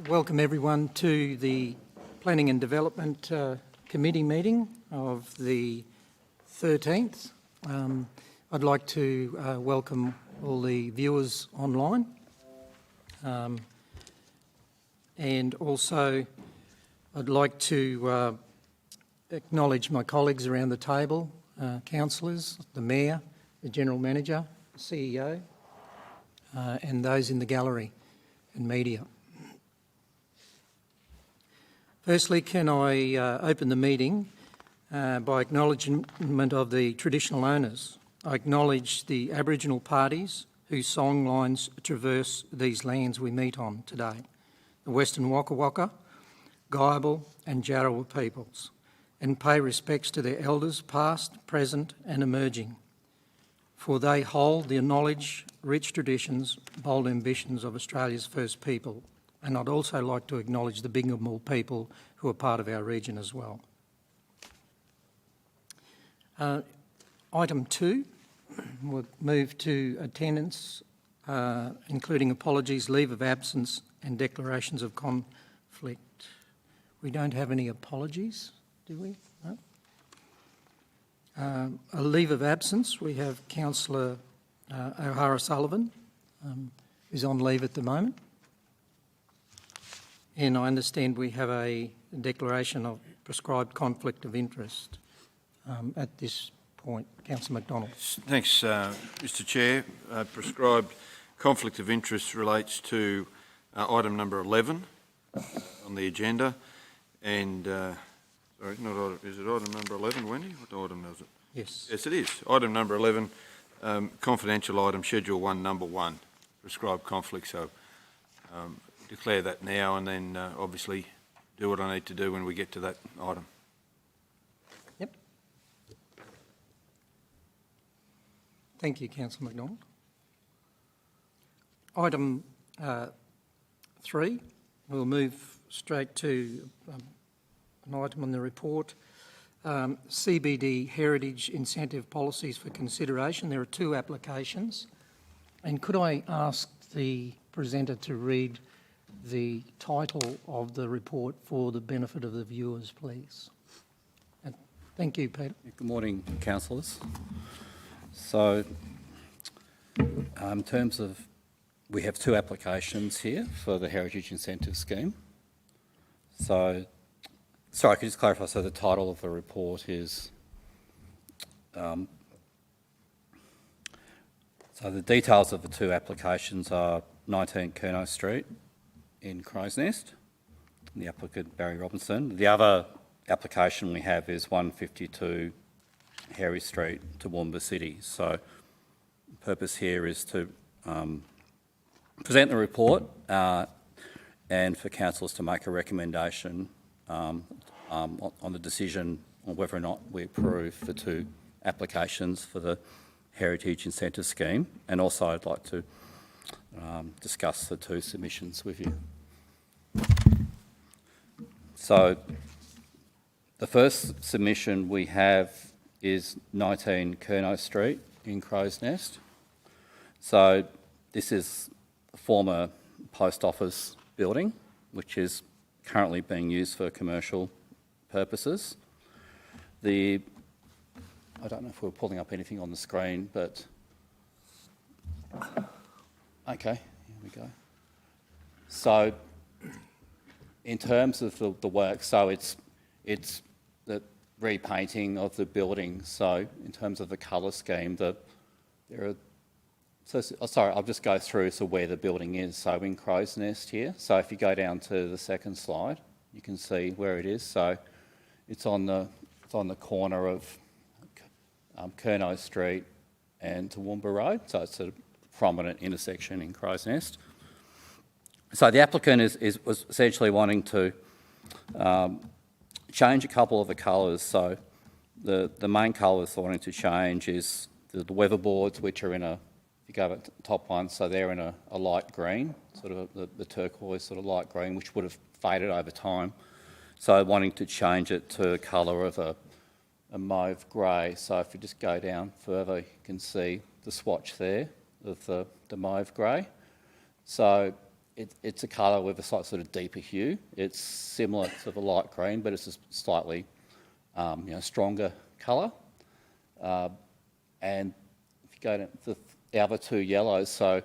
Welcome everyone to the Planning and Development Committee meeting of the 13th. I'd like to welcome all the viewers online and also I'd like to acknowledge my colleagues around the table, councillors, the Mayor, the General Manager, the CEO and those in the gallery and media. Firstly, can I open the meeting by acknowledgement of the traditional owners. I acknowledge the Aboriginal parties whose song lines traverse these lands we meet on today, the Western Waka Waka, Guyabal and Jarawal peoples, and pay respects to their elders past, present and emerging, for they hold the knowledge, rich traditions, bold ambitions of Australia's first people. And I'd also like to acknowledge the Binghamul people who are part of our region as well. Item 2, we'll move to attendance, including apologies, leave of absence and declarations of conflict. We don't have any apologies, do we? No. A leave of absence, we have Councillor O'Hara-Sullivan, who's on leave at the moment. And I understand we have a declaration of prescribed conflict of interest at this point. Councillor McDonald. Thanks, Mr Chair. Prescribed conflict of interest relates to item number 11 on the agenda. And, sorry, not item, is it item number 11, Wendy? What item is it? Yes. Yes, it is. Item number 11, confidential item, Schedule 1, number 1, prescribed conflict. So, declare that now and then obviously do what I need to do when we get to that item. Yep. Thank you, Councillor McDonald. Item 3, we'll move straight to an item on the report. CBD Heritage Incentive Policies for consideration. There are 2 applications. And could I ask the presenter to read the title of the report for the benefit of the viewers, please. And thank you, Peter. Good morning, councillors. So, in terms of, we have 2 applications here for the Heritage Incentive Scheme. So, sorry, could you just clarify, so the title of the report is, so the details of the 2 applications are 19 Curnow Street in Crow's Nest, the applicant Barry Robinson. The other application we have is 152 Harry Street, Toowoomba City. So the purpose here is to present the report and for councillors to make a recommendation on the decision on whether or not we approve the 2 applications for the Heritage Incentive Scheme. And also I'd like to discuss the 2 submissions with you. So the first submission we have is 19 Curnow Street in Crow's Nest. So this is a former post office building which is currently being used for commercial purposes. I don't know if we're pulling up anything on the screen, but okay, here we go. So in terms of the work, so it's the repainting of the building. So in terms of the colour scheme, there are, sorry, I'll just go through where the building is. So in Crow's Nest here. So if you go down to the second slide, you can see where it is. So it's on the corner of Curnow Street and Toowoomba Road. So it's a prominent intersection in Crow's Nest. So the applicant was essentially wanting to change a couple of the colours. So the main colours they're wanting to change is the weatherboards, which are in a, if you go to the top one, so they're in a light green, sort of the turquoise sort of light green, which would have faded over time. So wanting to change it to a colour of a mauve grey. So if you just go down further, you can see the swatch there of the mauve grey. So it's a colour with a slight sort of deeper hue. It's similar to the light green, but it's a slightly stronger colour. And if you go to the other two yellows, so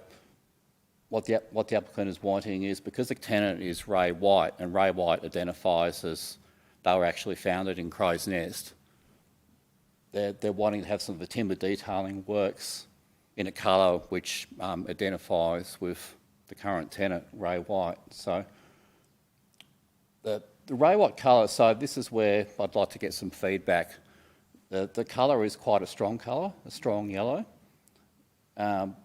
what the applicant is wanting is, because the tenant is Ray White, and Ray White identifies as they were actually founded in Crow's Nest, they're wanting to have some of the timber detailing works in a colour which identifies with the current tenant, Ray White. So the Ray White colour, so this is where I'd like to get some feedback. The colour is quite a strong colour, a strong yellow, and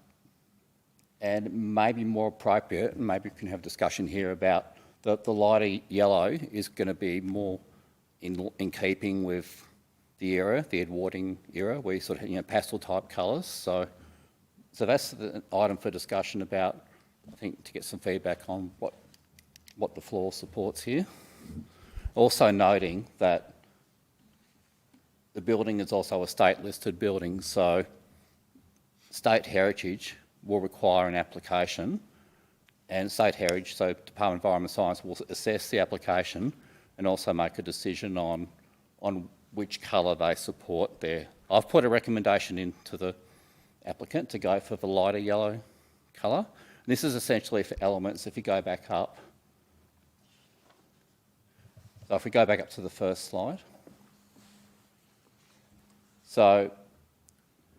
maybe more appropriate, and maybe we can have a discussion here about the lighter yellow is going to be more in keeping with the era, the Edwarding era, where you sort of pastel type colours. So that's the item for discussion about, I think, to get some feedback on what the floor supports here. Also noting that the building is also a state-listed building, so state heritage will require an application, and state heritage, so Department of Environment Science, will assess the application and also make a decision on which colour they support there. I've put a recommendation into the applicant to go for the lighter yellow colour. And this is essentially for elements, if you go back up. So if we go back up to the first slide. So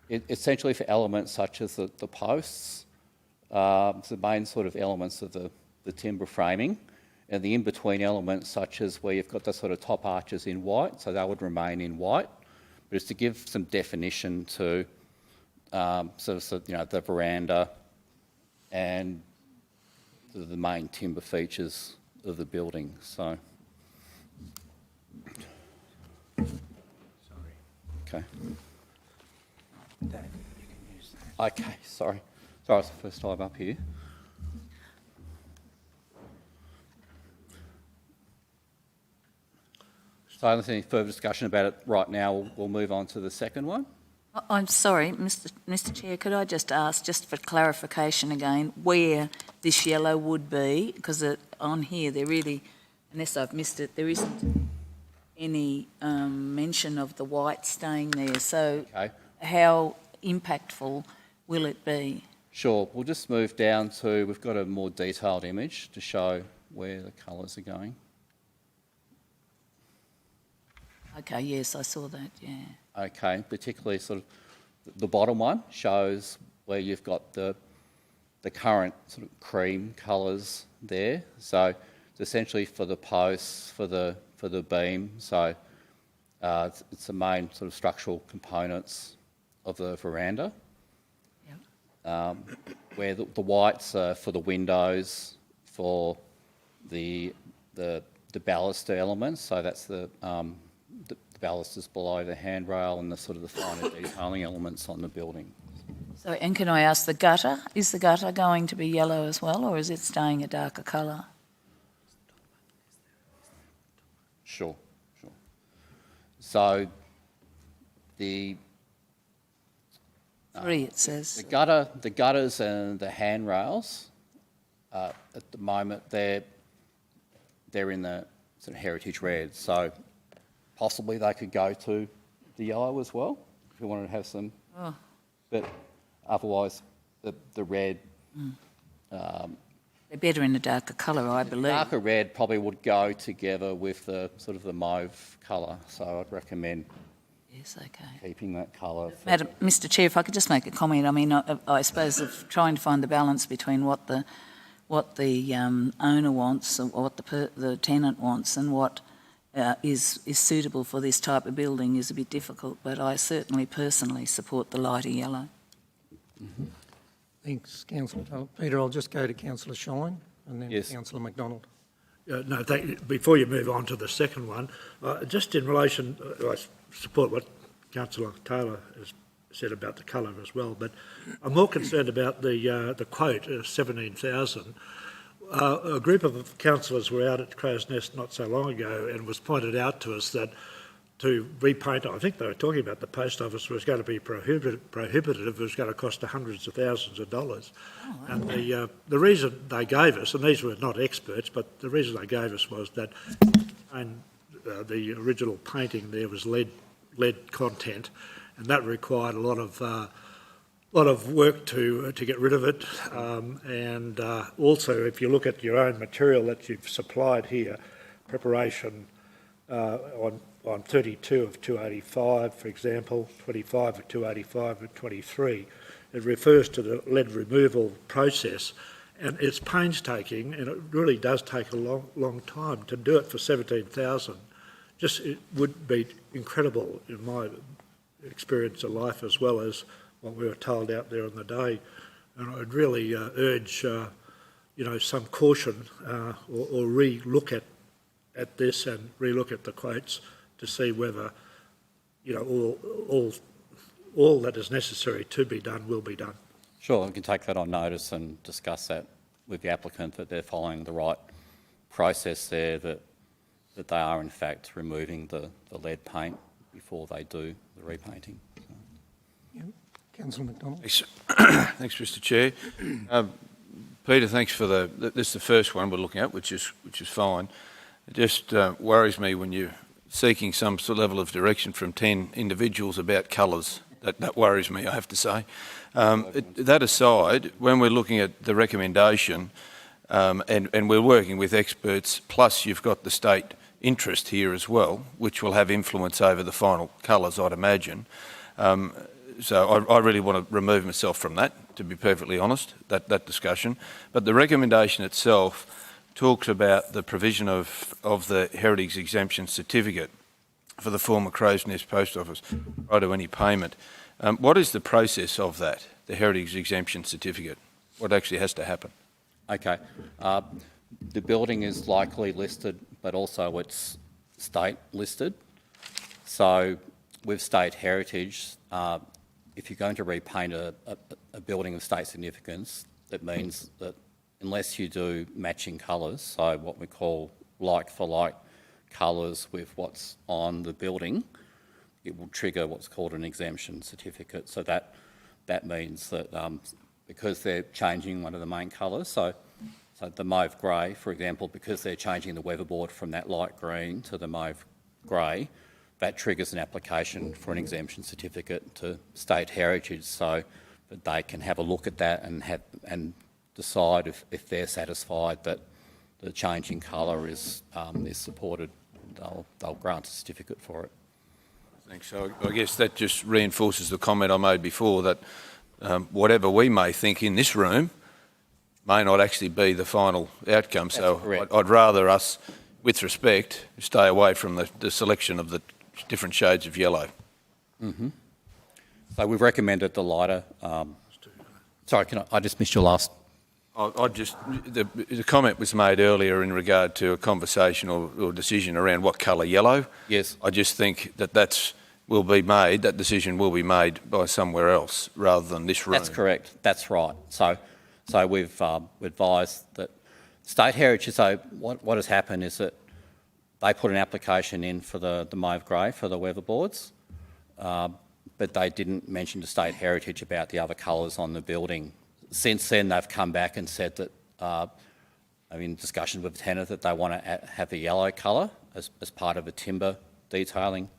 essentially for elements such as the posts, the main sort of elements of the timber framing, and the in-between elements such as where you've got the sort of top arches in white, so that would remain in white, but it's to give some definition to the veranda and the main timber features of the building. So, okay. Okay, sorry. Sorry, it's the first time up here. So unless any further discussion about it right now, we'll move on to the second one. I'm sorry, Mr. Chair, could I just ask, just for clarification again, where this yellow would be? Because on here, there really, unless I've missed it, there isn't any mention of the white staying there. So Okay. how impactful will it be? Sure, we'll just move down to, we've got a more detailed image to show where the colours are going. Okay, yes, I saw that, yeah. Okay, particularly sort of the bottom one shows where you've got the current sort of cream colours there. So it's essentially for the posts, for the beam. So it's the main sort of structural components of the veranda. Yep. Where the whites are for the windows, for the baluster elements. So that's the balusters below the handrail and the sort of the finer detailing elements on the building. So, and can I ask the gutter? Is the gutter going to be yellow as well, or is it staying a darker colour? Sure. So the 3, it says. the gutters and the handrails, at the moment they're in the sort of heritage red. So possibly they could go to the yellow as well if we wanted to have some. Oh. But otherwise, the red. They're better in a darker colour, I believe. Darker red probably would go together with the sort of the mauve colour. So I'd recommend Yes, okay. keeping that colour. Madam, Mr. Chair, if I could just make a comment. I mean, I suppose of trying to find the balance between what the owner wants, or what the tenant wants, and what is suitable for this type of building is a bit difficult. But I certainly personally support the lighter yellow. Mm-hmm. Thanks, Councillor Peter. I'll just go to Councillor Shine and then Yes. Councillor MacDonald. No, thank you. Before you move on to the second one, just in relation, I support what Councillor Taylor has said about the colour as well, but I'm more concerned about the quote, 17,000. A group of councillors were out at Crow's Nest not so long ago, and it was pointed out to us that to repaint. I think they were talking about the post office was going to be prohibitive. It was going to cost hundreds of thousands of dollars. And the reason they gave us, and these were not experts, but the reason they gave us was that the original painting there was lead content, and that required a lot of work to get rid of it. And also, if you look at your own material that you've supplied here, preparation on 32 of 285, for example, 25 of 285 and 23, it refers to the lead removal process, and it's painstaking, and it really does take a long time. To do it for 17,000, it would be incredible in my experience of life, as well as what we were told out there on the day. And I would really urge, some caution or re-look at this and re-look at the quotes to see whether, all that is necessary to be done will be done. Sure, we can take that on notice and discuss that with the applicant, that they're following the right process there, that they are in fact removing the lead paint before they do the repainting. Councillor McDonald. Thanks, Mr. Chair. Peter, thanks for this is the first one we're looking at, which is fine. It just worries me when you're seeking some sort of level of direction from 10 individuals about colours. That worries me, I have to say. That aside, when we're looking at the recommendation, and we're working with experts, plus you've got the state interest here as well, which will have influence over the final colours, I'd imagine. So I really want to remove myself from that, to be perfectly honest, that discussion. But the recommendation itself talks about the provision of the Heritage Exemption Certificate for the former Crow's Nest Post Office prior to any payment. What is the process of that, the Heritage Exemption Certificate? What actually has to happen? Okay. The building is likely listed, but also it's state listed. So with state heritage, if you're going to repaint a building of state significance, that means that unless you do matching colours, so what we call like-for-like colours with what's on the building, it will trigger what's called an exemption certificate. So that means that because they're changing one of the main colours, so the mauve grey, for example, because they're changing the weatherboard from that light green to the mauve grey, that triggers an application for an exemption certificate to state heritage, so that they can have a look at that and decide if they're satisfied that the change in colour is supported. They'll grant a certificate for it. Thanks. So I guess that just reinforces the comment I made before that whatever we may think in this room may not actually be the final outcome. That's so correct. I'd rather us, with respect, stay away from the selection of the different shades of yellow. Mm-hmm. So we've recommended the lighter. Sorry, I just missed your last. The comment was made earlier in regard to a conversation or decision around what colour yellow. Yes. I just think that that decision will be made by somewhere else rather than this room. That's correct. That's right. So we've advised that state heritage. So what has happened is that they put an application in for the mauve grey for the weatherboards, but they didn't mention to state heritage about the other colours on the building. Since then, they've come back and said that, in discussion with the tenant, that they want to have the yellow colour as part of a timber detailing,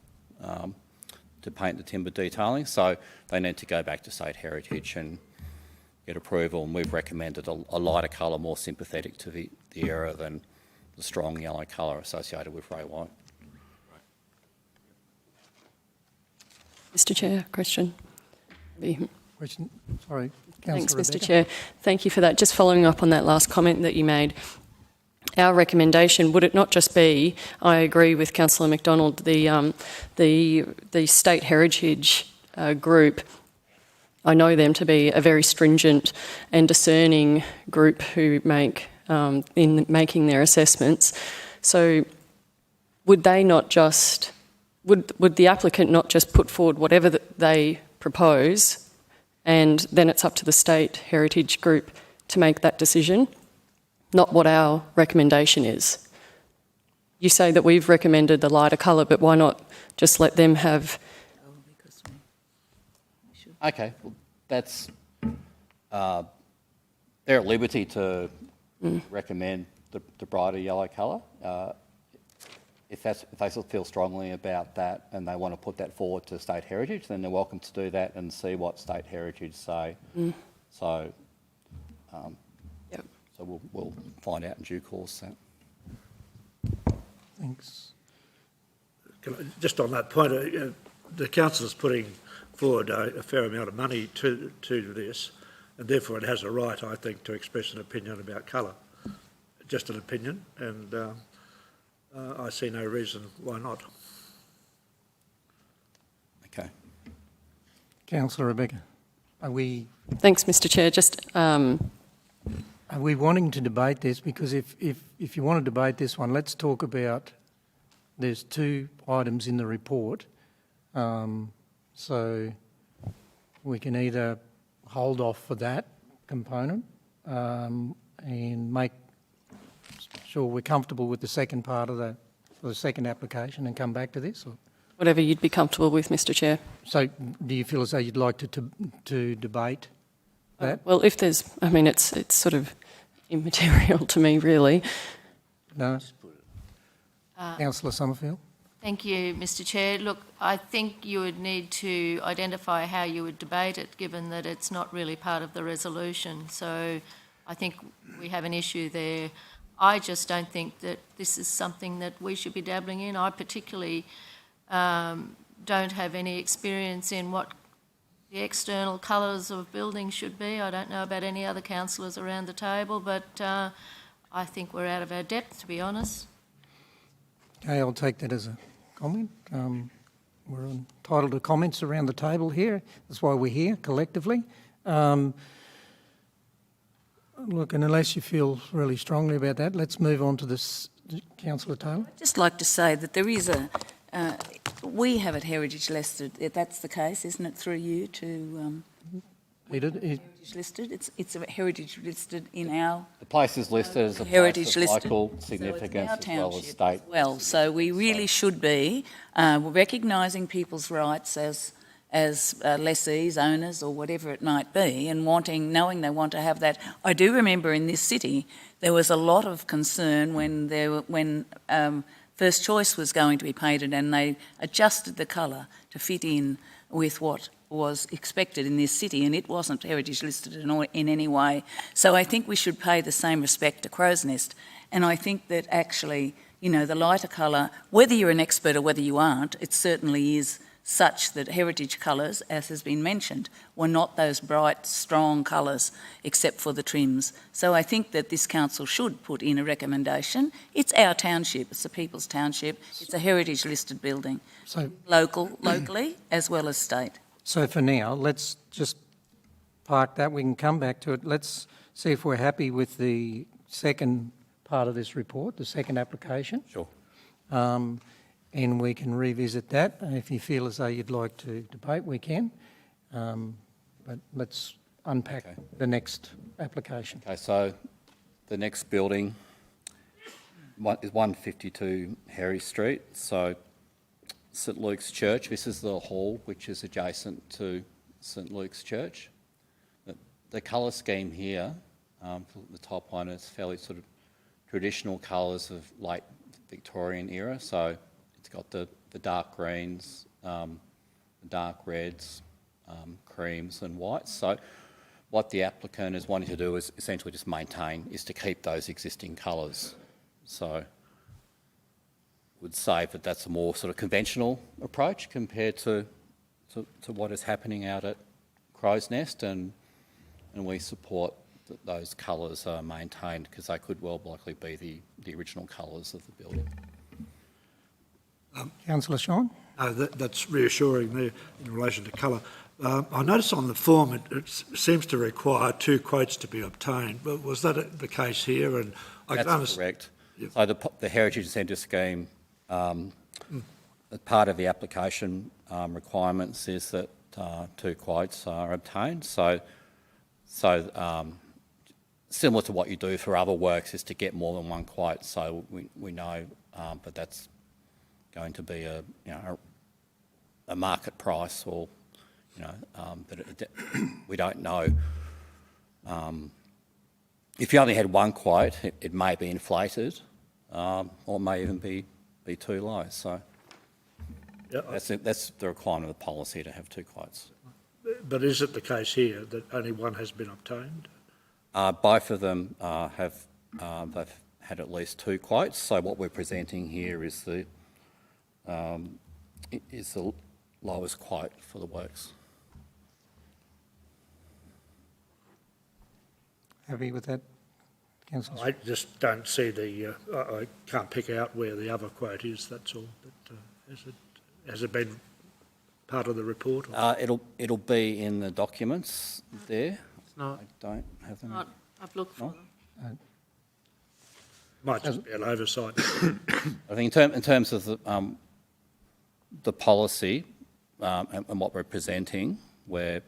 to paint the timber detailing. So they need to go back to state heritage and get approval, and we've recommended a lighter colour, more sympathetic to the area than the strong yellow colour associated with Ray White. Mr Chair, question. Question? Sorry, Thanks, Councillor Mr Rebecca. Chair. Thank you for that. Just following up on that last comment that you made, our recommendation, would it not just be, I agree with Councillor McDonald, the state heritage group, I know them to be a very stringent and discerning group who make, in making their assessments. So would they not just, would the applicant not just put forward whatever they propose, and then it's up to the state heritage group to make that decision, not what our recommendation is? You say that we've recommended the lighter colour, but why not just let them have... Okay, well, that's, they're at liberty to recommend the brighter yellow colour. If they feel strongly about that and they want to put that forward to State Heritage, then they're welcome to do that and see what State Heritage say. So, Yep. so we'll find out in due course. Thanks. Just on that point, the council is putting forward a fair amount of money to this, and therefore it has a right, I think, to express an opinion about colour. Just an opinion, and I see no reason why not. Okay. Councillor Rebecca, are we Thanks, Mr Chair. Just wanting to debate this? Because if you want to debate this one, let's talk about, there's 2 items in the report, so we can either hold off for that component and make sure we're comfortable with the second part of the second application and come back to this? Or? whatever you'd be comfortable with, Mr Chair. So do you feel as though you'd like to debate that? Well, if there's... I mean, it's sort of immaterial to me, really. No? Councillor Summerfield? Thank you, Mr Chair. Look, I think you would need to identify how you would debate it, given that it's not really part of the resolution. So I think we have an issue there. I just don't think that this is something that we should be dabbling in. I particularly don't have any experience in what the external colours of buildings should be. I don't know about any other councillors around the table, but I think we're out of our depth, to be honest. Okay, I'll take that as a comment. We're entitled to comments around the table here. That's why we're here collectively. Look, and unless you feel really strongly about that, let's move on to this. Councillor Taylor? I'd just like to say that there is we have it heritage listed. That's the case, isn't it, through you to... heritage listed? It's a heritage listed in our... The place is listed as a heritage place of listed. local significance as well as state. Well, so we really should be recognising people's rights as lessees, owners, or whatever it might be, and knowing they want to have that. I do remember in this city there was a lot of concern when First Choice was going to be painted, and they adjusted the colour to fit in with what was expected in this city, and it wasn't heritage listed in any way. So I think we should pay the same respect to Crow's Nest, and I think that actually, you know, the lighter colour, whether you're an expert or whether you aren't, it certainly is such that heritage colours, as has been mentioned, were not those bright, strong colours except for the trims. So I think that this council should put in a recommendation. It's our township, it's the People's Township, it's a heritage listed building, So, locally as well as state. so for now, let's just park that. We can come back to it. Let's see if we're happy with the second part of this report, the second application. Sure. And we can revisit that. If you feel as though you'd like to debate, we can. But let's unpack the next application. Okay, so the next building is 152 Harry Street. So St Luke's Church, this is the hall which is adjacent to St Luke's Church. The colour scheme here, the top one, is fairly sort of traditional colours of late Victorian era. So it's got the dark greens, the dark reds, creams and whites. So what the applicant is wanting to do is essentially just maintain, is to keep those existing colours. So would say that that's a more sort of conventional approach compared to what is happening out at Crow's Nest, and we support that those colours are maintained because they could well likely be the original colours of the building. Councillor Sean? That's reassuring there in relation to colour. I noticed on the form it seems to require 2 quotes to be obtained, but was that the case here? And That's correct. Yep. So the Heritage Incentive Scheme, as part of the application requirements is that 2 quotes are obtained. So similar to what you do for other works is to get more than 1 quote, so we know but that's going to be a market price, or but we don't know. If you only had one quote, it may be inflated, or it may even be too low. So Yeah, that's the requirement of the policy, to have two quotes. but is it the case here that only one has been obtained? Both of them they've had at least two quotes. So what we're presenting here is the lowest quote for the works. Happy with that, councillor? I just don't see I can't pick out where the other quote is, that's all. But has it been part of the report? It'll be in the documents there. It's not. I don't have them. I've looked for them. Might just be an oversight. I think in terms of the policy and what we're presenting, we're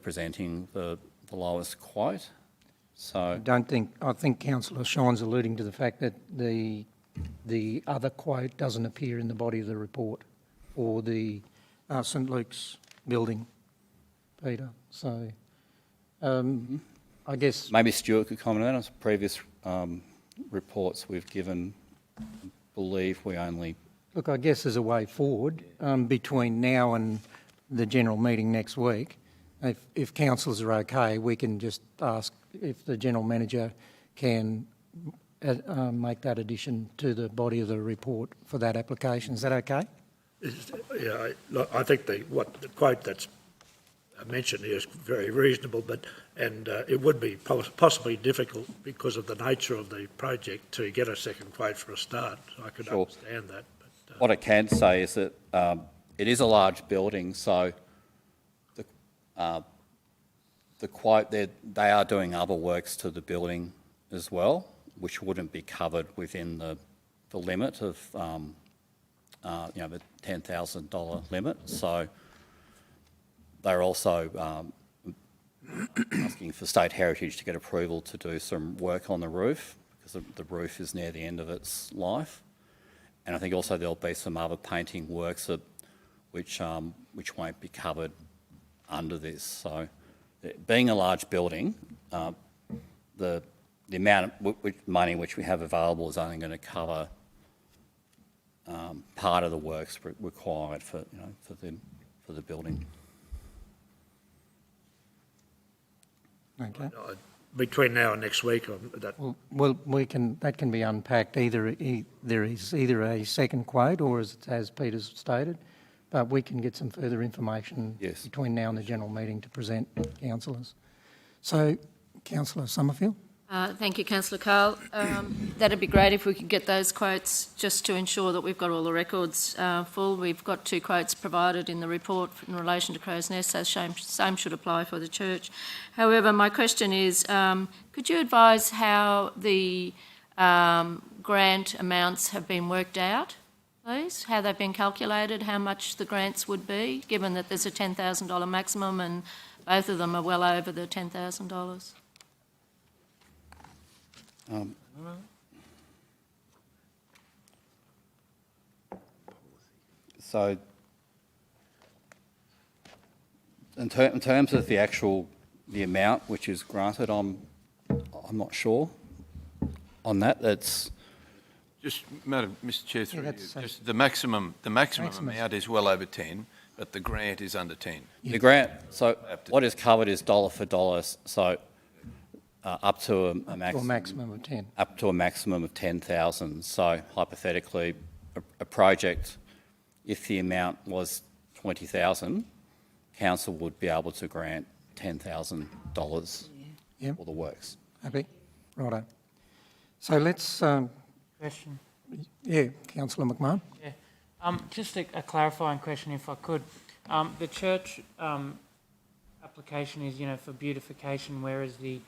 presenting the lowest quote. So I think councillor Shine's alluding to the fact that the other quote doesn't appear in the body of the report for the St Luke's building, Peter. So I guess... Maybe Stuart could comment on that. On previous reports we've given, I believe we only... Look, I guess there's a way forward between now and the general meeting next week. If councillors are okay, we can just ask if the General Manager can make that addition to the body of the report for that application. Is that okay? Yeah, I think the quote that's mentioned here is very reasonable, but it would be possibly difficult because of the nature of the project to get a second quote for a start. I could understand that. But, What I can say is that it is a large building, so the quote, they are doing other works to the building as well, which wouldn't be covered within the limit of the $10,000 limit. So they're also asking for State Heritage to get approval to do some work on the roof, because the roof is near the end of its life. And I think also there'll be some other painting works which won't be covered under this. So, being a large building, the amount of money which we have available is only going to cover part of the works required for the building. Okay. between now and next week, Well, that can be unpacked. There is either a second quote or, as Peter's stated, but we can get some further information between now and the general meeting to present councillors. So, Councillor Summerfield. Thank you, Councillor Carl. That'd be great if we could get those quotes, just to ensure that we've got all the records full. We've got 2 quotes provided in the report in relation to Crow's Nest, so same should apply for the church. However, my question is, could you advise how the grant amounts have been worked out, please? How they've been calculated, how much the grants would be, given that there's a $10,000 maximum and both of them are well over the $10,000? So, in terms of the amount which is granted, I'm not sure on that. That's just, Mr. Chair, through you, that's just the maximum amount is well over 10, but the grant is under 10. the grant. So, what is covered is dollar for dollar. So, up to a maximum of 10. Up to a maximum of 10,000. So hypothetically, a project, if the amount was 20,000, council would be able to grant $10,000 for the works. Happy? Righto. So let's... Question. Yeah, Councillor McMahon. Yeah. Just a clarifying question, if I could. The church application is, for beautification, whereas the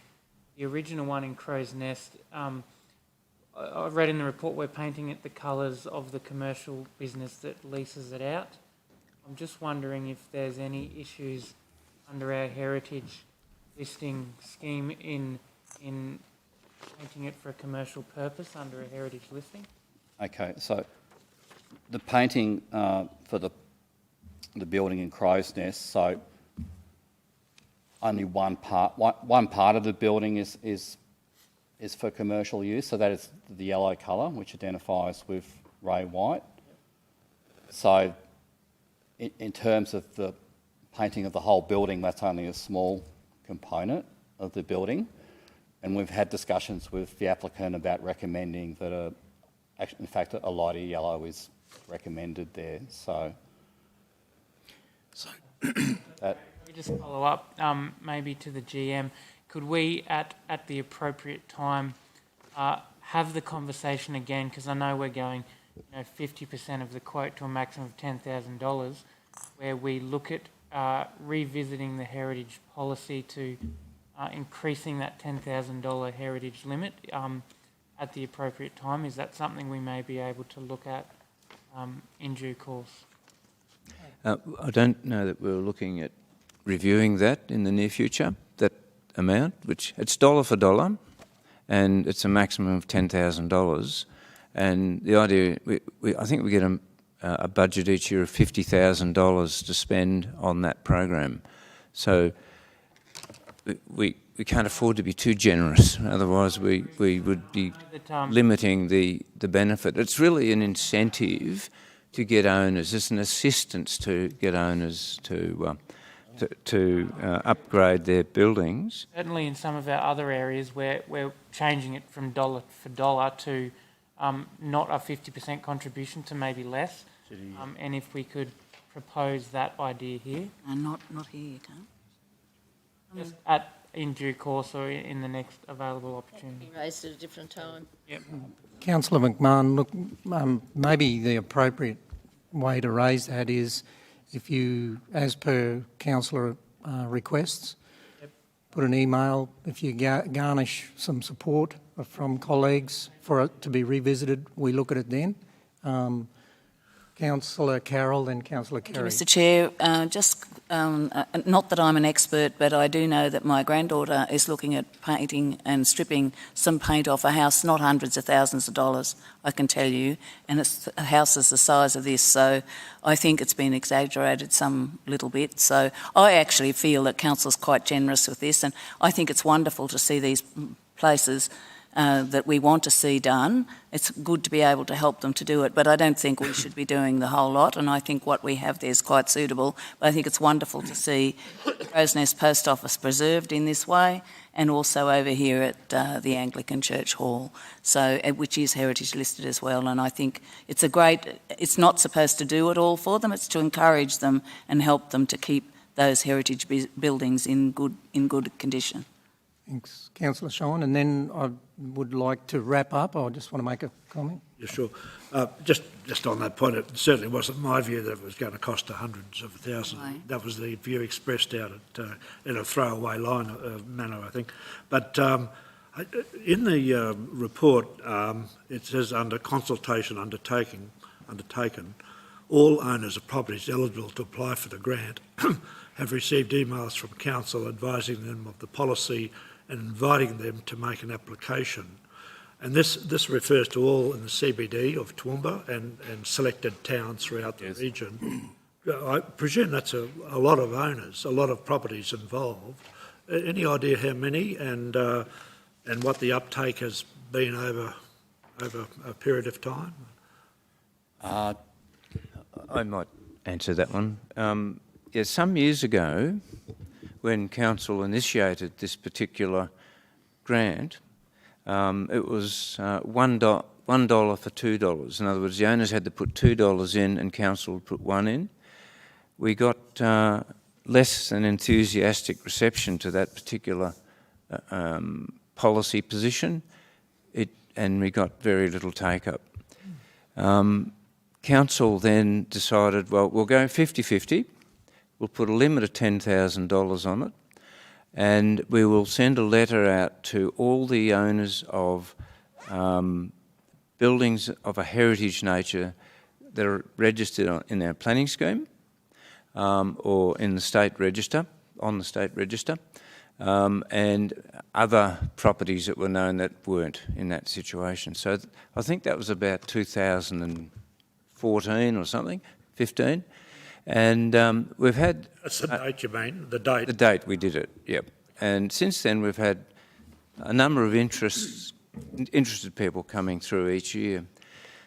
original one in Crow's Nest, I read in the report we're painting it the colours of the commercial business that leases it out. I'm just wondering if there's any issues under our heritage listing scheme in painting it for a commercial purpose under a heritage listing. Okay, so the painting for the building in Crow's Nest, so only one part of the building is for commercial use, so that is the yellow colour, which identifies with Ray White. So in terms of the painting of the whole building, that's only a small component of the building. And we've had discussions with the applicant about recommending that in fact, a lighter yellow is recommended there. So that, We just follow up, maybe to the GM. Could we, at the appropriate time, have the conversation again? Because I know we're going, 50% of the quote to a maximum of $10,000, where we look at revisiting the heritage policy to increasing that $10,000 heritage limit at the appropriate time. Is that something we may be able to look at in due course? I don't know that we're looking at reviewing that in the near future, that amount, which it's dollar for dollar, and it's a maximum of $10,000. And the idea, I think we get a budget each year of $50,000 to spend on that program. So we can't afford to be too generous, otherwise we would be limiting the benefit. It's really an incentive to get owners, it's an assistance to get owners to upgrade their buildings. Certainly in some of our other areas where we're changing it from dollar for dollar to not a 50% contribution to maybe less. And if we could propose that idea here. Not here, you can't. Just in due course or in the next available opportunity. Be raised at a different time. Yep. Councillor McMahon, look, maybe the appropriate way to raise that is if you, as per councillor requests, put an email, if you garnish some support from colleagues for it to be revisited, we look at it then. Councillor Carroll, then Councillor Kerry. Mr Chair, not that I'm an expert, but I do know that my granddaughter is looking at painting and stripping some paint off a house, not hundreds of thousands of dollars, I can tell you, and it's a house is the size of this, so I think it's been exaggerated some little bit. So I actually feel that council's quite generous with this, and I think it's wonderful to see these places that we want to see done. It's good to be able to help them to do it, but I don't think we should be doing the whole lot, and I think what we have there is quite suitable. But I think it's wonderful to see Crow's Nest Post Office preserved in this way, and also over here at the Anglican Church Hall, so which is heritage listed as well. And I think it's it's not supposed to do it all for them, it's to encourage them and help them to keep those heritage buildings in good condition. Thanks, Councillor Sean. And then I would like to wrap up. I just want to make a comment. Yeah, sure. Just on that point, it certainly wasn't my view that it was going to cost hundreds of thousands. Right. That was the view expressed out in a throwaway line manner, I think. But in the report, it says under consultation undertaken, all owners of properties eligible to apply for the grant have received emails from council advising them of the policy and inviting them to make an application. And this refers to all in the CBD of Toowoomba and selected towns throughout the region. I presume that's a lot of owners, a lot of properties involved. Any idea how many and what the uptake has been over a period of time? I might answer that one. Some years ago, when council initiated this particular grant, it was $1 for $2. In other words, the owners had to put $2 in and council would put $1 in. We got less than enthusiastic reception to that particular policy position, and we got very little take-up. Council then decided, well, we'll go 50-50. We'll put a limit of $10,000 on it, and we will send a letter out to all the owners of buildings of a heritage nature that are registered in our planning scheme or in the state register, on the state register, and other properties that were known that weren't in that situation. So I think that was about 2014 or something, 15. And we've had... That's the date you mean, the date? The date we did it, yep. And since then we've had a number of interested people coming through each year.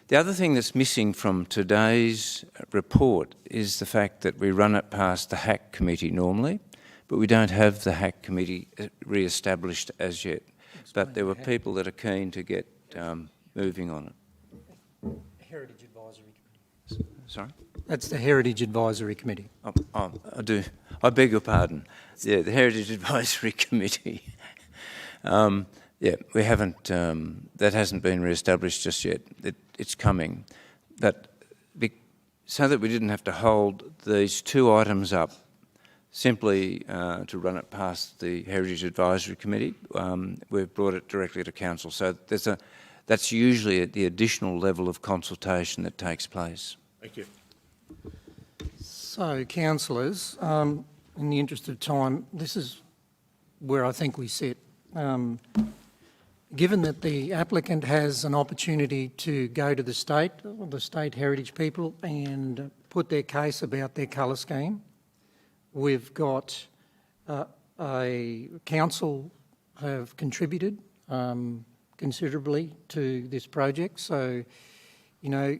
The other thing that's missing from today's report is the fact that we run it past the HAC committee normally, but we don't have the HAC committee re-established as yet. But there were people that are keen to get moving on it. Heritage Advisory Committee. Sorry? That's the Heritage Advisory Committee. I beg your pardon. Yeah, the Heritage Advisory Committee. Yeah, we haven't, that hasn't been re-established just yet. It's coming. But so that we didn't have to hold these two items up simply to run it past the Heritage Advisory Committee, we've brought it directly to Council. So that's usually at the additional level of consultation that takes place. Thank you. So, councillors, in the interest of time, this is where I think we sit. Given that the applicant has an opportunity to go to the state heritage people and put their case about their colour scheme, we've got a council have contributed considerably to this project. So, you know,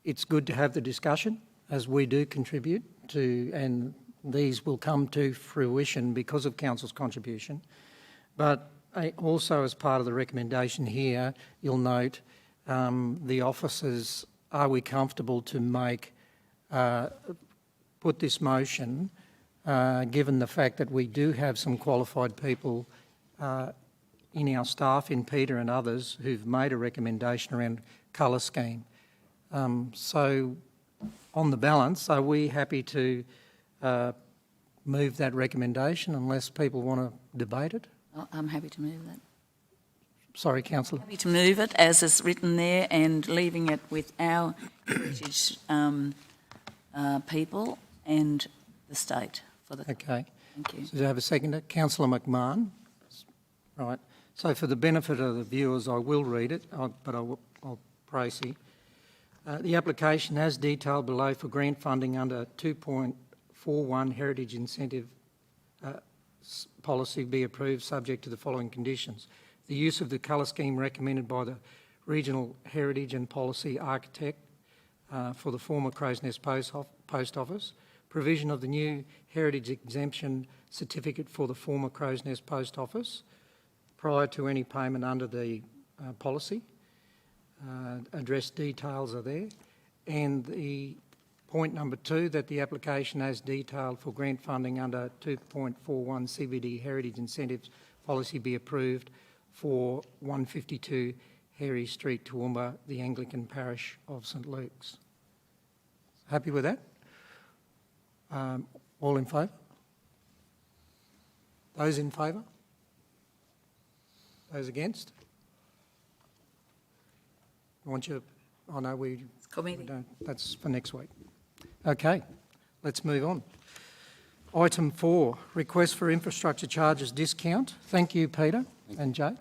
it's good to have the discussion as we do contribute to, and these will come to fruition because of council's contribution. But also as part of the recommendation here, you'll note the officers, are we comfortable to make, put this motion, given the fact that we do have some qualified people in our staff, in Peter and others, who've made a recommendation around colour scheme. So on the balance, are we happy to move that recommendation unless people want to debate it? I'm happy to move that. Sorry, councillor. Happy to move it as is written there and leaving it with our heritage people and the state for the... Okay. Thank you. So do I have a seconder? Councillor McMahon. Right. So for the benefit of the viewers, I will read it, but I'll proceed. The application as detailed below for grant funding under 2.41 Heritage Incentive Policy be approved subject to the following conditions. The use of the colour scheme recommended by the Regional Heritage and Policy Architect for the former Crow's Nest Post Office, provision of the new Heritage Exemption Certificate for the former Crow's Nest Post Office prior to any payment under the policy. Address details are there. And the point number 2, that the application as detailed for grant funding under 2.41 CBD Heritage Incentives Policy be approved for 152 Harry Street, Toowoomba, the Anglican Parish of St Luke's. Happy with that? All in favour? Those in favour? Those against? I want you, oh no, we don't, that's for next week. Okay, let's move on. Item 4, request for infrastructure charges discount. Thank you, Peter and Jay.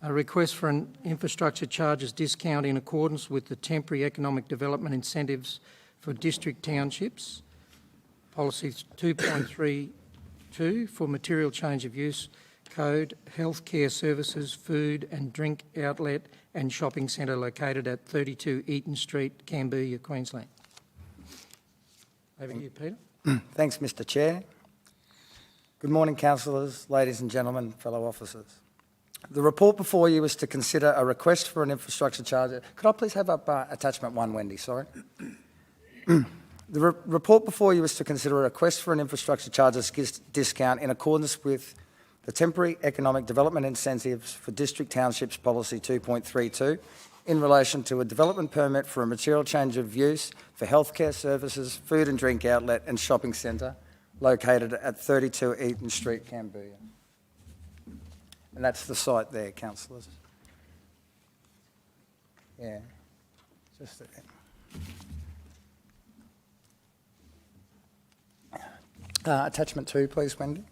A request for an infrastructure charges discount in accordance with the temporary economic development incentives for district townships. Policy 2.32 for material change of use code, healthcare services, food and drink outlet and shopping centre located at 32 Eaton Street, Canberra, Queensland. Over to you, Peter. Thanks, Mr Chair. Good morning, councillors, ladies and gentlemen, fellow officers. The report before you is to consider a request for an infrastructure charge. Could I please have up attachment 1, Wendy, sorry? The report before you is to consider a request for an infrastructure charges discount in accordance with the Temporary Economic Development Incentives for District Townships Policy 2.32 in relation to a development permit for a material change of use for healthcare services, food and drink outlet and shopping centre located at 32 Eaton Street, Canberra. And that's the site there, councillors. Yeah, just there. Attachment 2, please, Wendy.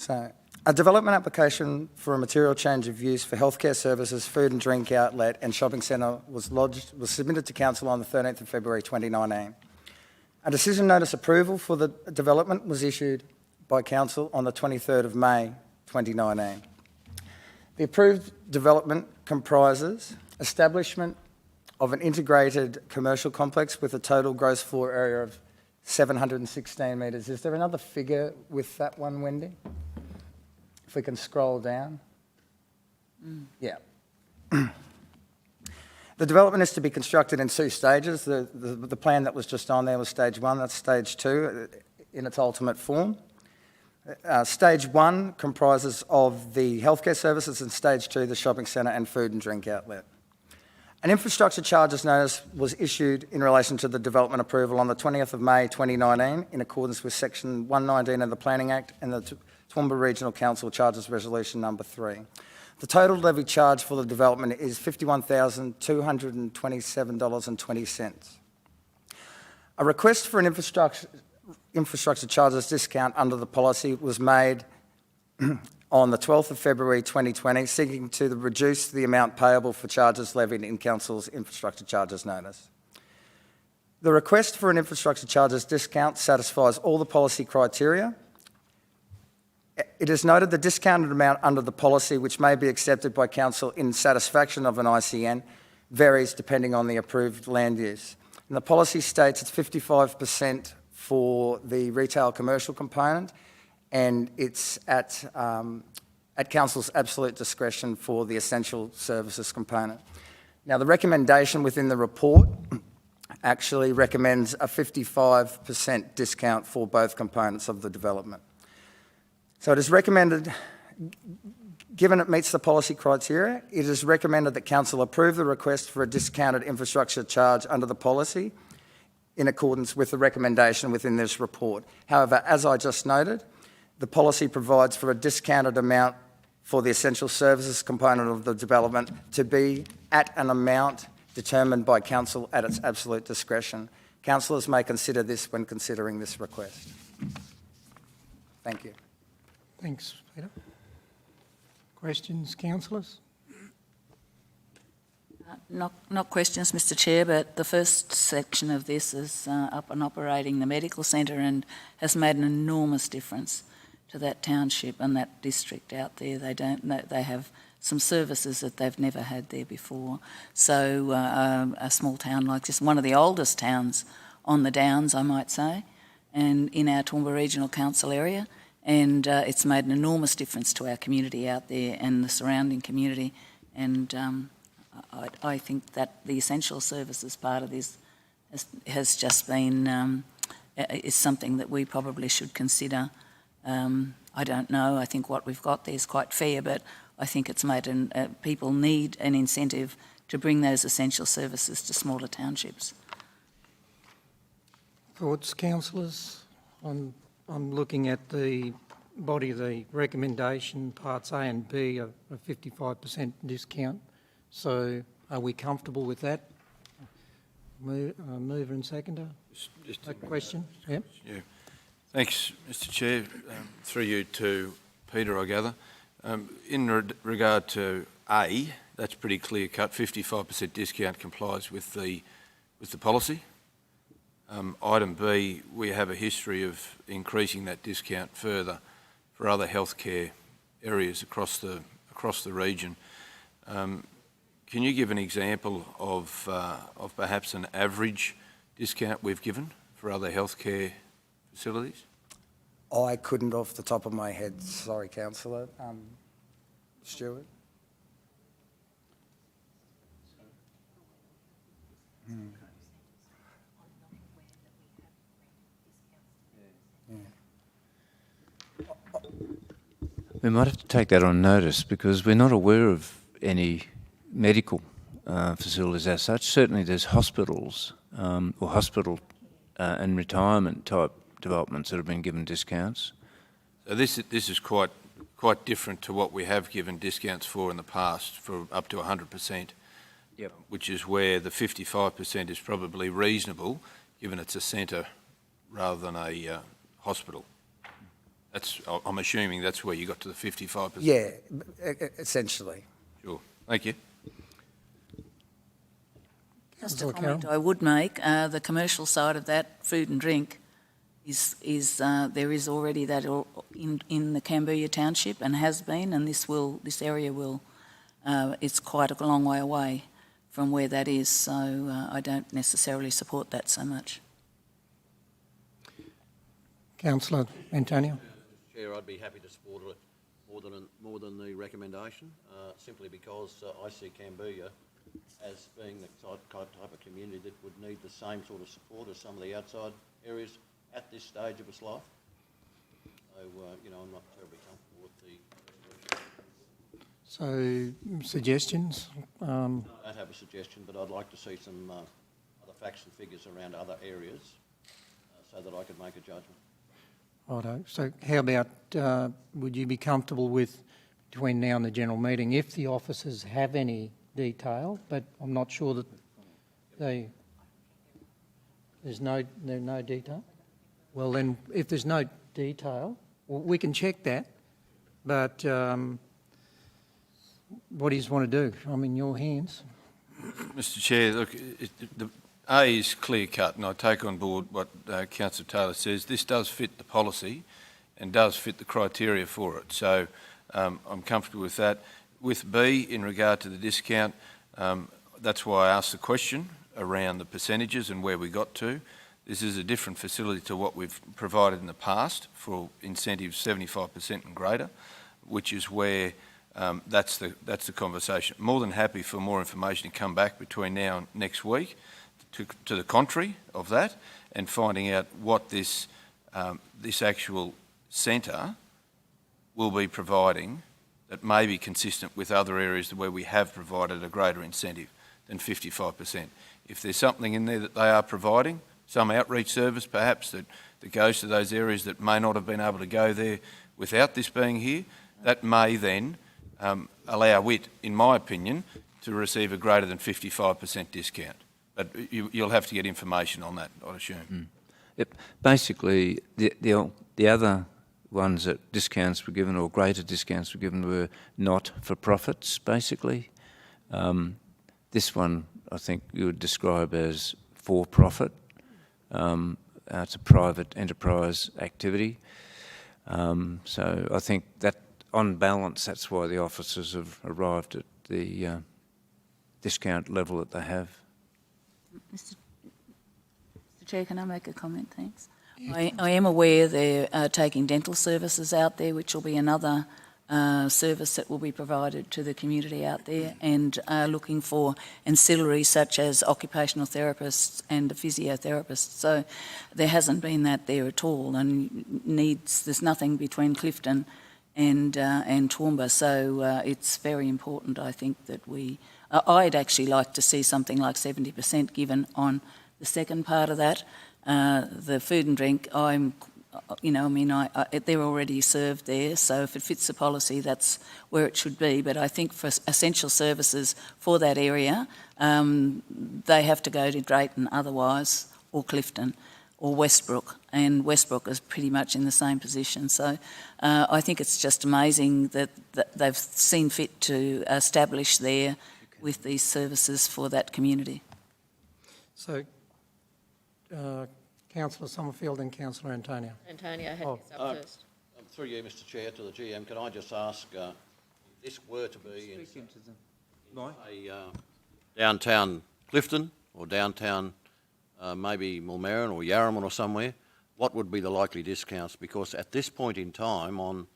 So, a development application for a material change of use for healthcare services, food and drink outlet and shopping centre was submitted to Council on the 13th of February 2019. A decision notice approval for the development was issued by Council on the 23rd of May 2019. The approved development comprises establishment of an integrated commercial complex with a total gross floor area of 716 metres. Is there another figure with that one, Wendy? If we can scroll down. Yeah. The development is to be constructed in 2 stages. The plan that was just on there was stage 1, that's stage 2 in its ultimate form. Stage 1 comprises of the healthcare services and stage 2 the shopping centre and food and drink outlet. An infrastructure charges notice was issued in relation to the development approval on the 20th of May 2019 in accordance with section 119 of the Planning Act and the Toowoomba Regional Council Charges Resolution number 3. The total levy charge for the development is $51,227.20. A request for an infrastructure charges discount under the policy was made on the 12th of February 2020, seeking to reduce the amount payable for charges levied in Council's infrastructure charges notice. The request for an infrastructure charges discount satisfies all the policy criteria. It is noted the discounted amount under the policy, which may be accepted by Council in satisfaction of an ICN, varies depending on the approved land use. And the policy states it's 55% for the retail commercial component, and it's at Council's absolute discretion for the essential services component. Now, the recommendation within the report actually recommends a 55% discount for both components of the development. So it is recommended, given it meets the policy criteria, it is recommended that Council approve the request for a discounted infrastructure charge under the policy in accordance with the recommendation within this report. However, as I just noted, the policy provides for a discounted amount for the essential services component of the development to be at an amount determined by Council at its absolute discretion. Councillors may consider this when considering this request. Thank you. Thanks, Peter. Questions, councillors? Not questions, Mr Chair, but the first section of this is up and operating the medical centre and has made an enormous difference to that township and that district out there. They have some services that they've never had there before. So a small town like this, one of the oldest towns on the Downs, I might say, and in our Toowoomba Regional Council area, and it's made an enormous difference to our community out there and the surrounding community, and I think that the essential services part of this has just been, is something that we probably should consider. I don't know, I think what we've got there is quite fair, but I think it's made people need an incentive to bring those essential services to smaller townships. Thoughts, councillors? I'm looking at the body of the recommendation, parts A and B, a 55% discount. So are we comfortable with that? Mover and seconder? Just a question? Yeah. Yeah. Thanks, Mr Chair. Through you to Peter, I gather. In regard to A, that's pretty clear cut. 55% discount complies with the policy. Item B, we have a history of increasing that discount further for other healthcare areas across the region. Can you give an example of perhaps an average discount we've given for other healthcare facilities? I couldn't off the top of my head, sorry, councillor. Stuart? We might have to take that on notice because we're not aware of any medical facilities as such. Certainly there's hospitals or hospital and retirement type developments that have been given discounts. So this is quite different to what we have given discounts for in the past, for up to 100%. Yep. Which is where the 55% is probably reasonable, given it's a centre rather than a hospital. I'm assuming that's where you got to the 55%. Yeah, essentially. Sure. Thank you. Just a Councillor comment Carroll. I would make, the commercial side of that, food and drink, is there is already that in the Cambodia Township and has been, and this area will, it's quite a long way away from where that is, so I don't necessarily support that so much. Councillor Antonio. Chair, I'd be happy to support it more than the recommendation, simply because I see Cambodia as being the type of community that would need the same sort of support as some of the outside areas at this stage of its life. So, I'm not terribly comfortable with the resolution. So, suggestions? I don't have a suggestion, but I'd like to see some other facts and figures around other areas so that I could make a judgment. Righto. So how about, would you be comfortable with, between now and the general meeting, if the officers have any detail, but I'm not sure that there's no detail? Well then, if there's no detail, well, we can check that, but what do you want to do? I'm in your hands. Mr Chair, look, the A is clear cut, and I take on board what Councillor Taylor says. This does fit the policy and does fit the criteria for it. So I'm comfortable with that. With B, in regard to the discount, that's why I asked the question around the percentages and where we got to. This is a different facility to what we've provided in the past for incentives 75% and greater, which is where that's the conversation. More than happy for more information to come back between now and next week to the contrary of that, and finding out what this actual centre will be providing that may be consistent with other areas where we have provided a greater incentive than 55%. If there's something in there that they are providing, some outreach service perhaps that goes to those areas that may not have been able to go there without this being here, that may then allow WIT, in my opinion, to receive a greater than 55% discount. But you'll have to get information on that, I'd assume. Yep. Basically, the other ones that discounts were given, or greater discounts were given, were not for profits, basically. This one, I think you would describe as for profit. It's a private enterprise activity. So I think that, on balance, that's why the officers have arrived at the discount level that they have. Mr Chair, can I make a comment? Thanks. I am aware they're taking dental services out there, which will be another service that will be provided to the community out there, and looking for ancillaries such as occupational therapists and a physiotherapist. So there hasn't been that there at all, and there's nothing between Clifton and Toowoomba. So it's very important, I think, that I'd actually like to see something like 70% given on the second part of that. The food and drink, they're already served there, so if it fits the policy, that's where it should be. But I think for essential services for that area, they have to go to Drayton otherwise, or Clifton, or Westbrook, and Westbrook is pretty much in the same position. So I think it's just amazing that they've seen fit to establish there with these services for that community. So, Councillor Summerfield and Councillor Antonio. Antonio had his up first. Through you, Mr Chair, to the GM, can I just ask, if this were to be in a downtown Clifton or downtown maybe Mulmerran or Yarraman or somewhere, what would be the likely discounts? Because at this point in time on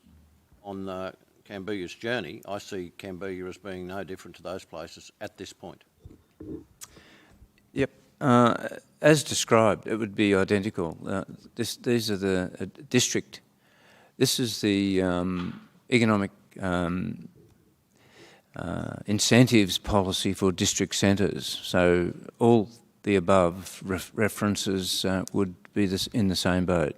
Cambodia's journey, I see Cambodia as being no different to those places at this point. Yep. As described, it would be identical. These are the district. This is the economic incentives policy for district centres. So all the above references would be in the same boat.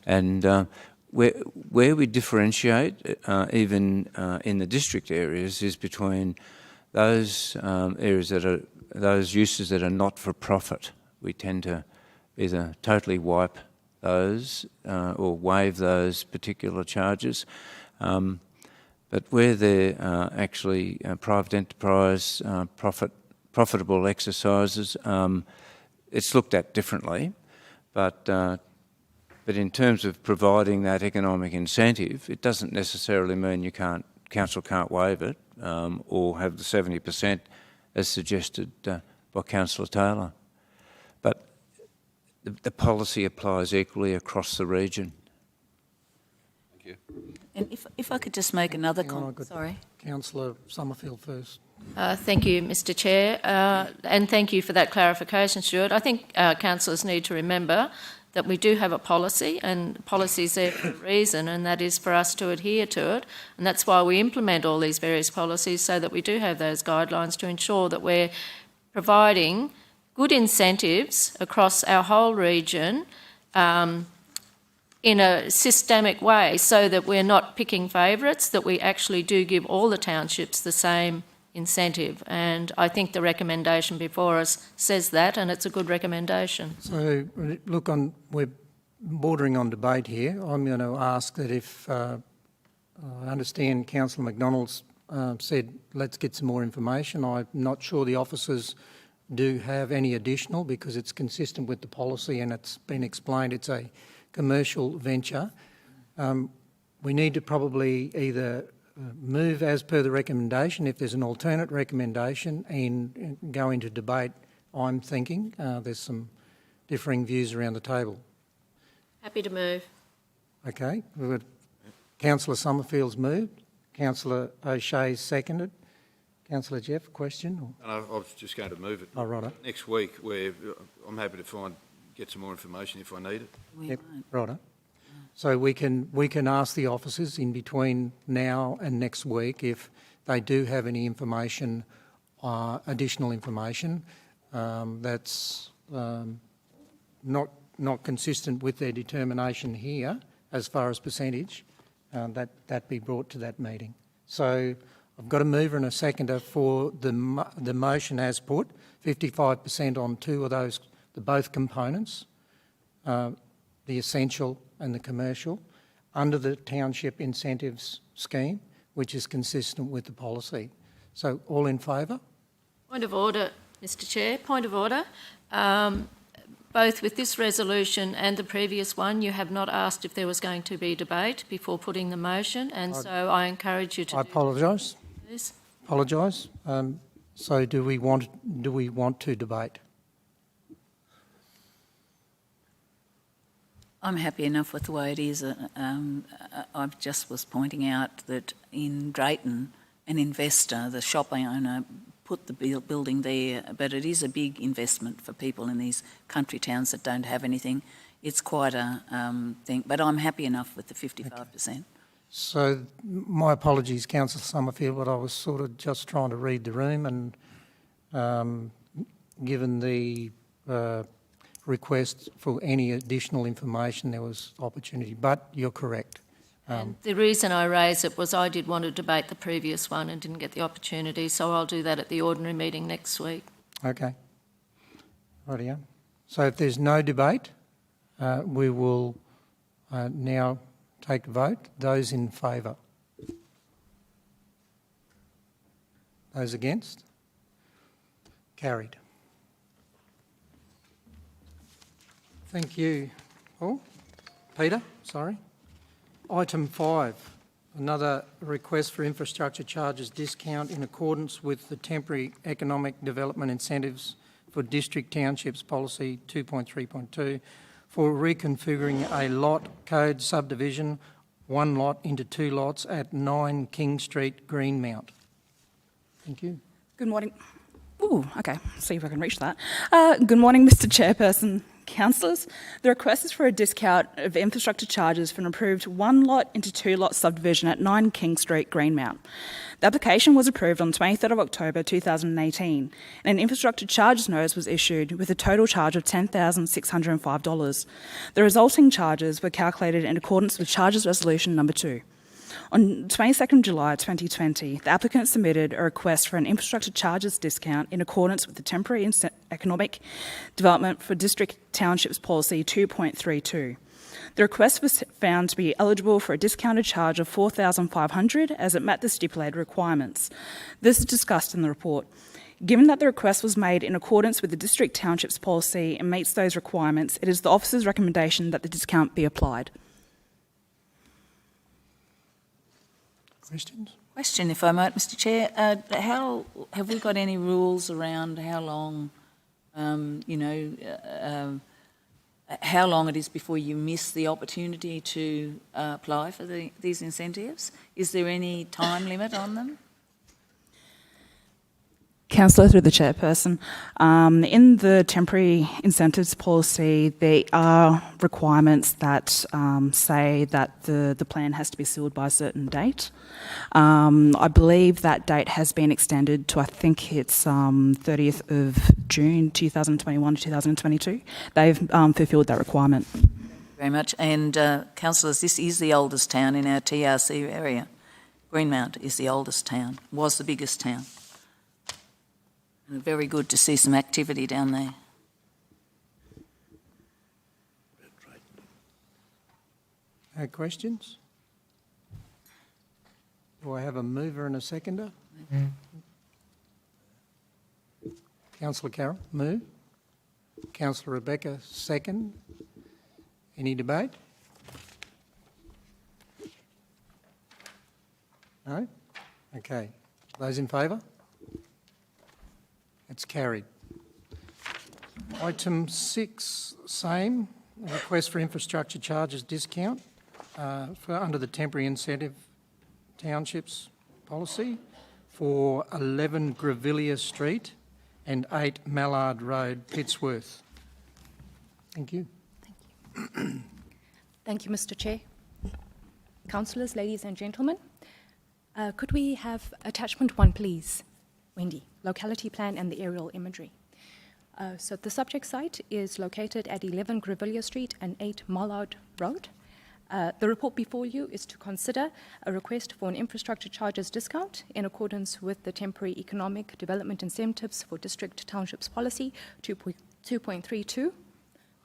And where we differentiate, even in the district areas, is between those areas that are those uses that are not for profit. We tend to either totally wipe those or waive those particular charges. But where they're actually private enterprise, profitable exercises, it's looked at differently. But in terms of providing that economic incentive, it doesn't necessarily mean council can't waive it or have the 70% as suggested by Councillor Taylor. But the policy applies equally across the region. Thank you. And if I could just make another comment, sorry. Councillor Summerfield first. Thank you, Mr Chair, and thank you for that clarification, Stuart. I think councillors need to remember that we do have a policy, and policy is there for a reason, and that is for us to adhere to it. And that's why we implement all these various policies, so that we do have those guidelines to ensure that we're providing good incentives across our whole region in a systemic way, so that we're not picking favourites, that we actually do give all the townships the same incentive. And I think the recommendation before us says that, and it's a good recommendation. So, look, we're bordering on debate here. I'm going to ask that if I understand Councillor McDonald's said, let's get some more information. I'm not sure the officers do have any additional, because it's consistent with the policy and it's been explained it's a commercial venture. We need to probably either move as per the recommendation, if there's an alternate recommendation, and go into debate. I'm thinking there's some differing views around the table. Happy to move. Okay, we've got Councillor Summerfield's moved, Councillor O'Shea's seconded. Councillor Jeff, question? I was just going to move it. Oh, righto. Next week, where I'm happy to get some more information if I need it. Yep, righto. So we can ask the officers in between now and next week if they do have any information, additional information that's not consistent with their determination here as far as percentage, that be brought to that meeting. So I've got a mover and a seconder for the motion as put, 55% on two of those, both components, the essential and the commercial, under the township incentives scheme, which is consistent with the policy. So all in favour? Point of order, Mr Chair. Point of order. Both with this resolution and the previous one, you have not asked if there was going to be debate before putting the motion, and so I encourage you to. I apologise. Please. Apologise. So do we want to debate? I'm happy enough with the way it is. I just was pointing out that in Drayton, an investor, the shop owner, put the building there, but it is a big investment for people in these country towns that don't have anything. It's quite a thing, but I'm happy enough with the 55%. Okay. So my apologies, Councillor Summerfield, but I was sort of just trying to read the room, and given the request for any additional information, there was opportunity, but you're correct. And the reason I raised it was I did want to debate the previous one and didn't get the opportunity, so I'll do that at the ordinary meeting next week. Okay. Rightio. So if there's no debate, we will now take a vote. Those in favour? Those against? Carried. Thank you, Paul. Peter, sorry. Item 5, another request for infrastructure charges discount in accordance with the Temporary Economic Development Incentives for District Townships Policy 2.3.2 for reconfiguring a lot code subdivision, one lot into two lots at 9 King Street, Greenmount. Thank you. Good morning. Ooh, okay, see if I can reach that. Good morning, Mr Chairperson, councillors. The request is for a discount of infrastructure charges for an approved one lot into two lot subdivision at 9 King Street, Greenmount. The application was approved on 23rd of October 2018 and an infrastructure charges notice was issued with a total charge of $10,605. The resulting charges were calculated in accordance with Charges Resolution Number 2. On 22nd July 2020, the applicant submitted a request for an infrastructure charges discount in accordance with the Temporary Economic Development for District Townships Policy 2.32. The request was found to be eligible for a discounted charge of $4,500 as it met the stipulated requirements. This is discussed in the report. Given that the request was made in accordance with the District Township's policy and meets those requirements, it is the officer's recommendation that the discount be applied. Questions? Question, if I might, Mr Chair. How have we got any rules around how long, how long it is before you miss the opportunity to apply for these incentives? Is there any time limit on them? Councillor, through the chairperson, in the temporary incentives policy, there are requirements that say that the plan has to be sealed by a certain date. I believe that date has been extended to, I think it's 30th of June 2021 to 2022. They've fulfilled that requirement. Thank you very much. And councillors, this is the oldest town in our TRC area. Greenmount is the oldest town, was the biggest town. And very good to see some activity down there. Questions? Do I have a mover and a seconder? Councillor Carroll, move. Councillor Rebecca, second. Any debate? No? Okay. Those in favour? It's carried. Item 6, same, a request for infrastructure charges discount under the temporary incentive townships policy for 11 Grevilla Street and 8 Mallard Road, Pittsworth. Thank you. Thank you, Mr Chair. Councillors, ladies and gentlemen, could we have attachment 1, please? Wendy, locality plan and the aerial imagery. So the subject site is located at 11 Grevilla Street and 8 Mallard Road. The report before you is to consider a request for an infrastructure charges discount in accordance with the Temporary Economic Development Incentives for District Townships Policy 2.32,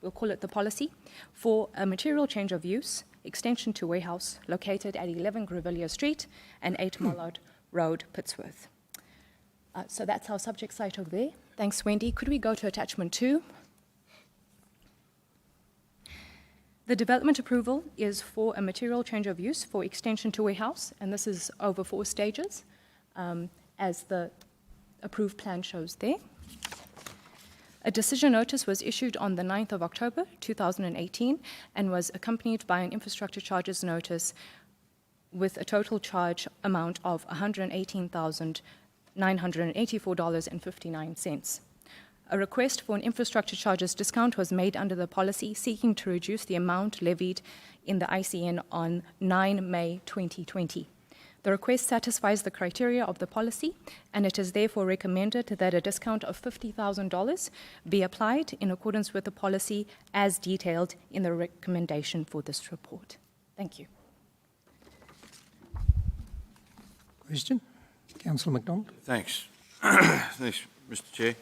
we'll call it the policy, for a material change of use, extension to warehouse located at 11 Grevilla Street and 8 Mallard Road, Pittsworth. So that's our subject site over there. Thanks, Wendy. Could we go to attachment 2? The development approval is for a material change of use for extension to warehouse, and this is over 4 stages, as the approved plan shows there. A decision notice was issued on the 9th of October 2018 and was accompanied by an infrastructure charges notice with a total charge amount of $118,984.59. A request for an infrastructure charges discount was made under the policy seeking to reduce the amount levied in the ICN on 9 May 2020. The request satisfies the criteria of the policy, and it is therefore recommended that a discount of $50,000 be applied in accordance with the policy as detailed in the recommendation for this report. Thank you. Question? Councillor McDonald. Thanks. Thanks, Mr Chair.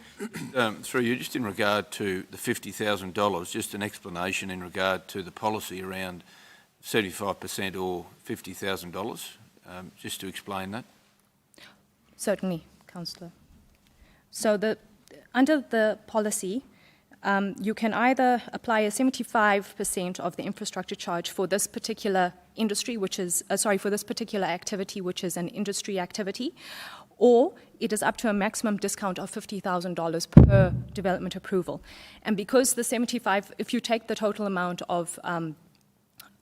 Through you, just in regard to the $50,000, just an explanation in regard to the policy around 75% or $50,000, just to explain that. Certainly, Councillor. So under the policy, you can either apply a 75% of the infrastructure charge for this particular industry, which is, for this particular activity, which is an industry activity, or it is up to a maximum discount of $50,000 per development approval. And because the 75, if you take the total amount of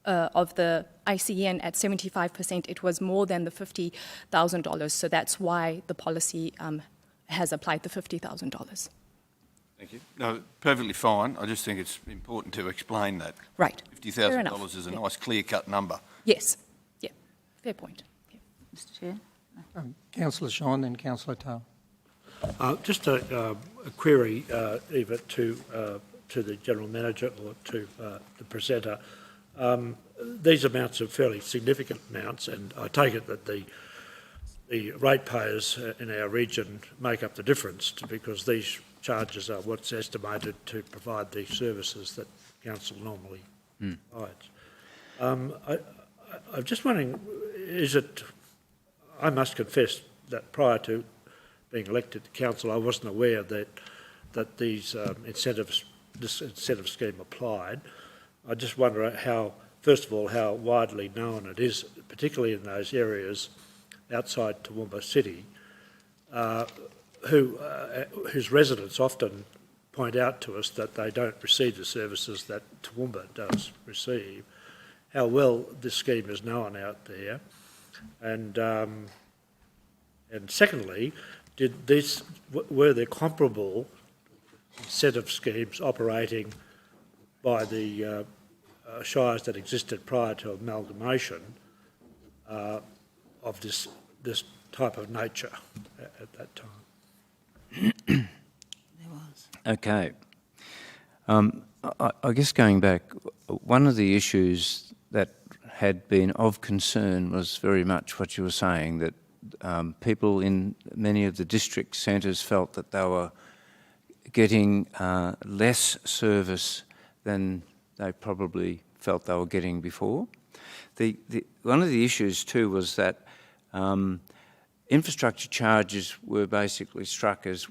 the ICN at 75%, it was more than the $50,000. So that's why the policy has applied the $50,000. Thank you. No, perfectly fine. I just think it's important to explain that. Right. $50,000 is a nice clear-cut number. Yes. Yeah. Fair point. Yeah. Mr Chair? Councillor Sean, then Councillor Tao. Just a query, Eva, to the General Manager or to the presenter. These amounts are fairly significant amounts, and I take it that the ratepayers in our region make up the difference because these charges are what's estimated to provide the services that council normally Right. I'm just wondering, I must confess that prior to being elected to council, I wasn't aware that this incentive scheme applied. I just wonder first of all, how widely known it is, particularly in those areas outside Toowoomba City, whose residents often point out to us that they don't receive the services that Toowoomba does receive, how well this scheme is known out there. And secondly, were there comparable incentive schemes operating by the shires that existed prior to amalgamation of this type of nature at that time? There was. Okay. I guess going back, one of the issues that had been of concern was very much what you were saying, that people in many of the district centres felt that they were getting less service than they probably felt they were getting before. One of the issues too was that infrastructure charges were basically struck as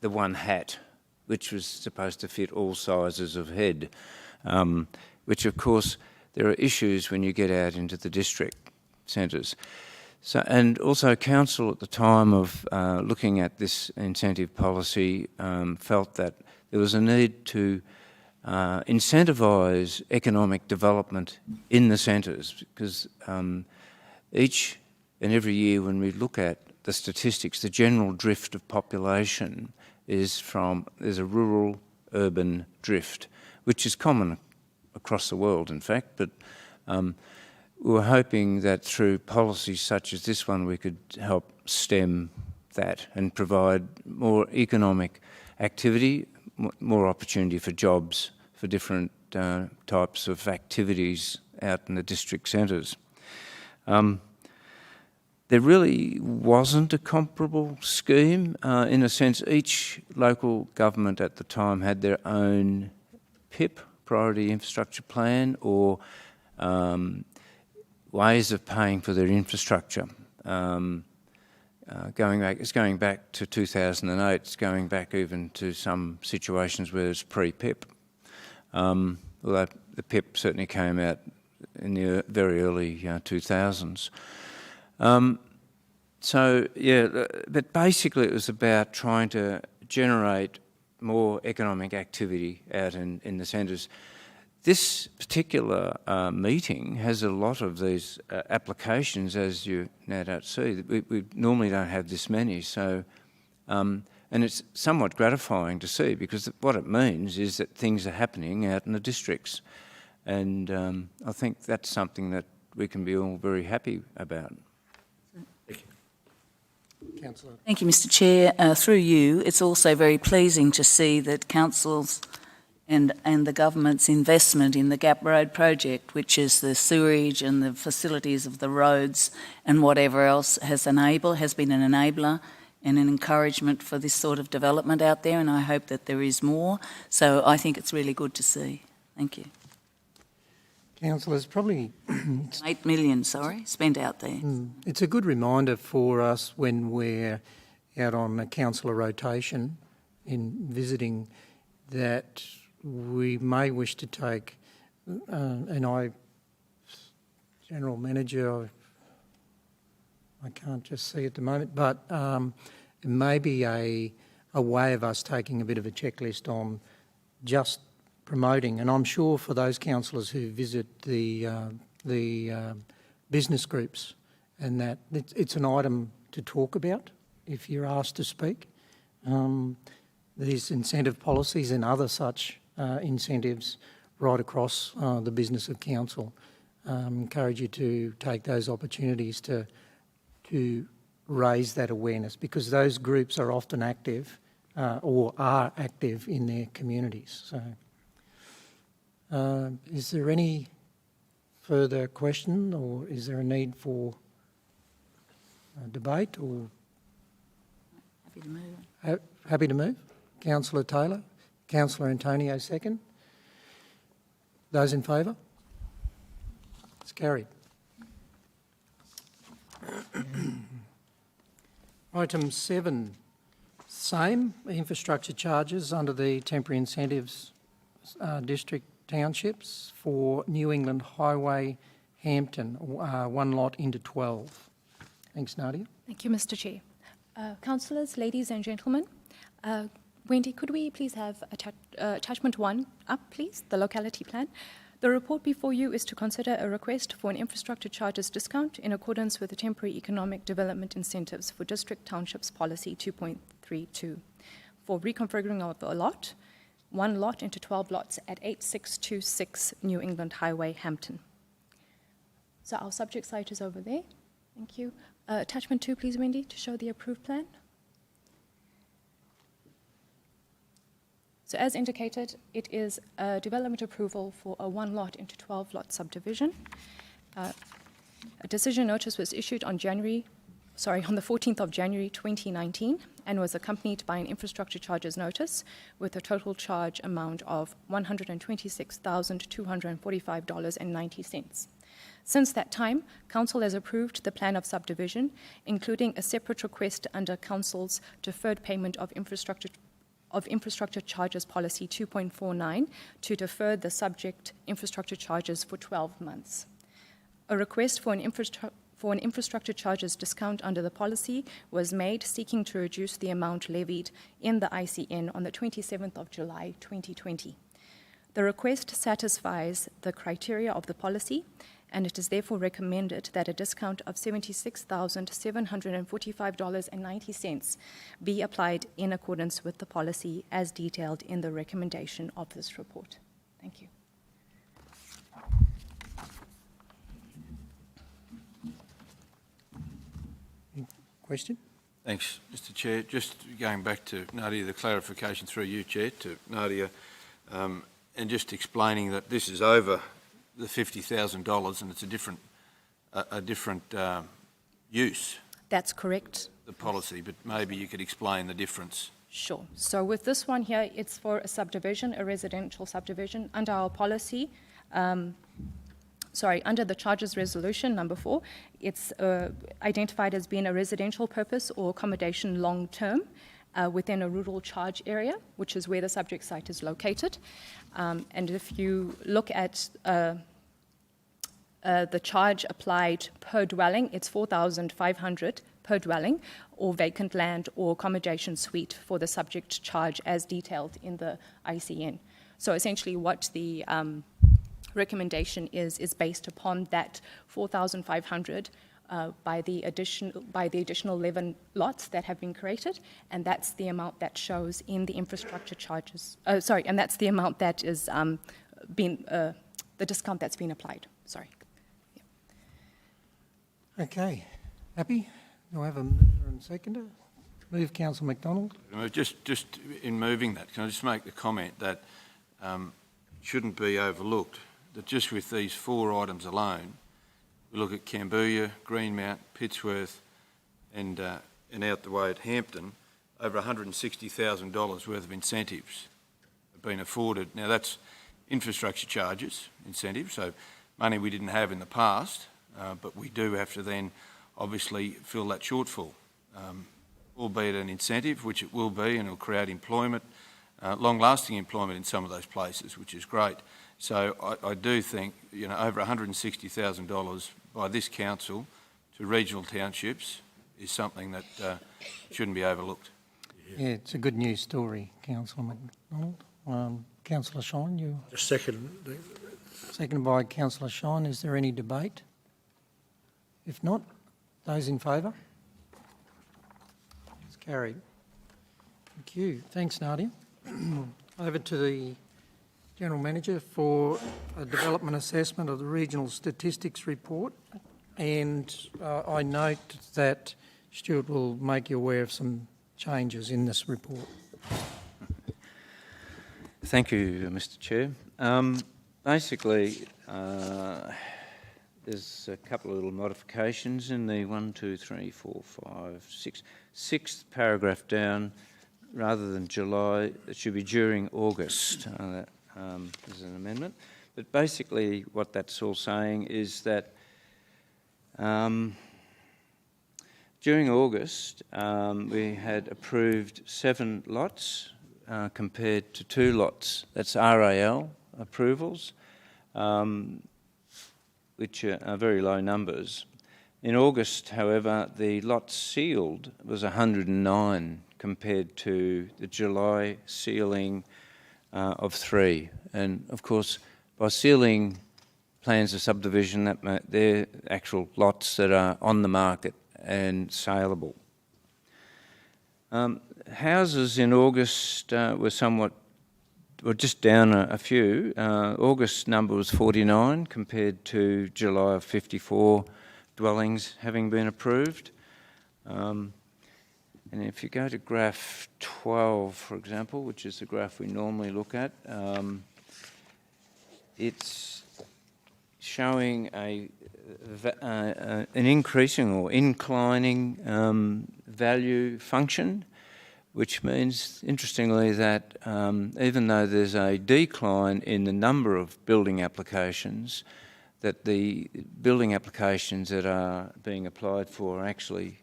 the one hat, which was supposed to fit all sizes of head, which of course there are issues when you get out into the district centres. So, and also council at the time of looking at this incentive policy felt that there was a need to incentivise economic development in the centres, because each and every year when we look at the statistics, the general drift of population is there's a rural-urban drift, which is common across the world, in fact, but we were hoping that through policies such as this one we could help stem that and provide more economic activity, more opportunity for jobs, for different types of activities out in the district centres. There really wasn't a comparable scheme. In a sense, each local government at the time had their own PIP, Priority Infrastructure Plan, or ways of paying for their infrastructure. It's going back to 2008. It's going back even to some situations where it's pre-PIP. Although the PIP certainly came out in the very early 2000s. So yeah, but basically it was about trying to generate more economic activity out in the centres. This particular meeting has a lot of these applications, as you no doubt see. We normally don't have this many, so and it's somewhat gratifying to see, because what it means is that things are happening out in the districts, and I think that's something that we can be all very happy about. Councillor. Thank you, Mr Chair. Through you, it's also very pleasing to see that councils and the government's investment in the Gap Road project, which is the sewerage and the facilities of the roads and whatever else, has been an enabler and an encouragement for this sort of development out there, and I hope that there is more. So I think it's really good to see. Thank you. Councillors, probably 8 million, spent out there. It's a good reminder for us when we're out on a councillor rotation in visiting that we may wish to take, General Manager, I can't just see at the moment, but it may be a way of us taking a bit of a checklist on just promoting, and I'm sure for those councillors who visit the business groups, and that it's an item to talk about if you're asked to speak. These incentive policies and other such incentives right across the business of council. Encourage you to take those opportunities to raise that awareness, because those groups are often active or are active in their communities. So. Is there any further question, or is there a need for debate? Or Happy to move. Happy to move. Councillor Taylor. Councillor Antonio, second. Those in favour? It's carried. Item 7, same, infrastructure charges under the temporary incentives district townships for New England Highway Hampton, one lot into 12. Thanks, Nadia. Thank you, Mr. Chair. Councillors, ladies and gentlemen, Wendy, could we please have attachment 1 up, please, the locality plan? The report before you is to consider a request for an infrastructure charges discount in accordance with the Temporary Economic Development Incentives for District Townships Policy 2.32 for reconfiguring of a lot, one lot into 12 lots at 8626 New England Highway, Hampton. So our subject site is over there. Thank you. Attachment 2, please, Wendy, to show the approved plan. So as indicated, it is a development approval for a one lot into 12 lot subdivision. A decision notice was issued on the 14th of January 2019 and was accompanied by an infrastructure charges notice with a total charge amount of $126,245.90. Since that time, Council has approved the plan of subdivision, including a separate request under Council's deferred payment of infrastructure charges policy 2.49 to defer the subject infrastructure charges for 12 months. A request for an infrastructure charges discount under the policy was made, seeking to reduce the amount levied in the ICN on the 27th of July 2020. The request satisfies the criteria of the policy, and it is therefore recommended that a discount of $76,745.90 be applied in accordance with the policy as detailed in the recommendation of this report. Thank you. Question? Thanks, Mr. Chair. Just going back to Nadia, the clarification through you, Chair, to Nadia, and just explaining that this is over the $50,000 and it's a different use. That's correct. The policy, but maybe you could explain the difference. Sure. So with this one here, it's for a subdivision, a residential subdivision. Under our policy, under the charges resolution number 4, it's identified as being a residential purpose or accommodation long-term within a rural charge area, which is where the subject site is located. And if you look at the charge applied per dwelling, it's $4,500 per dwelling, or vacant land or accommodation suite for the subject charge as detailed in the ICN. So essentially what the recommendation is based upon that $4,500 by the additional 11 lots that have been created, and that's the amount that shows in the infrastructure charges. And that's the amount that is the discount that's been applied. Sorry. Yeah. Okay. Happy? Do I have a mover and seconder? Move, Councillor McDonald. Just in moving that, can I just make the comment that shouldn't be overlooked, that just with these 4 items alone, we look at Cambodia, Greenmount, Pittsworth, and out the way at Hampton, over $160,000 worth of incentives have been afforded. Now that's infrastructure charges, incentives, so money we didn't have in the past, but we do have to then obviously fill that shortfall, albeit an incentive, which it will be, and it will create employment, long-lasting employment in some of those places, which is great. So I do think, over $160,000 by this council to regional townships is something that shouldn't be overlooked. Yeah, it's a good news story, Councillor McDonald. Councillor Shine, you... Just second. Seconded by Councillor Shine. Is there any debate? If not, those in favour? It's carried. Thank you. Thanks, Nadia. Over to the General Manager for a development assessment of the Regional Statistics Report. And I note that Stuart will make you aware of some changes in this report. Thank you, Mr. Chair. Basically, there's a couple of little modifications in the 6th paragraph down. Rather than July, it should be during August. There's an amendment. But basically what that's all saying is that during August, we had approved 7 lots compared to 2 lots. That's RAL approvals, which are very low numbers. In August, however, the lots sealed was 109 compared to the July sealing of 3. And of course, by sealing plans of subdivision, they're actual lots that are on the market and saleable. Houses in August were just down a few. August number was 49 compared to July of 54 dwellings having been approved. And if you go to graph 12, for example, which is the graph we normally look at, it's showing an increasing or inclining value function, which means, interestingly, that even though there's a decline in the number of building applications, that the building applications that are being applied for are actually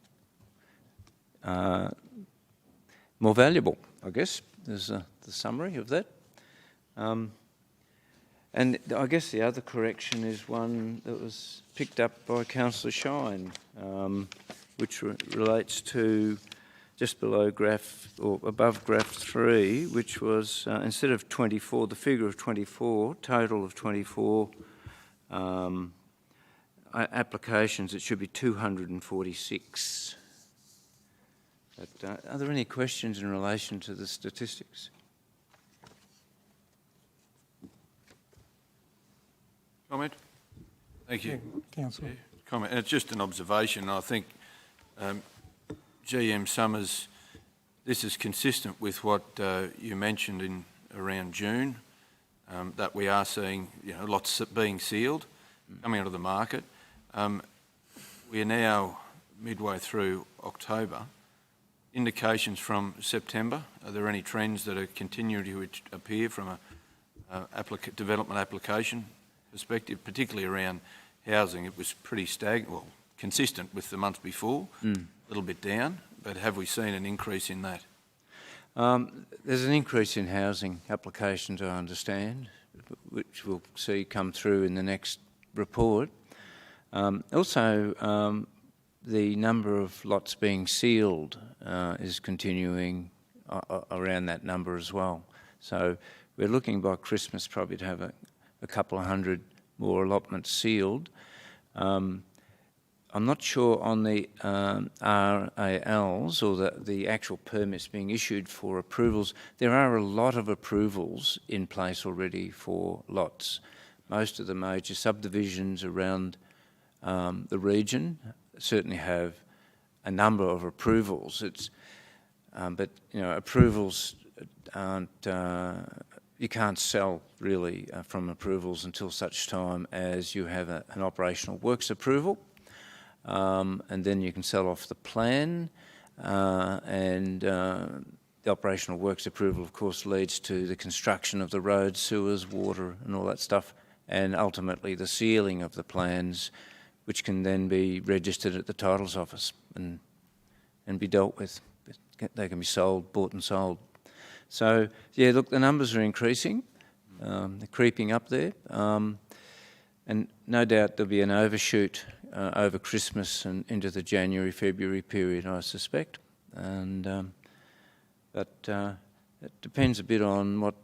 more valuable, I guess, is the summary of that. And I guess the other correction is one that was picked up by Councillor Shine, which relates to just below graph, or above graph 3, which was instead of 24, the figure of 24, total of 24 applications, it should be 246. But are there any questions in relation to the statistics? Comment? Thank you. Councillor. Comment. And it's just an observation. I think GM Summers, this is consistent with what you mentioned in around June, that we are seeing lots being sealed, coming onto the market. We are now midway through October. Indications from September, are there any trends that are continuing to appear from a development application perspective, particularly around housing? It was pretty consistent with the month before, a little bit down, but have we seen an increase in that? There's an increase in housing applications, I understand, which we'll see come through in the next report. Also, the number of lots being sealed is continuing around that number as well. So we're looking by Christmas probably to have a couple of hundred more allotments sealed. I'm not sure on the RALs or the actual permits being issued for approvals. There are a lot of approvals in place already for lots. Most of the major subdivisions around the region certainly have a number of approvals. But approvals aren't. You can't sell really from approvals until such time as you have an operational works approval, and then you can sell off the plan. The operational works approval, of course, leads to the construction of the roads, sewers, water, and all that stuff, and ultimately the sealing of the plans, which can then be registered at the titles office and be dealt with. They can be sold, bought and sold. So, yeah, look, the numbers are increasing. They're creeping up there. And no doubt there'll be an overshoot over Christmas and into the January, February period, I suspect. But it depends a bit on what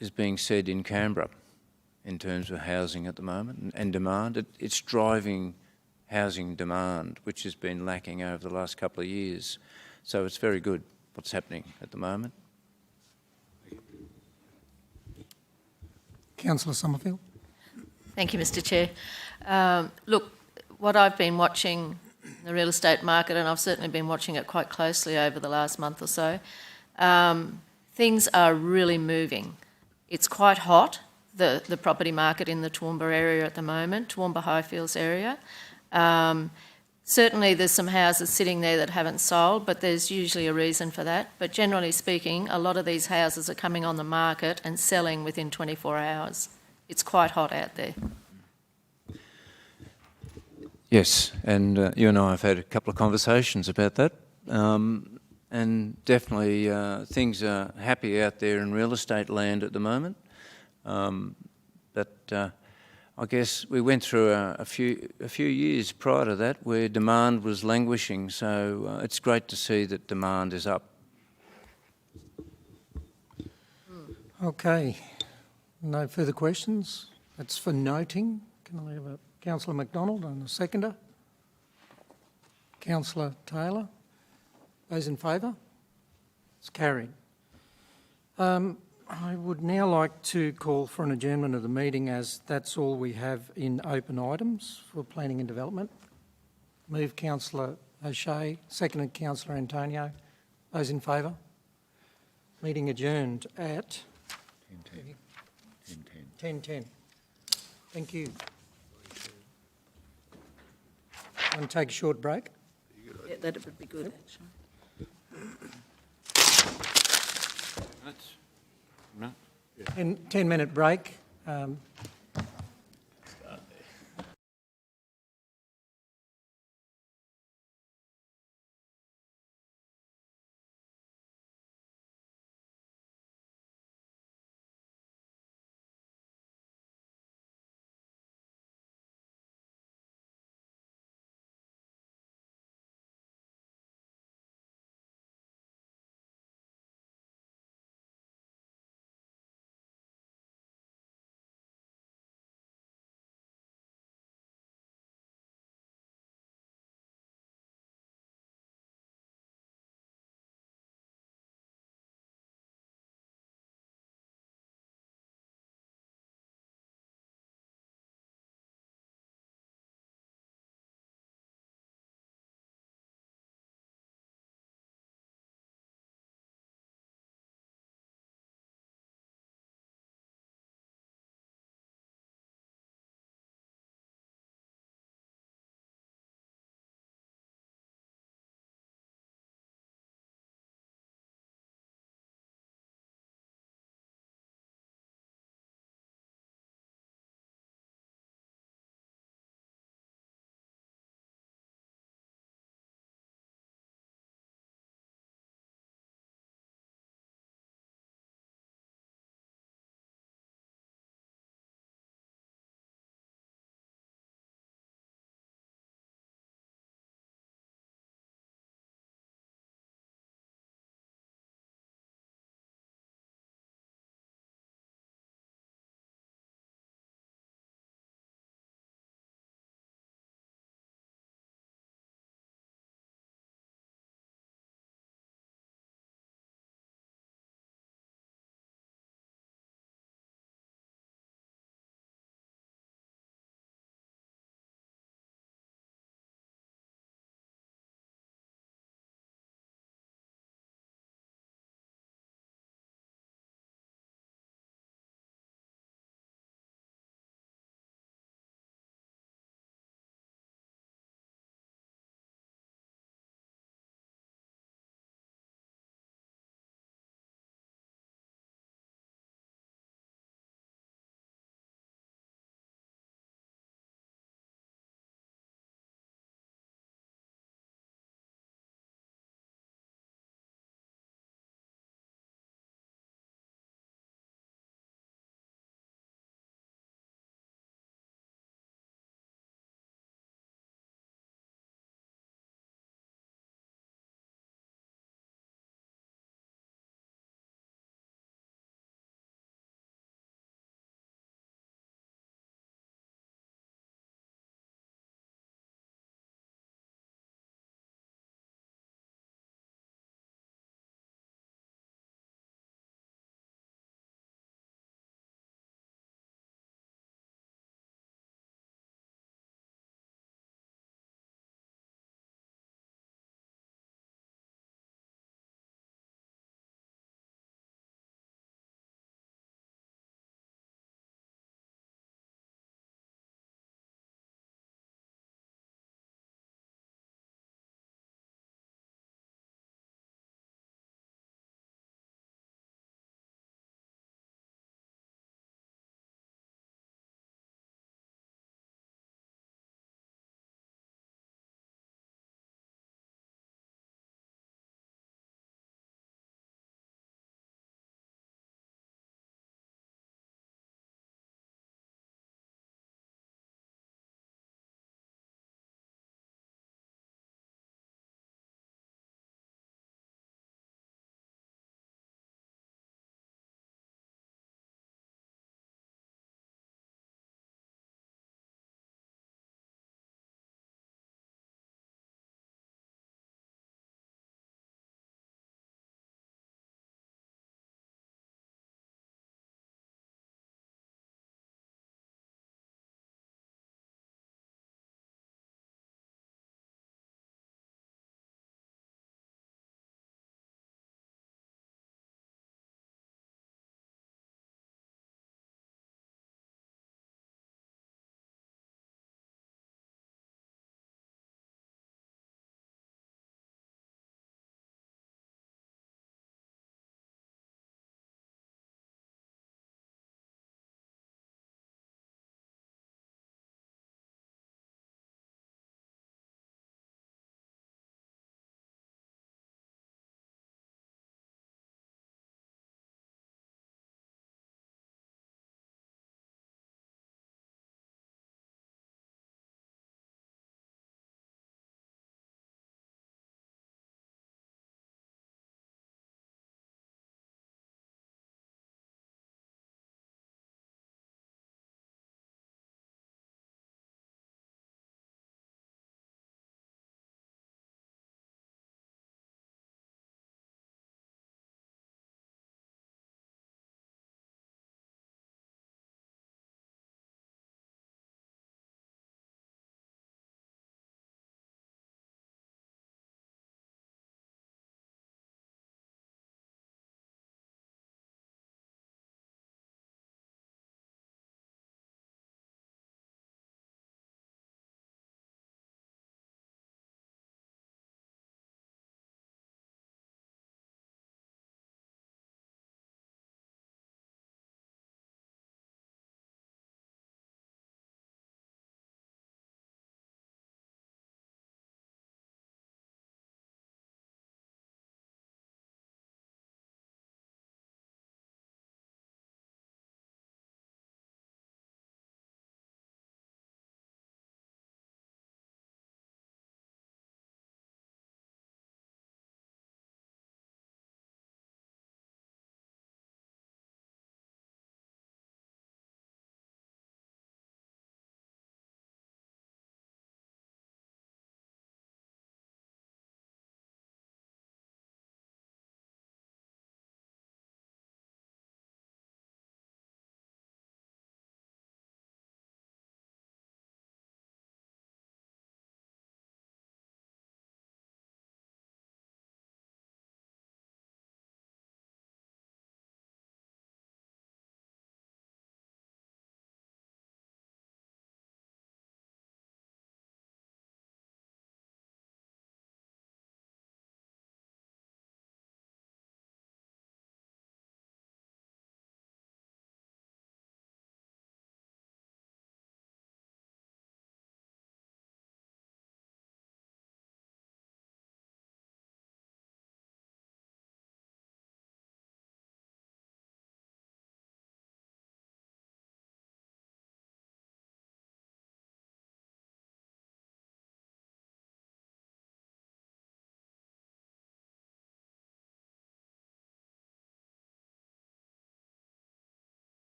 is being said in Canberra in terms of housing at the moment and demand. It's driving housing demand, which has been lacking over the last couple of years. So it's very good what's happening at the moment. Councillor Sommerfield. Thank you, Mr Chair. Look, what I've been watching the real estate market, and I've certainly been watching it quite closely over the last month or so, things are really moving. It's quite hot, the property market in the Toowoomba area at the moment, Toowoomba Highfields area. Certainly there's some houses sitting there that haven't sold, but there's usually a reason for that. But generally speaking, a lot of these houses are coming on the market and selling within 24 hours. it's quite hot out there. Yes, and you and I have had a couple of conversations about that. And definitely things are happy out there in real estate land at the moment. But I guess we went through a few years prior to that where demand was languishing, so it's great to see that demand is up. Okay, no further questions. That's for noting. Can I have a Councillor MacDonald and a seconder? Councillor Taylor. Those in favour? It's carried. I would now like to call for an adjournment of the meeting, as that's all we have in open items for planning and development. Move Councillor O'Shea, seconded Councillor Antonio. Those in favour? Meeting adjourned at 10:10. Thank you. Want to take a short break? Yeah, that would be good, actually. Minutes? 10-minute break.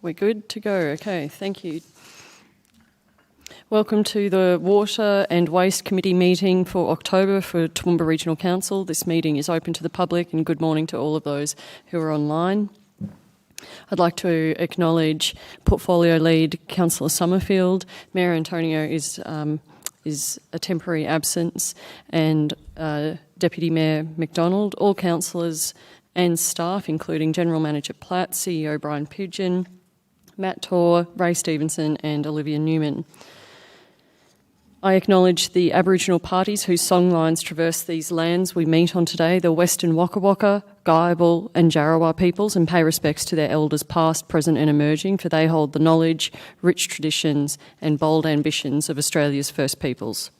We're good to go. Okay, thank you. Welcome to the Water and Waste Committee meeting for October for Toowoomba Regional Council. This meeting is open to the public, and good morning to all of those who are online. I'd like to acknowledge Portfolio Lead Councillor Summerfield. Mayor Antonio is a temporary absence, and Deputy Mayor McDonald, all councillors and staff, including General Manager Platt, CEO Brian Pidgeon, Matt Torr, Ray Stevenson and Olivia Newman. I acknowledge the Aboriginal parties whose songlines traverse these lands we meet on today, the Western Waka Waka, Guyabal and Jarrawa peoples, and pay respects to their elders past, present and emerging, for they hold the knowledge, rich traditions and bold ambitions of Australia's First Peoples.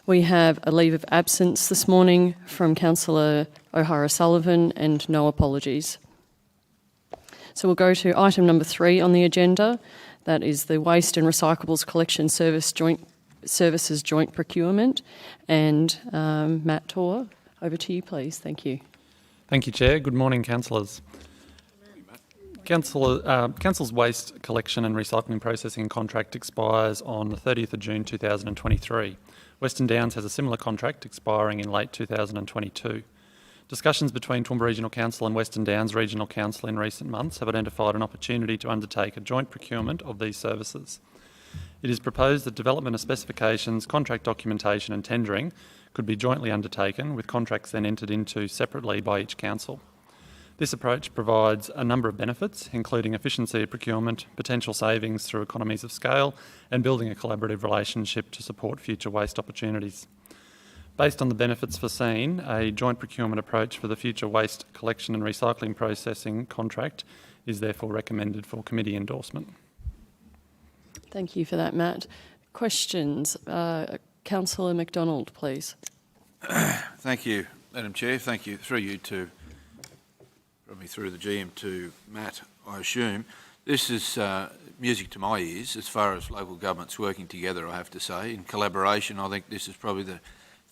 We have a leave of absence this morning from Councillor O'Hara-Sullivan and no apologies. So we'll go to item number 3 on the agenda. That is the Waste and Recyclables Collection Services Joint Procurement. And Matt Torr, over to you, please. Thank you. Thank you, Chair. Good morning, councillors. Council's waste collection and recycling processing contract expires on the 30th of June 2023. Western Downs has a similar contract expiring in late 2022. Discussions between Toowoomba Regional Council and Western Downs Regional Council in recent months have identified an opportunity to undertake a joint procurement of these services. It is proposed that development of specifications, contract documentation and tendering could be jointly undertaken, with contracts then entered into separately by each council. This approach provides a number of benefits, including efficiency of procurement, potential savings through economies of scale, and building a collaborative relationship to support future waste opportunities. Based on the benefits foreseen, a joint procurement approach for the future waste collection and recycling processing contract is therefore recommended for committee endorsement. Thank you for that, Matt. Questions? Councillor McDonald, please. Thank you, Madam Chair. Thank you, through you to, probably through the GM to Matt, I assume. This is music to my ears as far as local governments working together, I have to say. In collaboration, I think this is probably the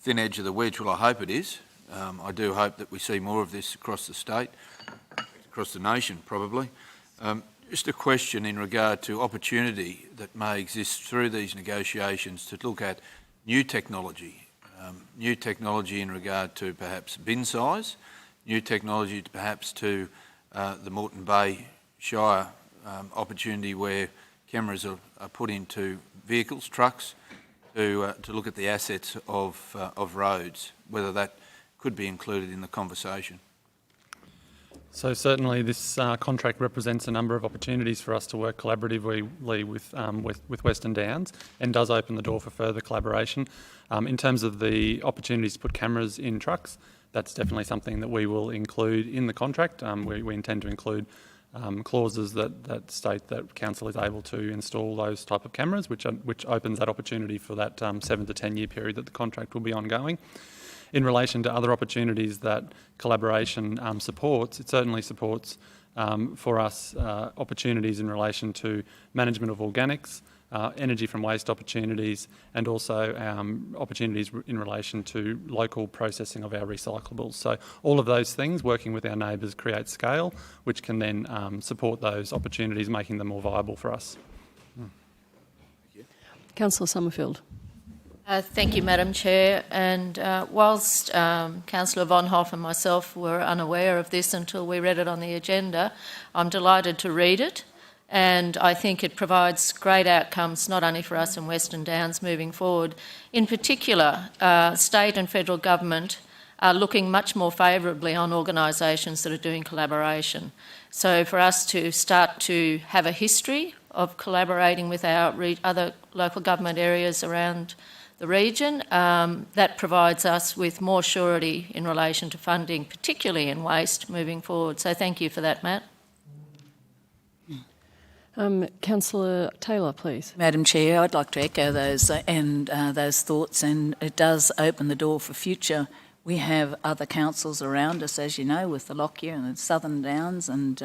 thin edge of the wedge. Well, I hope it is. I do hope that we see more of this across the state, across the nation probably. Just a question in regard to opportunity that may exist through these negotiations to look at new technology in regard to perhaps bin size, new technology perhaps to the Moreton Bay Shire opportunity where cameras are put into vehicles, trucks, to look at the assets of roads, whether that could be included in the conversation. So certainly this contract represents a number of opportunities for us to work collaboratively with Western Downs, and does open the door for further collaboration. In terms of the opportunities to put cameras in trucks, that's definitely something that we will include in the contract. We intend to include clauses that state that council is able to install those type of cameras, which opens that opportunity for that 7 to 10 year period that the contract will be ongoing. In relation to other opportunities that collaboration supports, it certainly supports for us opportunities in relation to management of organics, energy from waste opportunities, and also opportunities in relation to local processing of our recyclables. So all of those things, working with our neighbours, create scale, which can then support those opportunities, making them more viable for us. Councillor Summerfield. Thank you, Madam Chair. And whilst Councillor Von Hoff and myself were unaware of this until we read it on the agenda, I'm delighted to read it. And I think it provides great outcomes, not only for us in Western Downs moving forward. In particular, state and federal government are looking much more favourably on organisations that are doing collaboration. So for us to start to have a history of collaborating with our other local government areas around the region, that provides us with more surety in relation to funding, particularly in waste, moving forward. So thank you for that, Matt. Councillor Taylor, please. Madam Chair, I'd like to echo those thoughts, and it does open the door for future. We have other councils around us, as you know, with the Lockyer and the Southern Downs and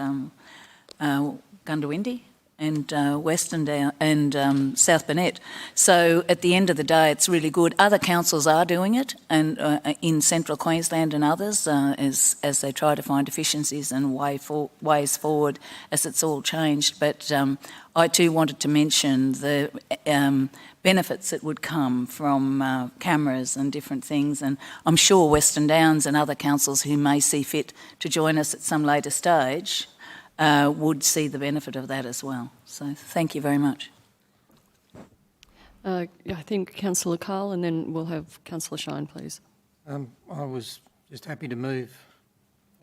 Gundawindi, Western Down and South Burnett. So at the end of the day, it's really good. Other councils are doing it, and in Central Queensland and others, as they try to find efficiencies and ways forward as it's all changed. But I too wanted to mention the benefits that would come from cameras and different things, and I'm sure Western Downs and other councils who may see fit to join us at some later stage would see the benefit of that as well. So thank you very much. I think Councillor Carl, and then we'll have Councillor Shine, please. I was just happy to move.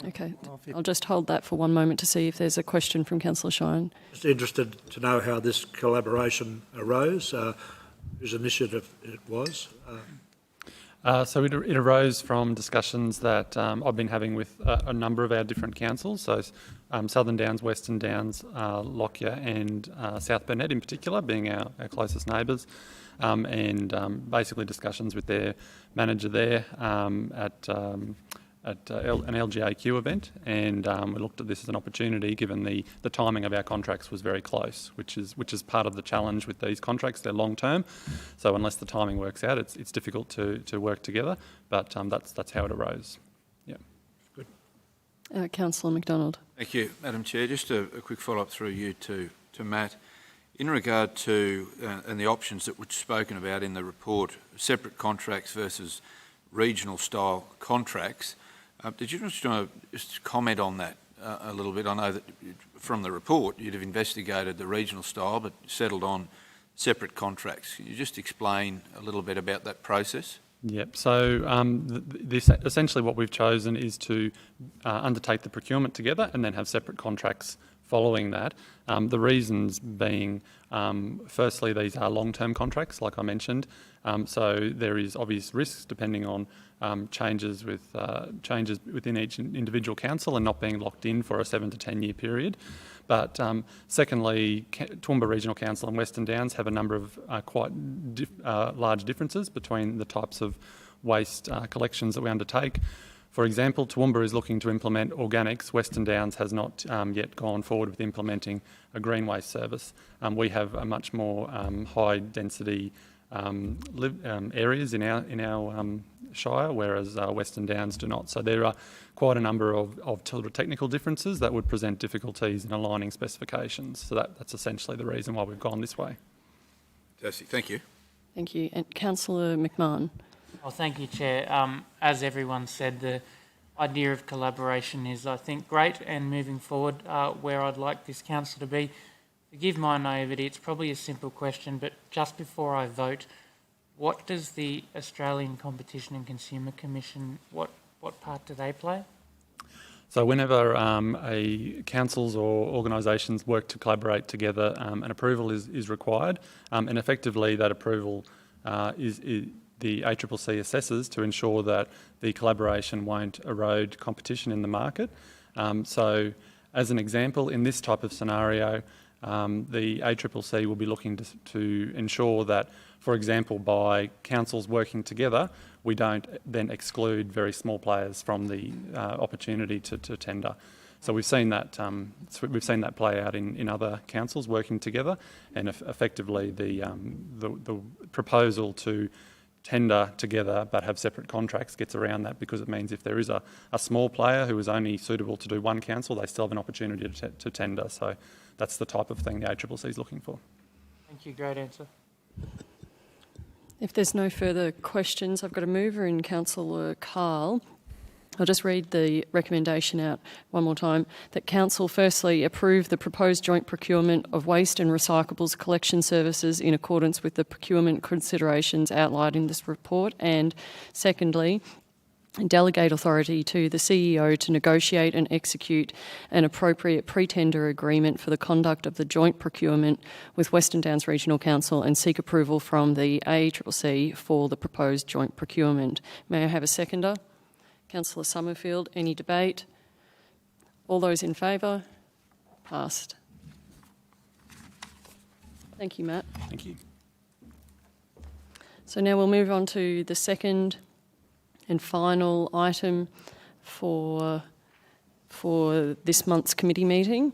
Okay, I'll just hold that for one moment to see if there's a question from Councillor Shine. Just interested to know how this collaboration arose, whose initiative it was. So it arose from discussions that I've been having with a number of our different councils, so Southern Downs, Western Downs, Lockyer and South Burnett in particular, being our closest neighbours, and basically discussions with their manager there at an LGAQ event, and we looked at this as an opportunity given the timing of our contracts was very close, which is part of the challenge with these contracts. They're long term, so unless the timing works out, it's difficult to work together, but that's how it arose. Yeah. Good. Councillor McDonald. Thank you, Madam Chair. Just a quick follow-up through you to Matt. In regard to, and the options that were spoken about in the report, separate contracts versus regional style contracts, did you just comment on that a little bit? I know that from the report you'd have investigated the regional style but settled on separate contracts. Can you just explain a little bit about that process? Yep. So this essentially what we've chosen is to undertake the procurement together and then have separate contracts following that. The reasons being, firstly, these are long-term contracts, like I mentioned. So there is obvious risks depending on changes within each individual council and not being locked in for a 7 to 10 year period. But secondly, Toowoomba Regional Council and Western Downs have a number of quite large differences between the types of waste collections that we undertake. For example, Toowoomba is looking to implement organics. Western Downs has not yet gone forward with implementing a green waste service. We have a much more high density areas in our shire, whereas Western Downs do not. So there are quite a number of technical differences that would present difficulties in aligning specifications. So that's essentially the reason why we've gone this way. Fantastic. Thank you. Thank you. And Councillor McMahon. Well, thank you, Chair. As everyone said, the idea of collaboration is, I think, great, and moving forward where I'd like this council to be. Forgive my naivety, it's probably a simple question, but just before I vote, what does the Australian Competition and Consumer Commission, what part do they play? So whenever councils or organisations work to collaborate together, an approval is required, and effectively that approval is the ACCC assesses to ensure that the collaboration won't erode competition in the market. So as an example, in this type of scenario, the ACCC will be looking to ensure that, for example, by councils working together, we don't then exclude very small players from the opportunity to tender. So we've seen that play out in other councils working together, and effectively the proposal to tender together but have separate contracts gets around that, because it means if there is a small player who is only suitable to do one council, they still have an opportunity to tender. So that's the type of thing the ACCC is looking for. Thank you, great answer. If there's no further questions, I've got a mover in Councillor Carl. I'll just read the recommendation out one more time. That Council firstly approve the proposed joint procurement of waste and recyclables collection services in accordance with the procurement considerations outlined in this report, and secondly, delegate authority to the CEO to negotiate and execute an appropriate pre-tender agreement for the conduct of the joint procurement with Western Downs Regional Council and seek approval from the ACCC for the proposed joint procurement. May I have a seconder? Councillor Summerfield, any debate? All those in favour? Passed. Thank you, Matt. Thank you. So now we'll move on to the second and final item for this month's committee meeting.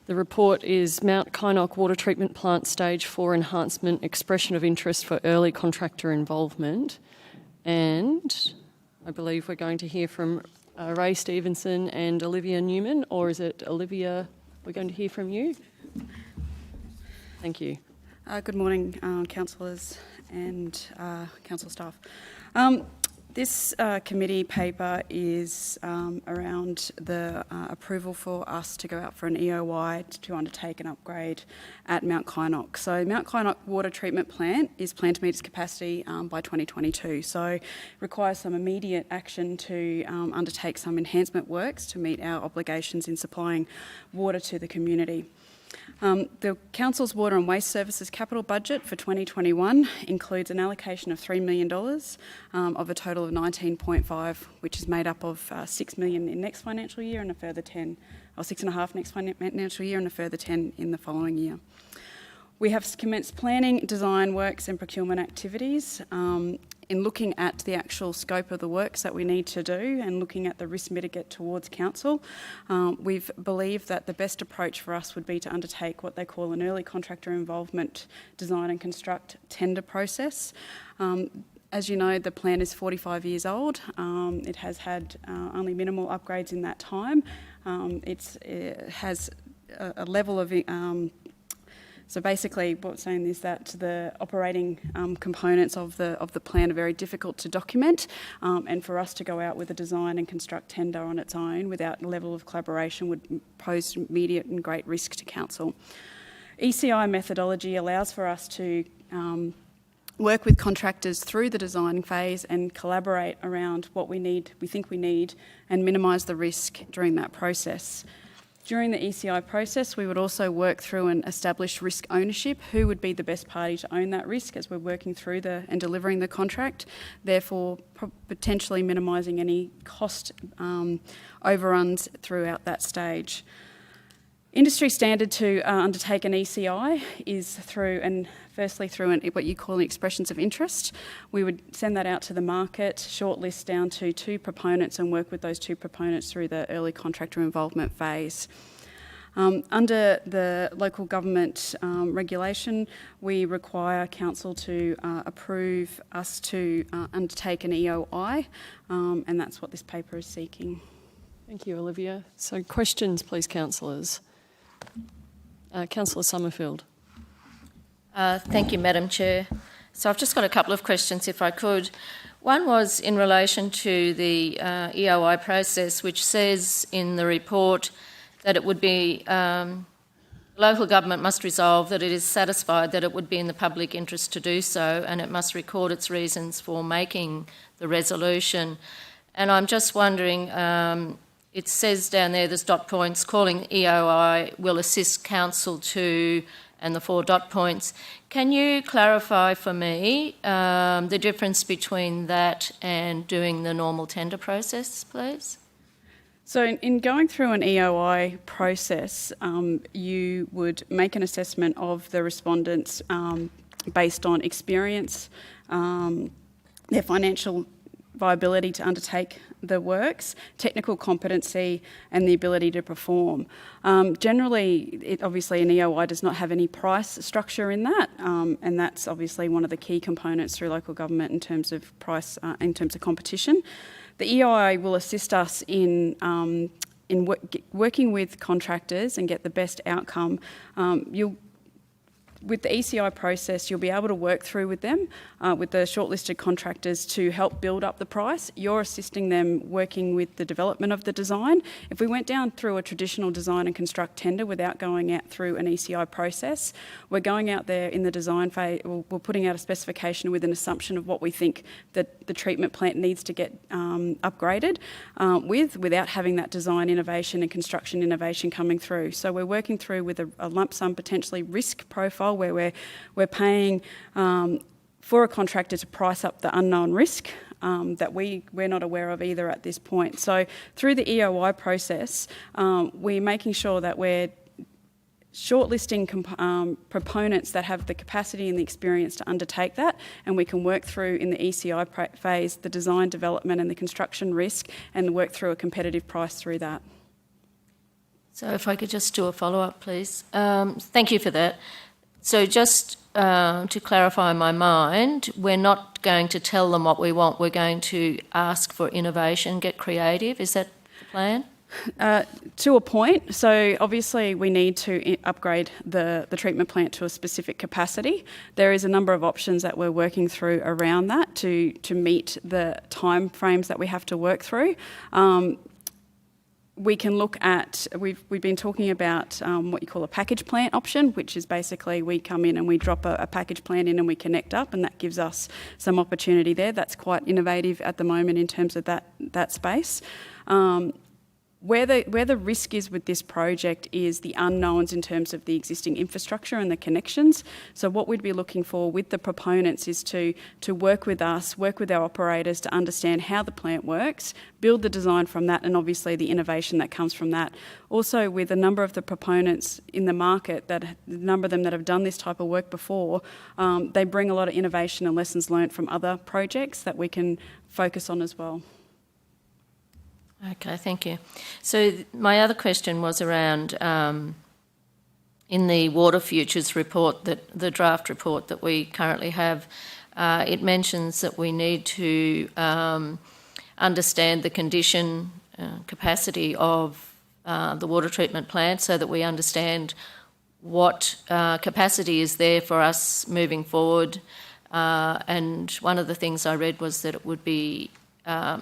The report is Mount Kynoch Water Treatment Plant Stage 4 Enhancement, Expression of Interest for Early Contractor Involvement. And I believe we're going to hear from Ray Stevenson and Olivia Newman, or is it Olivia, we're going to hear from you? Thank you. Good morning, councillors and council staff. This committee paper is around the approval for us to go out for an EOI to undertake an upgrade at Mount Kynoch. So Mount Kynoch Water Treatment Plant is planned to meet its capacity by 2022. So requires some immediate action to undertake some enhancement works to meet our obligations in supplying water to the community. The Council's Water and Waste Services capital budget for 2021 includes an allocation of $3 million of a total of 19.5, which is made up of $6 million in next financial year and a further 10, or $6.5 next financial year and a further 10 in the following year. We have commenced planning, design works and procurement activities in looking at the actual scope of the works that we need to do and looking at the risk mitigate towards council. We've believed that the best approach for us would be to undertake what they call an early contractor involvement design and construct tender process. As you know, the plant is 45 years old. It has had only minimal upgrades in that time. It has a level of so basically what's saying is that the operating components of the plan are very difficult to document, and for us to go out with a design and construct tender on its own without a level of collaboration would pose immediate and great risk to council. ECI methodology allows for us to work with contractors through the design phase and collaborate around what we think we need, and minimise the risk during that process. During the ECI process, we would also work through and establish risk ownership, who would be the best party to own that risk as we're working through and delivering the contract, therefore potentially minimising any cost overruns throughout that stage. Industry standard to undertake an ECI is firstly through what you call expressions of interest. We would send that out to the market, shortlist down to 2 proponents and work with those 2 proponents through the early contractor involvement phase. Under the local government regulation, we require council to approve us to undertake an EOI, and that's what this paper is seeking. Thank you, Olivia. So questions, please, councillors. Councillor Summerfield. Thank you, Madam Chair. So I've just got a couple of questions, if I could. One was in relation to the EOI process, which says in the report that it would be local government must resolve that it is satisfied that it would be in the public interest to do so, and it must record its reasons for making the resolution. And I'm just wondering, it says down there, there's dot points, calling EOI will assist council to, and the 4 dot points. Can you clarify for me the difference between that and doing the normal tender process, please? So in going through an EOI process, you would make an assessment of the respondents based on experience, their financial viability to undertake the works, technical competency and the ability to perform. Generally, obviously an EOI does not have any price structure in that, and that's obviously one of the key components through local government in terms of price, in terms of competition. The EOI will assist us in working with contractors and get the best outcome. With the ECI process, you'll be able to work through with them, with the shortlisted contractors to help build up the price. You're assisting them working with the development of the design. If we went down through a traditional design and construct tender without going out through an ECI process, we're going out there in the design phase, we're putting out a specification with an assumption of what we think that the treatment plant needs to get upgraded without having that design innovation and construction innovation coming through. So we're working through with a lump sum potentially risk profile where we're paying for a contractor to price up the unknown risk that we're not aware of either at this point. So through the EOI process, we're making sure that we're shortlisting proponents that have the capacity and the experience to undertake that, and we can work through in the ECI phase the design, development and the construction risk, and work through a competitive price through that. So if I could just do a follow-up, please. Thank you for that. So just to clarify in my mind, we're not going to tell them what we want. We're going to ask for innovation, get creative. Is that the plan? To a point. So obviously we need to upgrade the treatment plant to a specific capacity. There is a number of options that we're working through around that to meet the time frames that we have to work through. We can look at, we've been talking about what you call a package plant option, which is basically we come in and we drop a package plant in and we connect up, and that gives us some opportunity there. That's quite innovative at the moment in terms of that space. Where the risk is with this project is the unknowns in terms of the existing infrastructure and the connections. So what we'd be looking for with the proponents is to work with us, work with our operators to understand how the plant works, build the design from that, and obviously the innovation that comes from that. Also, with a number of the proponents in the market, the number of them that have done this type of work before, they bring a lot of innovation and lessons learned from other projects that we can focus on as well. Okay, thank you. So my other question was around in the Water Futures report, the draft report that we currently have, it mentions that we need to understand the condition capacity of the water treatment plant so that we understand what capacity is there for us moving forward. And one of the things I read was that it would be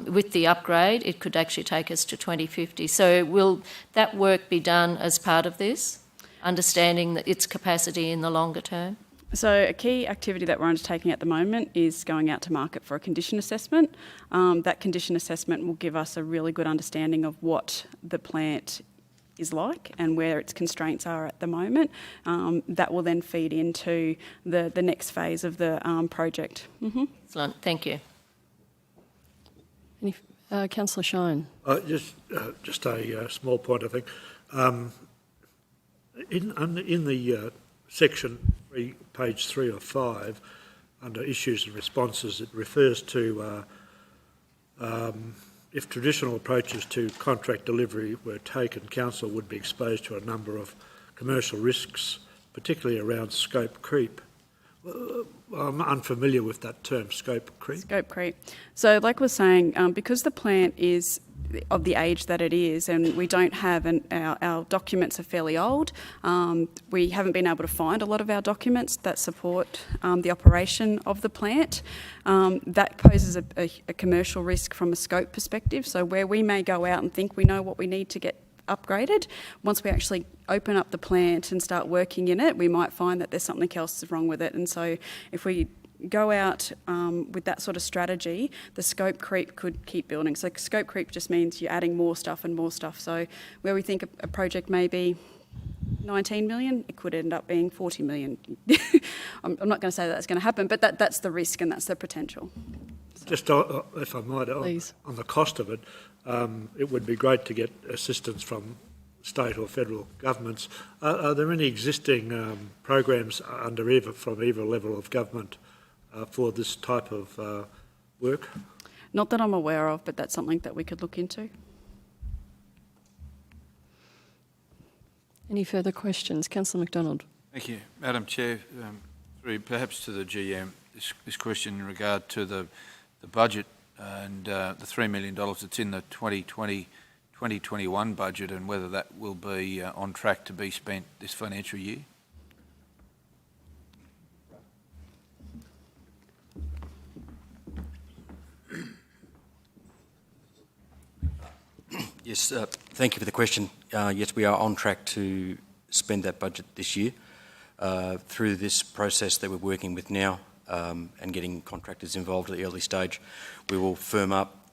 with the upgrade, it could actually take us to 2050. So will that work be done as part of this, understanding that its capacity in the longer term? So a key activity that we're undertaking at the moment is going out to market for a condition assessment. That condition assessment will give us a really good understanding of what the plant is like and where its constraints are at the moment. That will then feed into the next phase of the project. Mm-hmm. Excellent, thank you. Councillor Shine. Just a small point, I think. In the section 3, page 3 or 5, under issues and responses, it refers to if traditional approaches to contract delivery were taken, council would be exposed to a number of commercial risks, particularly around scope creep. I'm unfamiliar with that term, scope creep. Scope creep. So like I was saying, because the plant is of the age that it is and we don't have, our documents are fairly old, we haven't been able to find a lot of our documents that support the operation of the plant. That poses a commercial risk from a scope perspective. So where we may go out and think we know what we need to get upgraded, once we actually open up the plant and start working in it, we might find that there's something else wrong with it. And so if we go out with that sort of strategy, the scope creep could keep building. So scope creep just means you're adding more stuff and more stuff. So where we think a project may be 19 million, it could end up being 40 million. I'm not going to say that's going to happen, but that's the risk and that's the potential. So. Just if I might, on the cost of it, it would be great to get assistance from state or federal governments. Are there any existing programs from either level of government for this type of work? Not that I'm aware of, but that's something that we could look into. Any further questions? Councillor MacDonald. Thank you. Madam Chair, perhaps to the GM, this question in regard to the budget and the $3 million that's in the 2020-2021 budget and whether that will be on track to be spent this financial year. Yes, thank you for the question. Yes, we are on track to spend that budget this year. Through this process that we're working with now and getting contractors involved at the early stage, we will firm up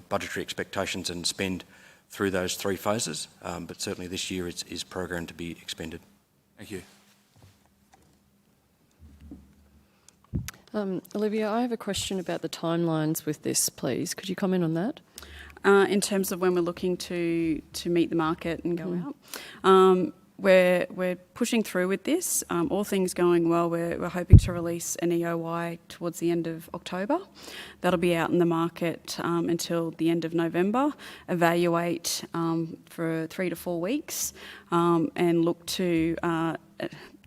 budgetary expectations and spend through those 3 phases, but certainly this year is programmed to be expended. Thank you. Olivia, I have a question about the timelines with this, please. Could you comment on that? In terms of when we're looking to meet the market and go out. we're pushing through with this. All things going well, we're hoping to release an EOI towards the end of October. That'll be out in the market until the end of November. Evaluate for 3 to 4 weeks and look to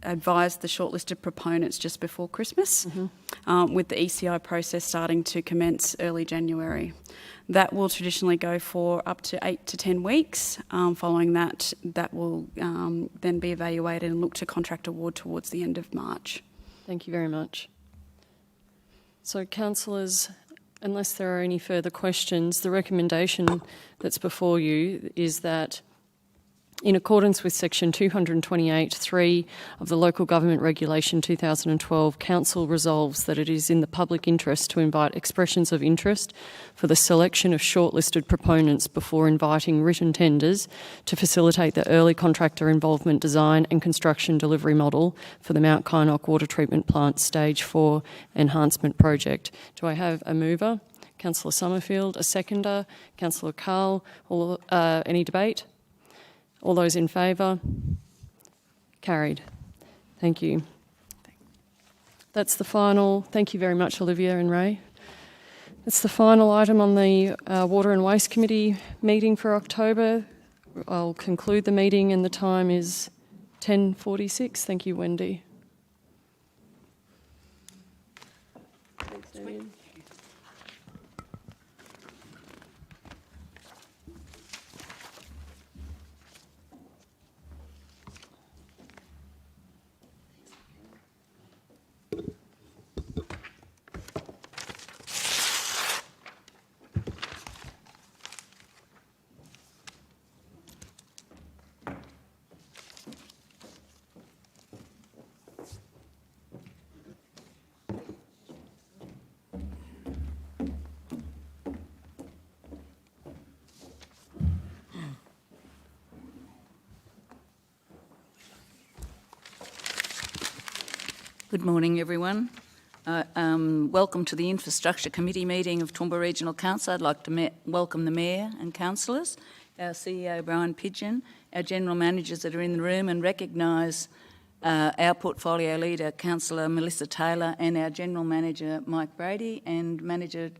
advise the shortlisted proponents just before Christmas, with the ECI process starting to commence early January. That will traditionally go for up to 8 to 10 weeks. Following that, that will then be evaluated and look to contract award towards the end of March. Thank you very much. So, councillors, unless there are any further questions, the recommendation that's before you is that in accordance with section 228(3) of the Local Government Regulation 2012, Council resolves that it is in the public interest to invite expressions of interest for the selection of shortlisted proponents before inviting written tenders to facilitate the early contractor involvement design and construction delivery model for the Mount Kynoch Water Treatment Plant Stage 4 Enhancement Project. Do I have a mover? Councillor Summerfield, a seconder? Councillor Carl, any debate? All those in favour? Carried. Thank you. That's the final. Thank you very much, Olivia and Ray. That's the final item on the Water and Waste Committee meeting for October. I'll conclude the meeting and the time is 10:46. Thank you, Wendy. Thanks, Ian. Good morning, everyone. Welcome to the Infrastructure Committee meeting of Toowoomba Regional Council. I'd like to welcome the Mayor and councillors, our CEO Brian Pidgeon, our General Managers that are in the room, and recognise our Portfolio Leader, Councillor Melissa Taylor, and our General Manager Mike Brady, and Manager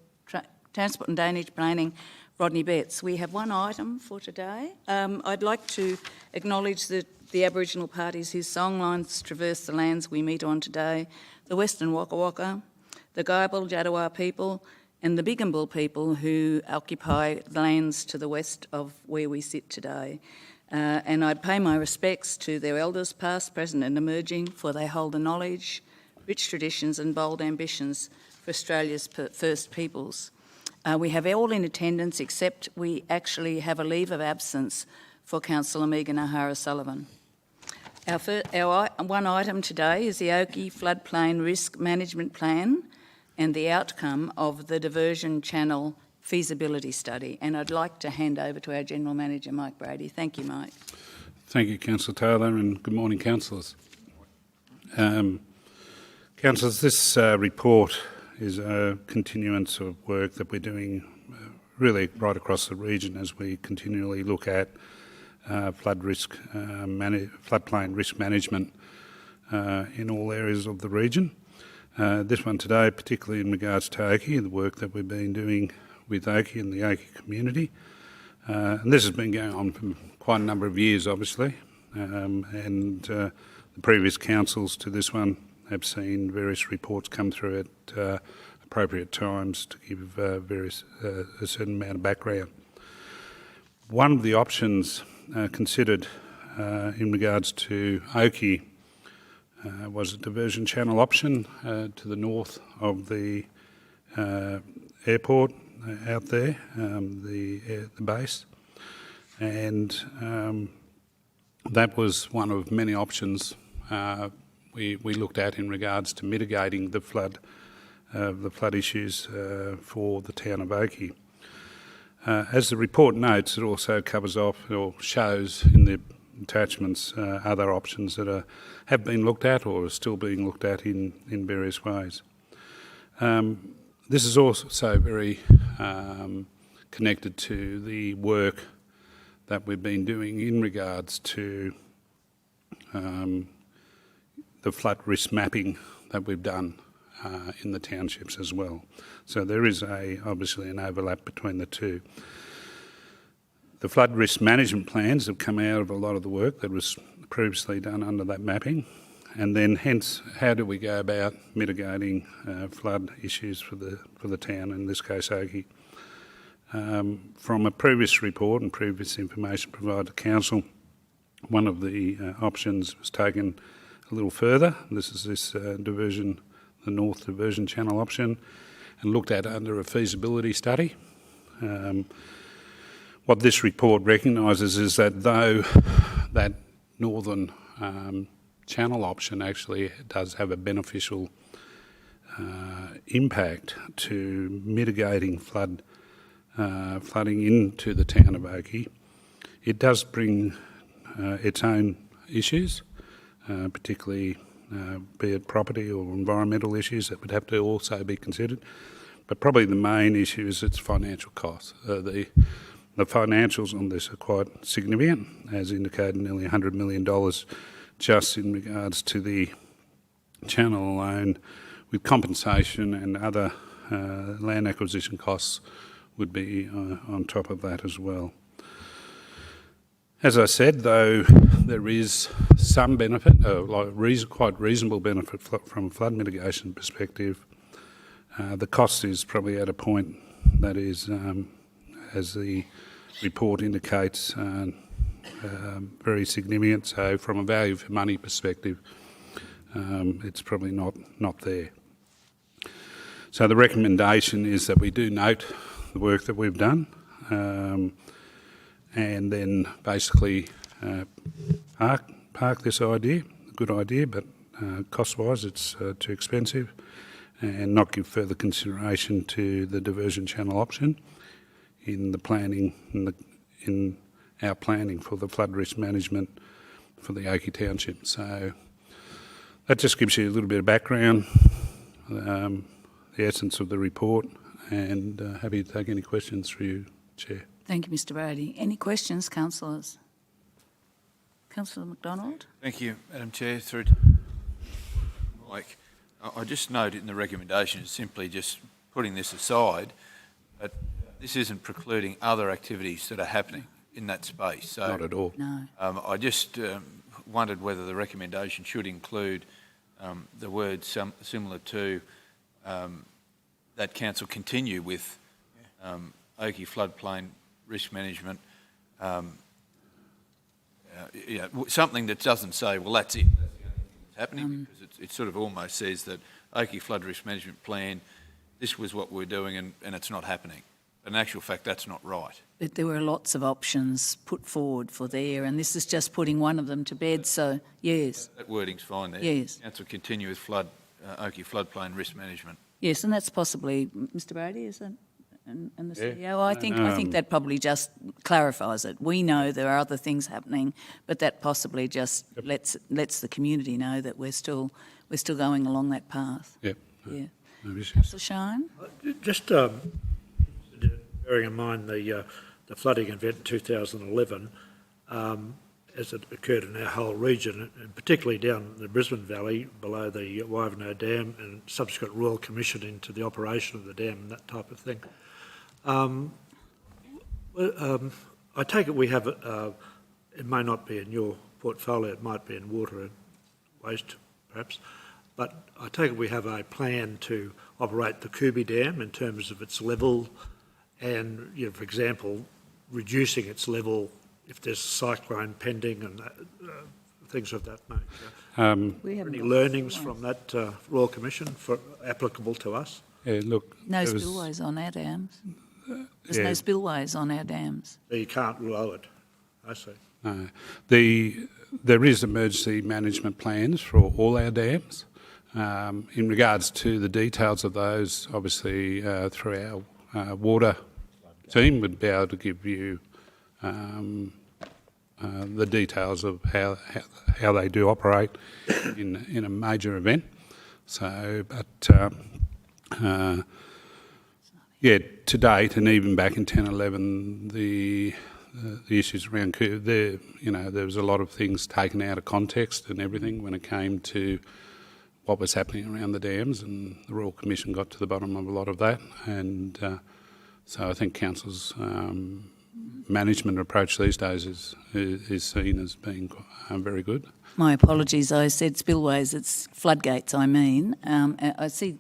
Transport and Drainage Planning Rodney Betts. We have one item for today. I'd like to acknowledge the Aboriginal parties whose songlines traverse the lands we meet on today, the Western Waka Waka, the Guyabal Jadawa people and the Bigambul people who occupy the lands to the west of where we sit today. And I pay my respects to their elders past, present and emerging, for they hold the knowledge, rich traditions and bold ambitions for Australia's First Peoples. We have all in attendance except we actually have a leave of absence for Councillor Megan O'Hara-Sullivan. Our one item today is the Oakey Floodplain Risk Management Plan and the outcome of the Diversion Channel feasibility study. And I'd like to hand over to our General Manager, Mike Brady. Thank you, Mike. Thank you, Councillor Taylor, and good morning, councillors. Councillors, this report is a continuance of work that we're doing really right across the region as we continually look at floodplain risk management in all areas of the region. This one today, particularly in regards to Oakey, the work that we've been doing with Oakey and the Oakey community. And this has been going on for quite a number of years, obviously, and the previous councils to this one have seen various reports come through at appropriate times to give a certain amount of background. One of the options considered in regards to Oakey was a diversion channel option to the north of the airport out there, the base, and that was one of many options we looked at in regards to mitigating the flood issues for the town of Oakey. As the report notes, it also covers off or shows in the attachments other options that have been looked at or are still being looked at in various ways. This is also very connected to the work that we've been doing in regards to the flood risk mapping that we've done in the townships as well. So there is obviously an overlap between the two. The flood risk management plans have come out of a lot of the work that was previously done under that mapping, and then hence how do we go about mitigating flood issues for the town, in this case Oakey. From a previous report and previous information provided to council, one of the options was taken a little further. This is this diversion, the North Diversion Channel option, and looked at under a feasibility study. What this report recognises is that though that northern channel option actually does have a beneficial impact to mitigating flooding into the town of Oakey, it does bring its own issues, particularly be it property or environmental issues that would have to also be considered. But probably the main issue is its financial costs. The financials on this are quite significant, as indicated, nearly $100 million just in regards to the channel alone, with compensation and other land acquisition costs would be on top of that as well. As I said, though, there is some benefit, quite reasonable benefit from a flood mitigation perspective. The cost is probably at a point that is, as the report indicates, very significant. So from a value for money perspective, it's probably not there. So the recommendation is that we do note the work that we've done, and then basically park this idea, a good idea, but cost-wise it's too expensive, and not give further consideration to the diversion channel option in the planning, in our planning for the flood risk management for the Oakey Township. So that just gives you a little bit of background, the essence of the report, and happy to take any questions through you, Chair. Thank you, Mr Brady. Any questions, councillors? Councillor McDonald? Thank you, Madam Chair. Mike, I just note in the recommendation, it's simply just putting this aside, but this isn't precluding other activities that are happening in that space. So, not at all. No. I just wondered whether the recommendation should include the words similar to that council continue with Oakey floodplain risk management, something that doesn't say, well, that's it, that's the only thing that's happening, because it sort of almost says that Oakey flood risk management plan, this was what we're doing and it's not happening. But in actual fact, that's not right. But there were lots of options put forward for there, and this is just putting one of them to bed, so yes. That wording's fine there. Yes. Council continue with Oakey floodplain risk management. Yes, and that's possibly, Mr Brady, is it? And the Yeah. CEO, I think that probably just clarifies it. We know there are other things happening, but that possibly just lets the community know that we're still going along that path. Yep. Yeah. No issues. Councillor Shine? Just bearing in mind the flooding event in 2011, as it occurred in our whole region, and particularly down the Brisbane Valley below the Wivenhoe Dam, and subsequent royal commission into the operation of the dam and that type of thing. I take it we have, it may not be in your portfolio, it might be in water and waste perhaps, but I take it we have a plan to operate the Kubi Dam in terms of its level and, for example, reducing its level if there's a cyclone pending and things of that nature. We haven't Any got learnings spillways. from that Royal Commission applicable to us? Yeah, look, No spillways on our dams. There's yeah. no spillways on our dams. So you can't lower it, I see. No. There is emergency management plans for all our dams. In regards to the details of those, obviously through our water team would be able to give you the details of how they do operate in a major event. So, but yeah, to date, and even back in 10, 11, the the issues around there, there was a lot of things taken out of context and everything when it came to what was happening around the dams, and the Royal Commission got to the bottom of a lot of that. And so I think Council's management approach these days is seen as being very good. My apologies, I said spillways, it's floodgates I mean. I see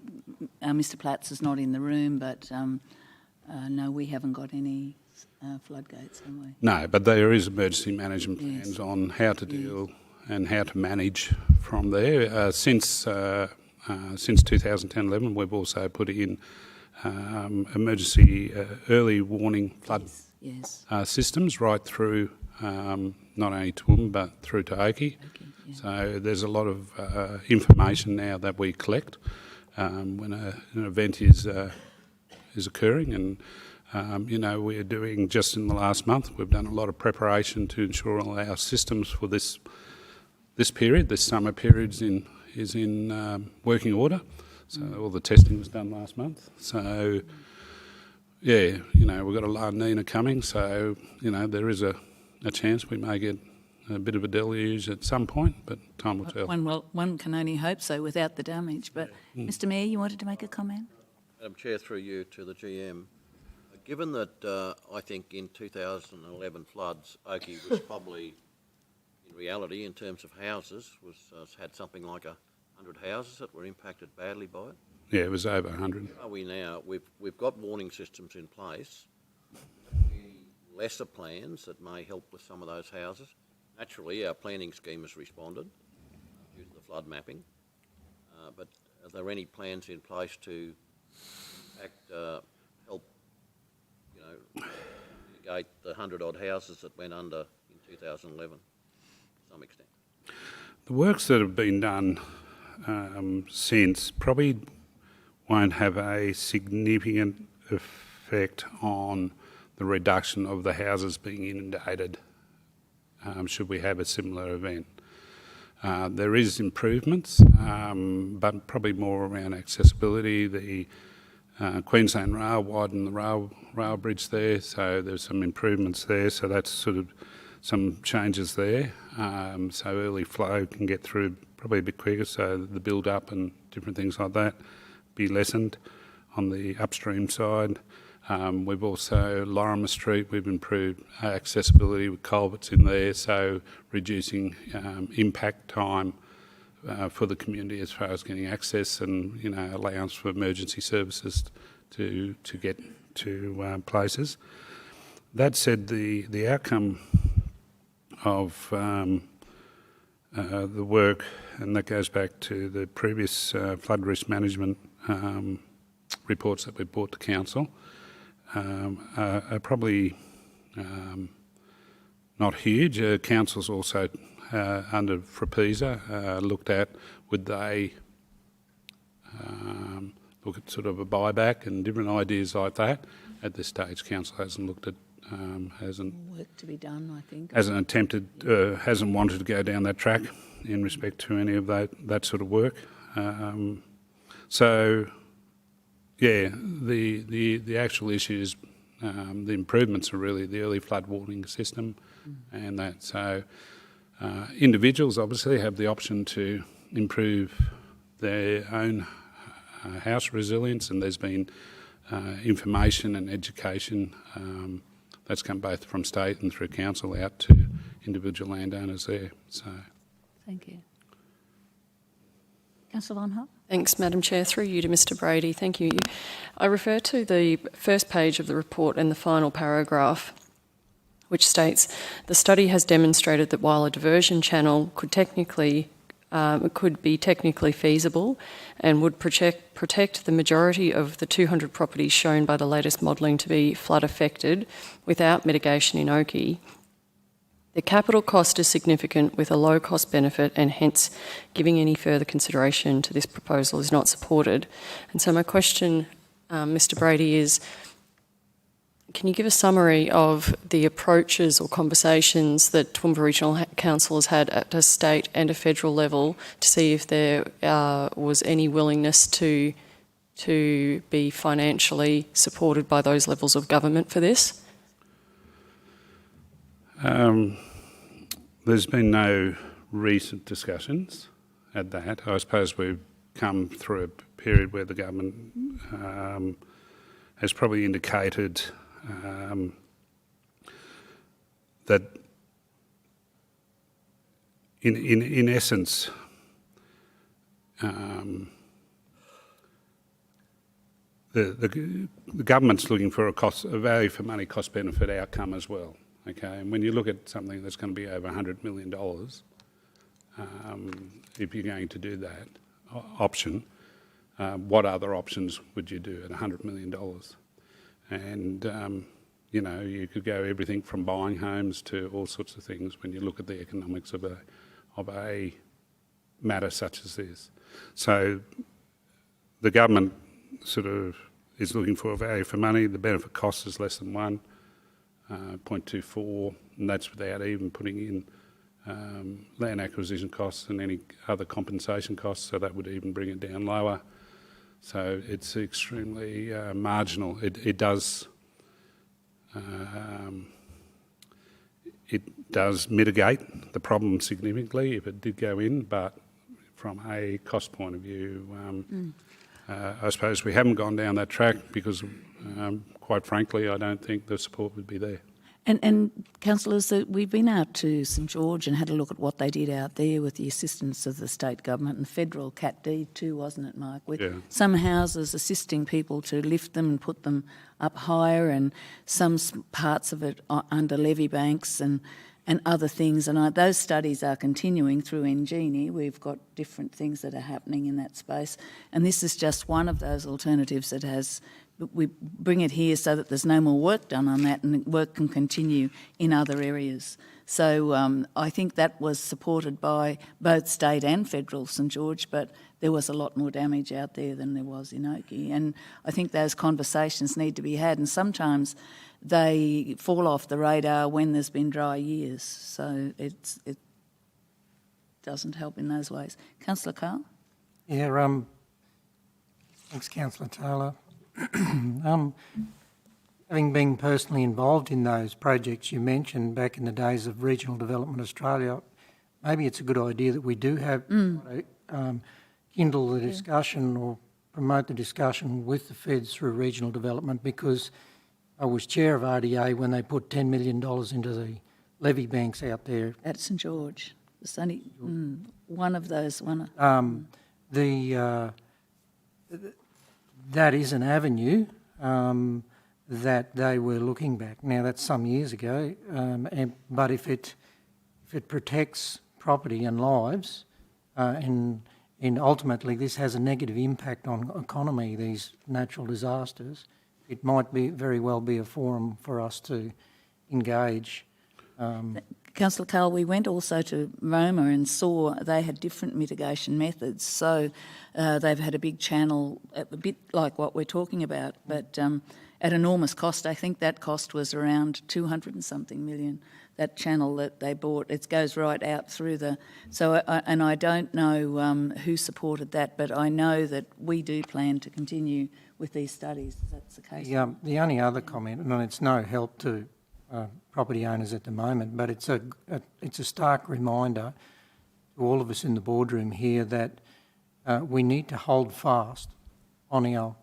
Mr Platts is not in the room, but no, we haven't got any floodgates, have we? No, but there is emergency management plans on how to deal and how to manage from there. Since 2010-11, we've also put in emergency early warning flood systems right through not only Toowoomba but through to Oakey. So there's a lot of information now that we collect when an event is occurring, and we're doing, just in the last month, we've done a lot of preparation to ensure all our systems for this period, this summer period, is in working order. So all the testing was done last month. So we've got a La Nina coming, so there is a chance we may get a bit of a deluge at some point, but time will tell. One can only hope so without the damage. But Mr Mayor, you wanted to make a comment? Madam Chair, through you to the GM. Given that I think in 2011 floods, Oakey was probably, in reality, in terms of houses, had something like 100 houses that were impacted badly by it. Yeah, it was over 100. Are we now? We've got warning systems in place. Any lesser plans that may help with some of those houses? Naturally, our planning scheme has responded due to the flood mapping. But are there any plans in place to help, mitigate the 100-odd houses that went under in 2011 to some extent? The works that have been done since probably won't have a significant effect on the reduction of the houses being inundated should we have a similar event. There is improvements, but probably more around accessibility. The Queensland Rail widened the rail bridge there, so there's some improvements there. So that's sort of some changes there. So early flow can get through probably a bit quicker, so the build-up and different things like that be lessened on the upstream side. We've also, Lorimer Street, we've improved accessibility with culverts in there, so reducing impact time for the community as far as getting access and, allowance for emergency services to get to places. That said, the outcome of the work, and that goes back to the previous flood risk management reports that we brought to Council, are probably not huge. Council's also under FRAPISA looked at, would they look at sort of a buyback and different ideas like that. At this stage, Council hasn't looked at, hasn't Work to be done, I think. Hasn't attempted, hasn't wanted to go down that track in respect to any of that sort of work. The actual issues, the improvements are really the early flood warning system and that. So individuals obviously have the option to improve their own house resilience, and there's been information and education that's come both from state and through council out to individual landowners there. So, thank you. Councillor Von Hoff. Thanks, Madam Chair. Through you to Mr Brady. Thank you. I refer to the first page of the report and the final paragraph, which states, the study has demonstrated that while a diversion channel could be technically feasible and would protect the majority of the 200 properties shown by the latest modelling to be flood affected without mitigation in Oakey, the capital cost is significant with a low cost benefit, and hence giving any further consideration to this proposal is not supported. And so my question, Mr Brady, is can you give a summary of the approaches or conversations that Toowoomba Regional Council has had at a state and a federal level to see if there was any willingness to be financially supported by those levels of government for this? There's been no recent discussions at that. I suppose we've come through a period where the government has probably indicated that in essence the government's looking for a value for money cost benefit outcome as well. Okay, and when you look at something that's going to be over $100 million, if you're going to do that option, what other options would you do at $100 million? And you know, you could go everything from buying homes to all sorts of things when you look at the economics of a matter such as this. So the government sort of is looking for a value for money. The benefit cost is less than 0.24, and that's without even putting in land acquisition costs and any other compensation costs, so that would even bring it down lower. So it's extremely marginal. It does mitigate the problem significantly if it did go in, but from a cost point of view, I suppose we haven't gone down that track because, quite frankly, I don't think the support would be there. And councillors, we've been out to St George and had a look at what they did out there with the assistance of the state government and federal Cat D too, wasn't it, Mike? With some houses assisting people to lift them and put them up higher, and some parts of it are under levee banks and other things. And those studies are continuing through Engenie. We've got different things that are happening in that space. And this is just one of those alternatives that has... We bring it here so that there's no more work done on that and work can continue in other areas. So I think that was supported by both state and federal St George, but there was a lot more damage out there than there was in Oakey. And I think those conversations need to be had, and sometimes they fall off the radar when there's been dry years. So it doesn't help in those ways. Councillor Carl? Yeah, thanks, Councillor Taylor. Having been personally involved in those projects you mentioned back in the days of Regional Development Australia, maybe it's a good idea that we do have kindle the discussion or promote the discussion with the feds through regional development, because I was chair of RDA when they put $10 million into the levee banks out there. At St George. It's only one of those. That is an avenue that they were looking back. Now, that's some years ago, but if it protects property and lives, and ultimately this has a negative impact on economy, these natural disasters, it might very well be a forum for us to engage. Councillor Carl, we went also to Roma and saw they had different mitigation methods. So they've had a big channel, a bit like what we're talking about, but at enormous cost. I think that cost was around 200 and something million, that channel that they bought. It goes right out through the... So, and I don't know who supported that, but I know that we do plan to continue with these studies. That's the case. The only other comment, and it's no help to property owners at the moment, but it's a stark reminder to all of us in the boardroom here that we need to hold fast on our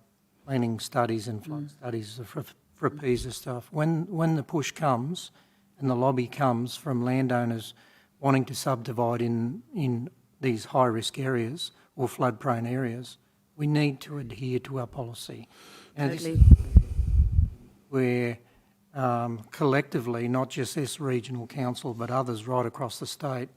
planning studies and flood studies for FRAPISA stuff. When the push comes and the lobby comes from landowners wanting to subdivide in these high-risk areas or flood-prone areas, we need to adhere to our policy. And totally. Where collectively, not just this regional council, but others right across the state,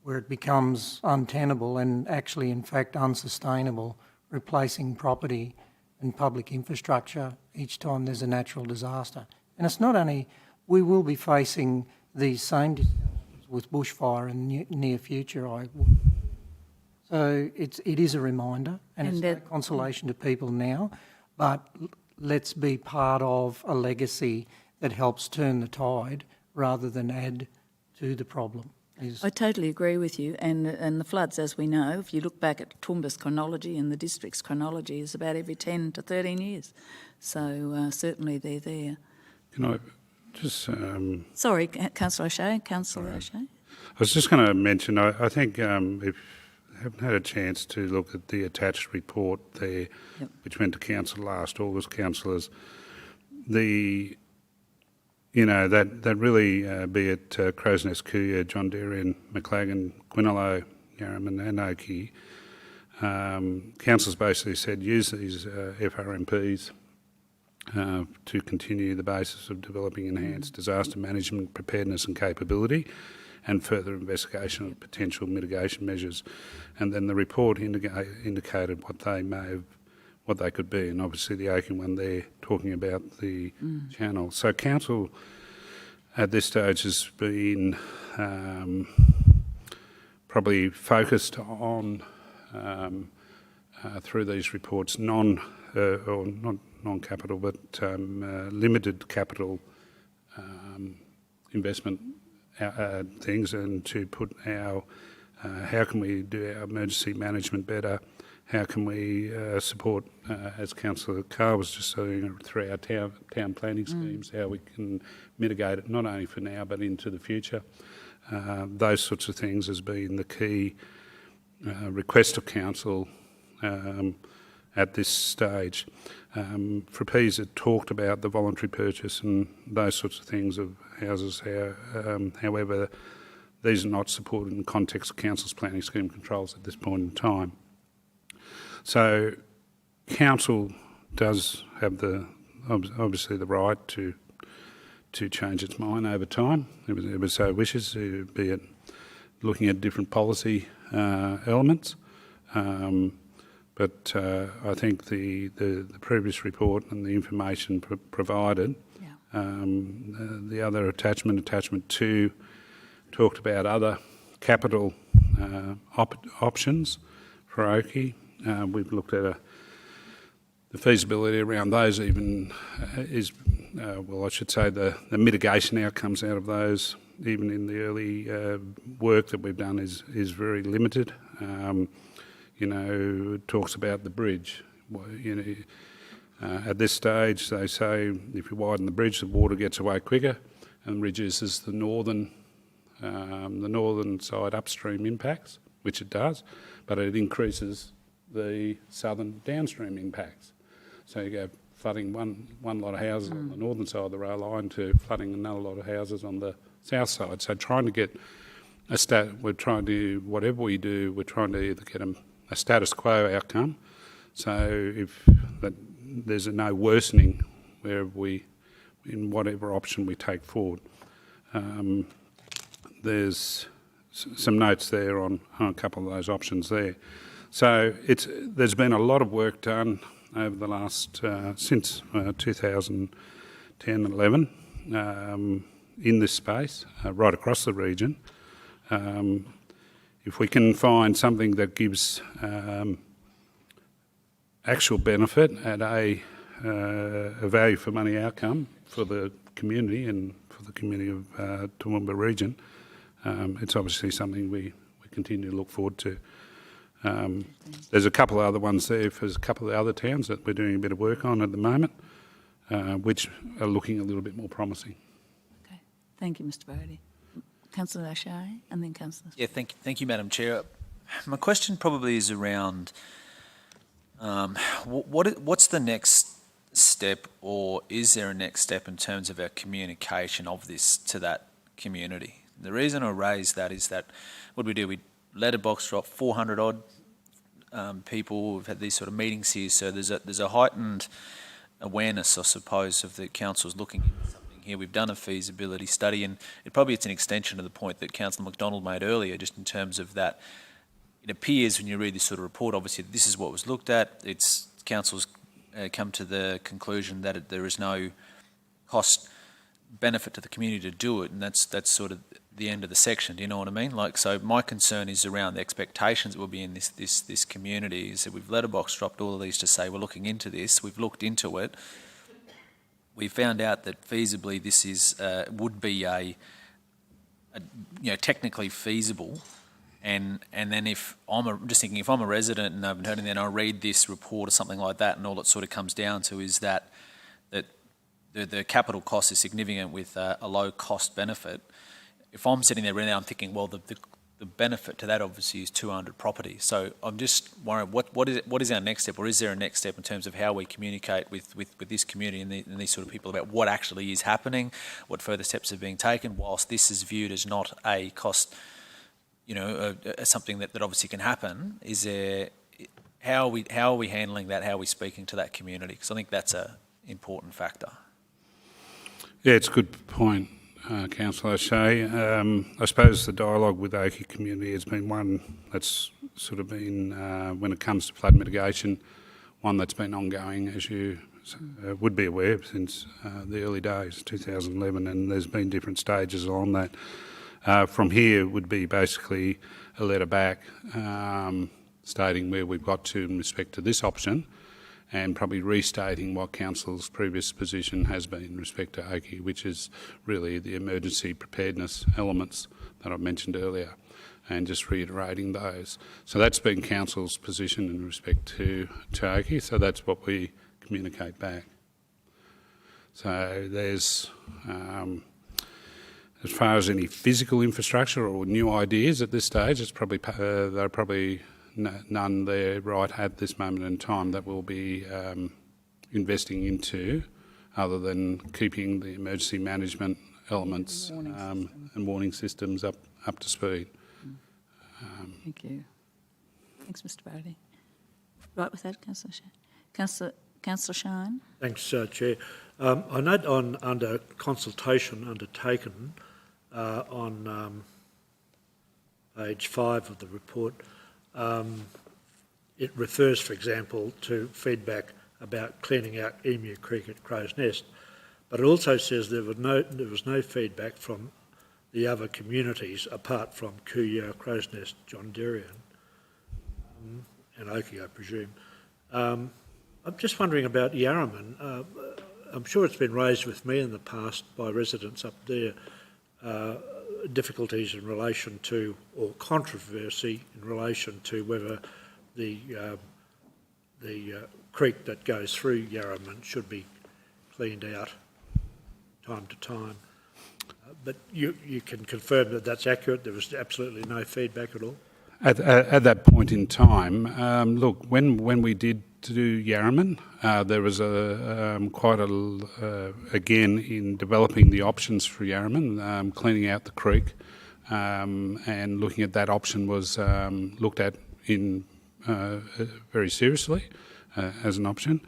where it becomes untenable and actually, in fact, unsustainable, replacing property and public infrastructure each time there's a natural disaster. And it's not only, we will be facing these same disasters with bushfire in the near future. So it is a reminder, and it's no consolation to people now, but let's be part of a legacy that helps turn the tide rather than add to the problem. I totally agree with you, and the floods, as we know, if you look back at Toomba's chronology and the district's chronology, is about every 10 to 13 years. So certainly they're there. Can I Just, Sorry, Councillor O'Shea. Councillor O'Shea. I was just going to mention, I think if you haven't had a chance to look at the attached report there, which went to Council last August, councillors, that really, be it Crow's Nest, Cooya, John Darien, McLagan, Quinalo, Yarraman and Oakey, councils basically said use these FRMPs to continue the basis of developing enhanced disaster management preparedness and capability and further investigation of potential mitigation measures. And then the report indicated what they could be, and obviously the Oakey one there talking about the channel. So council at this stage has been probably focused on through these reports non-capital but limited capital investment things, and to put our how can we do our emergency management better, how can we support, as Councillor Carr was just saying, through our town planning schemes, how we can mitigate it not only for now but into the future. Those sorts of things has been the key request of council at this stage. Frappies had talked about the voluntary purchase and those sorts of things of houses. However, these are not supported in the context of council's planning scheme controls at this point in time. So, council does have obviously the right to change its mind over time. It was so wishes, be it looking at different policy elements. But I think the previous report and the information provided, the other attachment 2, talked about other capital options for Oakey. We've looked at the feasibility around those even I should say the mitigation outcomes out of those, even in the early work that we've done is very limited. It talks about the bridge. At this stage, they say if you widen the bridge, the water gets away quicker and reduces the northern side upstream impacts, which it does, but it increases the southern downstream impacts. So you go flooding one lot of houses on the northern side of the rail line to flooding another lot of houses on the south side. So trying to get we're trying to, whatever we do, we're trying to either get a status quo outcome, so if there's no worsening in whatever option we take forward. There's some notes there on a couple of those options there. So there's been a lot of work done over the last, since 2010 and 11 in this space, right across the region. If we can find something that gives actual benefit at a value for money outcome for the community and for the community of Toowoomba region, it's obviously something we continue to look forward to. There's a couple of other ones there for a couple of the other towns that we're doing a bit of work on at the moment, which are looking a little bit more promising. Okay, thank you, Mr. Brody. Councillor O'Shea and then Councillor... Yeah, thank you, Madam Chair. My question probably is around what's the next step, or is there a next step in terms of our communication of this to that community? The reason I raise that is that what we do, we letterbox drop 400 odd people. We've had these sort of meetings here, so there's a heightened awareness, I suppose, of the council's looking at something here. We've done a feasibility study, and it's an extension of the point that Councillor McDonald made earlier, just in terms of that. It appears when you read this sort of report, obviously this is what was looked at. It's council's come to the conclusion that there is no cost benefit to the community to do it, and that's sort of the end of the section. Do you know what I mean? So my concern is around the expectations that will be in this community. Is that we've letterbox dropped all of these to say we're looking into this. We've looked into it. We found out that feasibly this would be a technically feasible. And then if I'm a resident and I haven't heard anything, and I read this report or something like that, and all it sort of comes down to is that the capital cost is significant with a low cost benefit. If I'm sitting there right now, I'm thinking, well, the benefit to that obviously is 200 properties. So I'm just worried, what is our next step, or is there a next step in terms of how we communicate with this community and these sort of people about what actually is happening, what further steps are being taken, whilst this is viewed as not a cost, something that obviously can happen. Is there, how are we handling that? How are we speaking to that community? Because I think that's an important factor. Yeah, it's a good point, Councillor O'Shea. I suppose the dialogue with the Oakey community has been one that's sort of been, when it comes to flood mitigation, one that's been ongoing, as you would be aware, since the early days, 2011, and there's been different stages along that. From here would be basically a letter back stating where we've got to in respect to this option, and probably restating what Council's previous position has been in respect to Oakey, which is really the emergency preparedness elements that I mentioned earlier, and just reiterating those. So that's been Council's position in respect to Oakey, so that's what we communicate back. So there's, as far as any physical infrastructure or new ideas at this stage, it's probably there are probably none there right at this moment in time that we'll be investing into, other than keeping the emergency management elements and warning systems up to speed. Thank you. Thanks, Mr. Brody. Right with that, Councillor Shine. Councillor Shine. Thanks, Chair. I note under consultation undertaken on page 5 of the report, it refers, for example, to feedback about cleaning out Emu Creek at Crow's Nest, but it also says there was no feedback from the other communities apart from Kuya, Crow's Nest, John Derrian, and Oakey, I presume. I'm just wondering about Yarraman. I'm sure it's been raised with me in the past by residents up there, difficulties in relation to, or controversy in relation to, whether the creek that goes through Yarraman should be cleaned out time to time. But you can confirm that that's accurate. There was absolutely no feedback at all. At that point in time, look, when we did do Yarraman, there was again in developing the options for Yarraman, cleaning out the creek, and looking at that option was looked at in very seriously as an option.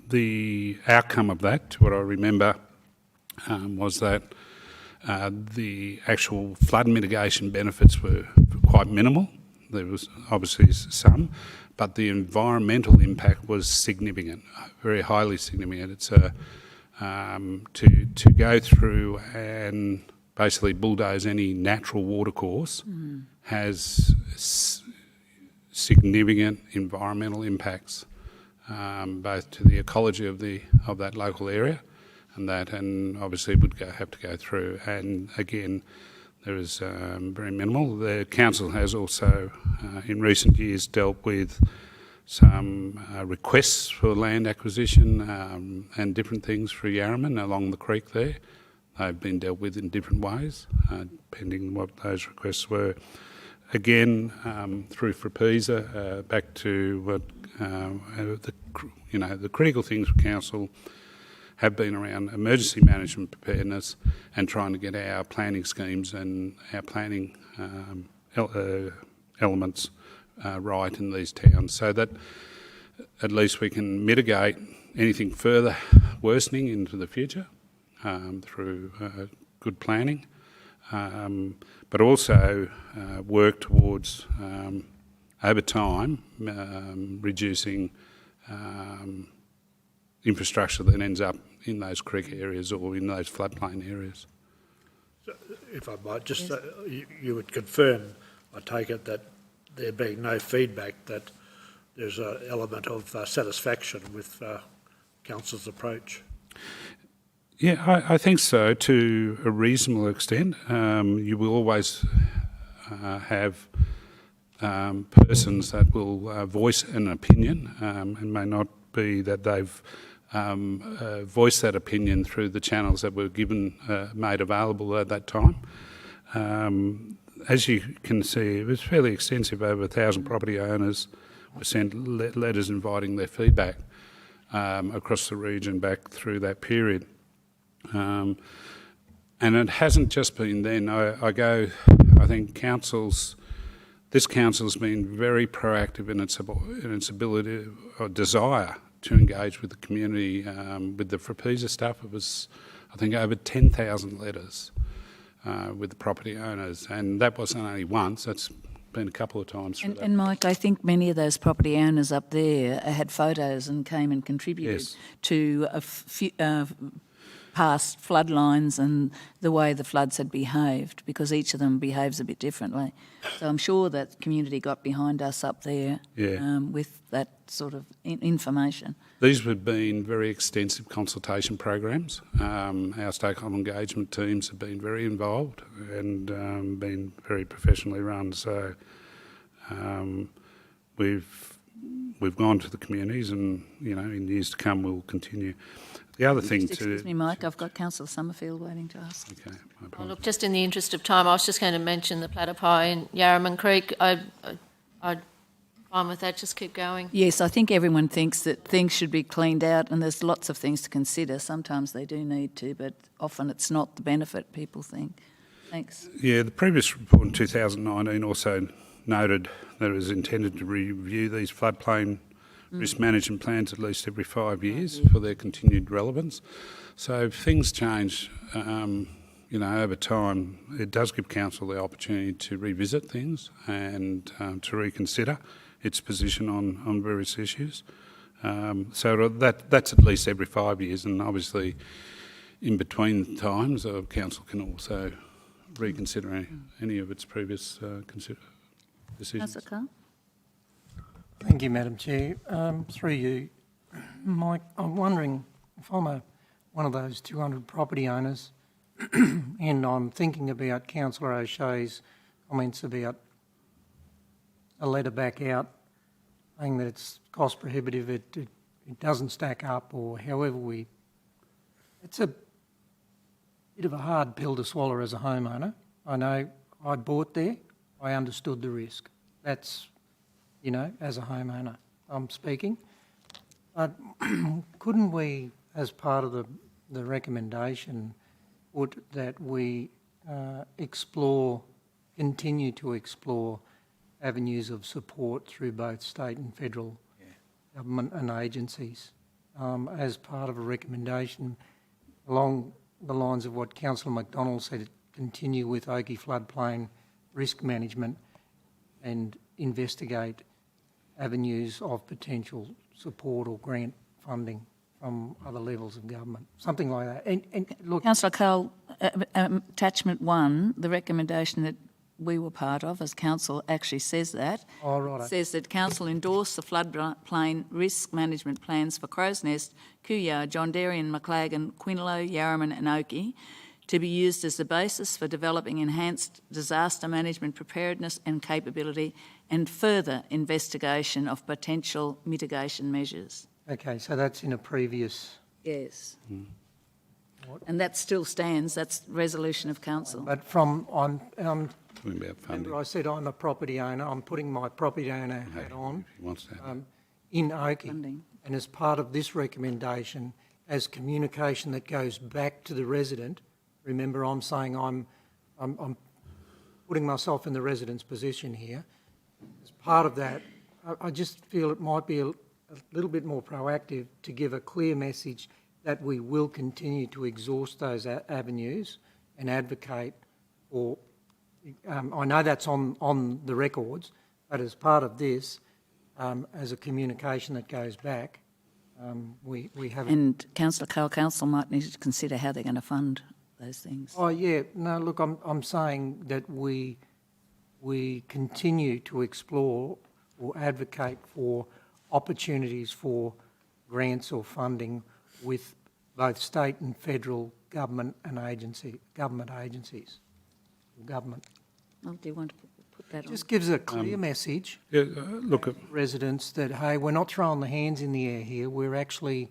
The outcome of that, to what I remember, was that the actual flood mitigation benefits were quite minimal. There was obviously some, but the environmental impact was significant, very highly significant. It's to go through and basically bulldoze any natural watercourse has significant environmental impacts, both to the ecology of that local area, and obviously would have to go through. And again, there is very minimal. The council has also, in recent years, dealt with some requests for land acquisition and different things for Yarraman along the creek there. They've been dealt with in different ways, depending on what those requests were. Again, through FRAPISA, back to what the critical things for council have been around emergency management preparedness and trying to get our planning schemes and our planning elements right in these towns, so that at least we can mitigate anything further worsening into the future through good planning, but also work towards, over time, reducing infrastructure that ends up in those creek areas or in those floodplain areas. So if I might, just you would confirm, I take it, that there being no feedback, that there's an element of satisfaction with council's approach? Yeah, I think so, to a reasonable extent. You will always have persons that will voice an opinion. It may not be that they've voice that opinion through the channels that were made available at that time. As you can see, it was fairly extensive. Over 1,000 property owners were sent letters inviting their feedback across the region back through that period. And it hasn't just been then. I think this council's been very proactive in its ability or desire to engage with the community. With the Frapisa stuff, it was, I think, over 10,000 letters with the property owners, and that wasn't only once, that's been a couple of times. And Mike, I think many of those property owners up there had photos and came and contributed to past flood lines and the way the floods had behaved, because each of them behaves a bit differently. So I'm sure that community got behind us up there with that sort of information. These have been very extensive consultation programs. Our stakeholder engagement teams have been very involved and been very professionally run. So we've gone to the communities, and in years to come we'll continue. The other thing Excuse me, Mike, I've got Councillor Summerfield waiting to ask. Okay, Oh, look, just in the interest of time, I was just going to mention the platypi in Yarraman Creek. I'd fine with that, just keep going. Yes, I think everyone thinks that things should be cleaned out, and there's lots of things to consider. Sometimes they do need to, but often it's not the benefit people think. Thanks. Yeah, the previous report in 2019 also noted that it was intended to review these floodplain risk management plans at least every 5 years for their continued relevance. So if things change, over time, it does give council the opportunity to revisit things and to reconsider its position on various issues. So that's at least every 5 years, and obviously in between times, council can also reconsider any of its previous decisions. Councillor Carr? Thank you, Madam Chair. Through you, Mike, I'm wondering if I'm one of those 200 property owners and I'm thinking about Councillor O'Shea's comments about a letter back out saying that it's cost prohibitive, it doesn't stack up, or however it's a bit of a hard pill to swallow as a homeowner. I know I bought there, I understood the risk. That's, as a homeowner I'm speaking. But couldn't we, as part of the recommendation, put that we continue to explore avenues of support through both state and federal government and agencies as part of a recommendation along the lines of what Councillor McDonald said, continue with Oakey floodplain risk management and investigate avenues of potential support or grant funding from other levels of government, something like that. And look, Councillor Cole, attachment 1, the recommendation that we were part of as council actually says that. Oh, right. It says that council endorse the floodplain risk management plans for Crow's Nest, Cooyar, John Darien, Maclagan, Quinlow, Yarraman and Oakey to be used as the basis for developing enhanced disaster management preparedness and capability and further investigation of potential mitigation measures. Okay, so that's in a previous... Yes. And that still stands, that's resolution of council. But from, remember I said I'm a property owner, I'm putting my property owner hat on in Oakey. And as part of this recommendation, as communication that goes back to the resident, remember I'm saying I'm putting myself in the resident's position here. As part of that, I just feel it might be a little bit more proactive to give a clear message that we will continue to exhaust those avenues and advocate for, I know that's on the records, but as part of this, as a communication that goes back, we have... And Councillor Cole, council might need to consider how they're going to fund those things. Oh yeah, no, look, I'm saying that we continue to explore or advocate for opportunities for grants or funding with both state and federal government and government agencies. Government. Oh, do you want to put that on? Just gives a clear message look to residents that, hey, we're not throwing the hands in the air here, we're actually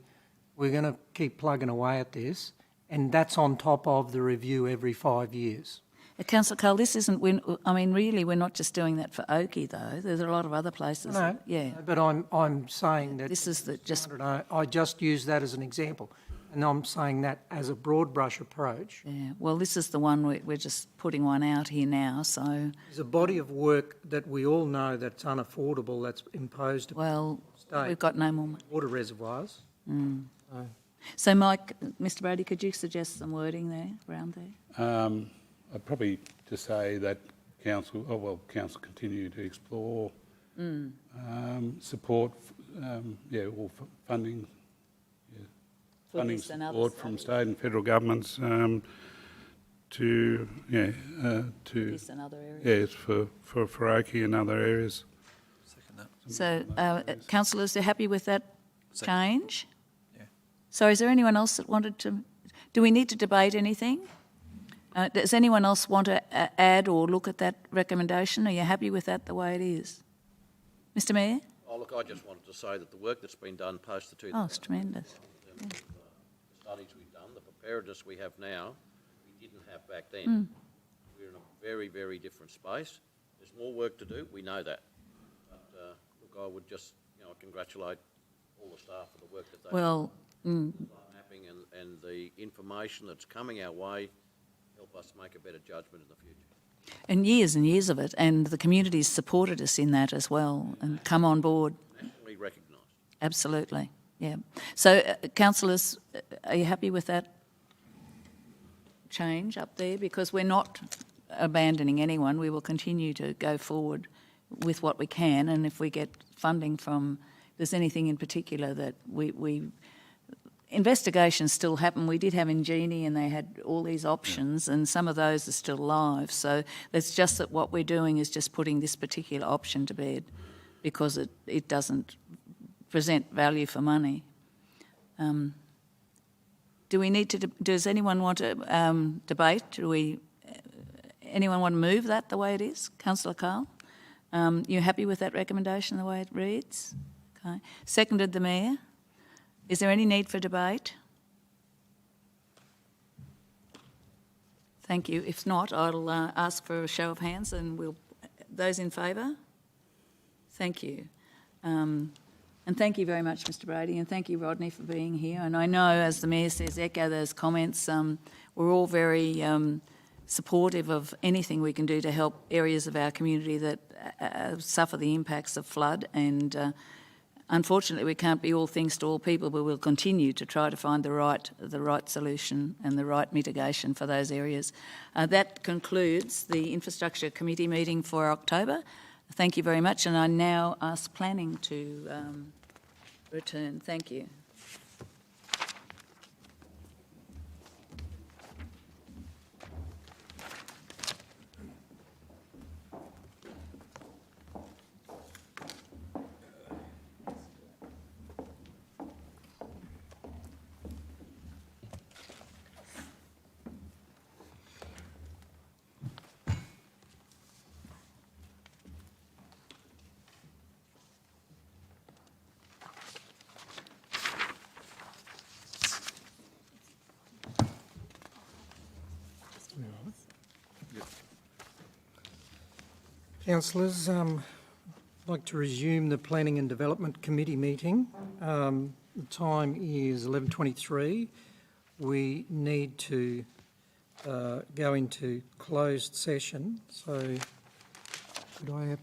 We're going to keep plugging away at this, and that's on top of the review every 5 years. Councillor Cole, this isn't, really, we're not just doing that for Oakey, though. There's a lot of other places. No, Yeah. but I'm saying that This is I just use that as an example, and I'm saying that as a broad brush approach. Yeah. Well, this is the one we're just putting one out here now. So There's a body of work that we all know that's unaffordable, that's imposed upon the state. We've got no more money. Water reservoirs. Mm. So, So, Mike, Mr. Brady, could you suggest some wording there, around there? I'd probably just say that council continue to explore support, or funding, funding this and other support from state and federal governments to This and other areas. yes, for Oakey and other areas. So, councillors, they're happy with that change? Yeah. So, is there anyone else that wanted to? Do we need to debate anything? Does anyone else want to add or look at that recommendation? Are you happy with that the way it is? Mr. Mayor? Oh, look, I just wanted to say that the work that's been done post the 2000 Oh, it's tremendous. the studies we've done, the preparedness we have now, we didn't have back then. Mm. We're in a very, very different space. There's more work to do, we know that. But, look, I would just, congratulate all the staff for the work that they've Well, done. Mapping and the information that's coming our way help us make a better judgment in the future. and years of it, and the community's supported us in that as well and come on board. Nationally recognised. Absolutely, yeah. So, councillors, are you happy with that change up there? Because we're not abandoning anyone. We will continue to go forward with what we can, and if we get funding from, if there's anything in particular that we investigations still happen. We did have Ingenie and they had all these options, and some of those are still live. So it's just that what we're doing is just putting this particular option to bed because it doesn't present value for money. Do we need to? Does anyone want to debate? Anyone want to move that the way it is, Councillor Carl? You happy with that recommendation the way it reads? Okay. Seconded the Mayor. Is there any need for debate? Thank you. If not, I'll ask for a show of hands and those in favour? Thank you. And thank you very much, Mr. Brady, and thank you, Rodney, for being here. And I know, as the Mayor says, echo those comments. We're all very supportive of anything we can do to help areas of our community that suffer the impacts of flood, and unfortunately, we can't be all things to all people, but we'll continue to try to find the right solution and the right mitigation for those areas. That concludes the Infrastructure Committee meeting for October. Thank you very much, and I now ask Planning to return. Thank you. Councillors, I'd like to resume the Planning and Development Committee meeting. The time is 11:23. We need to go into closed session. So could I have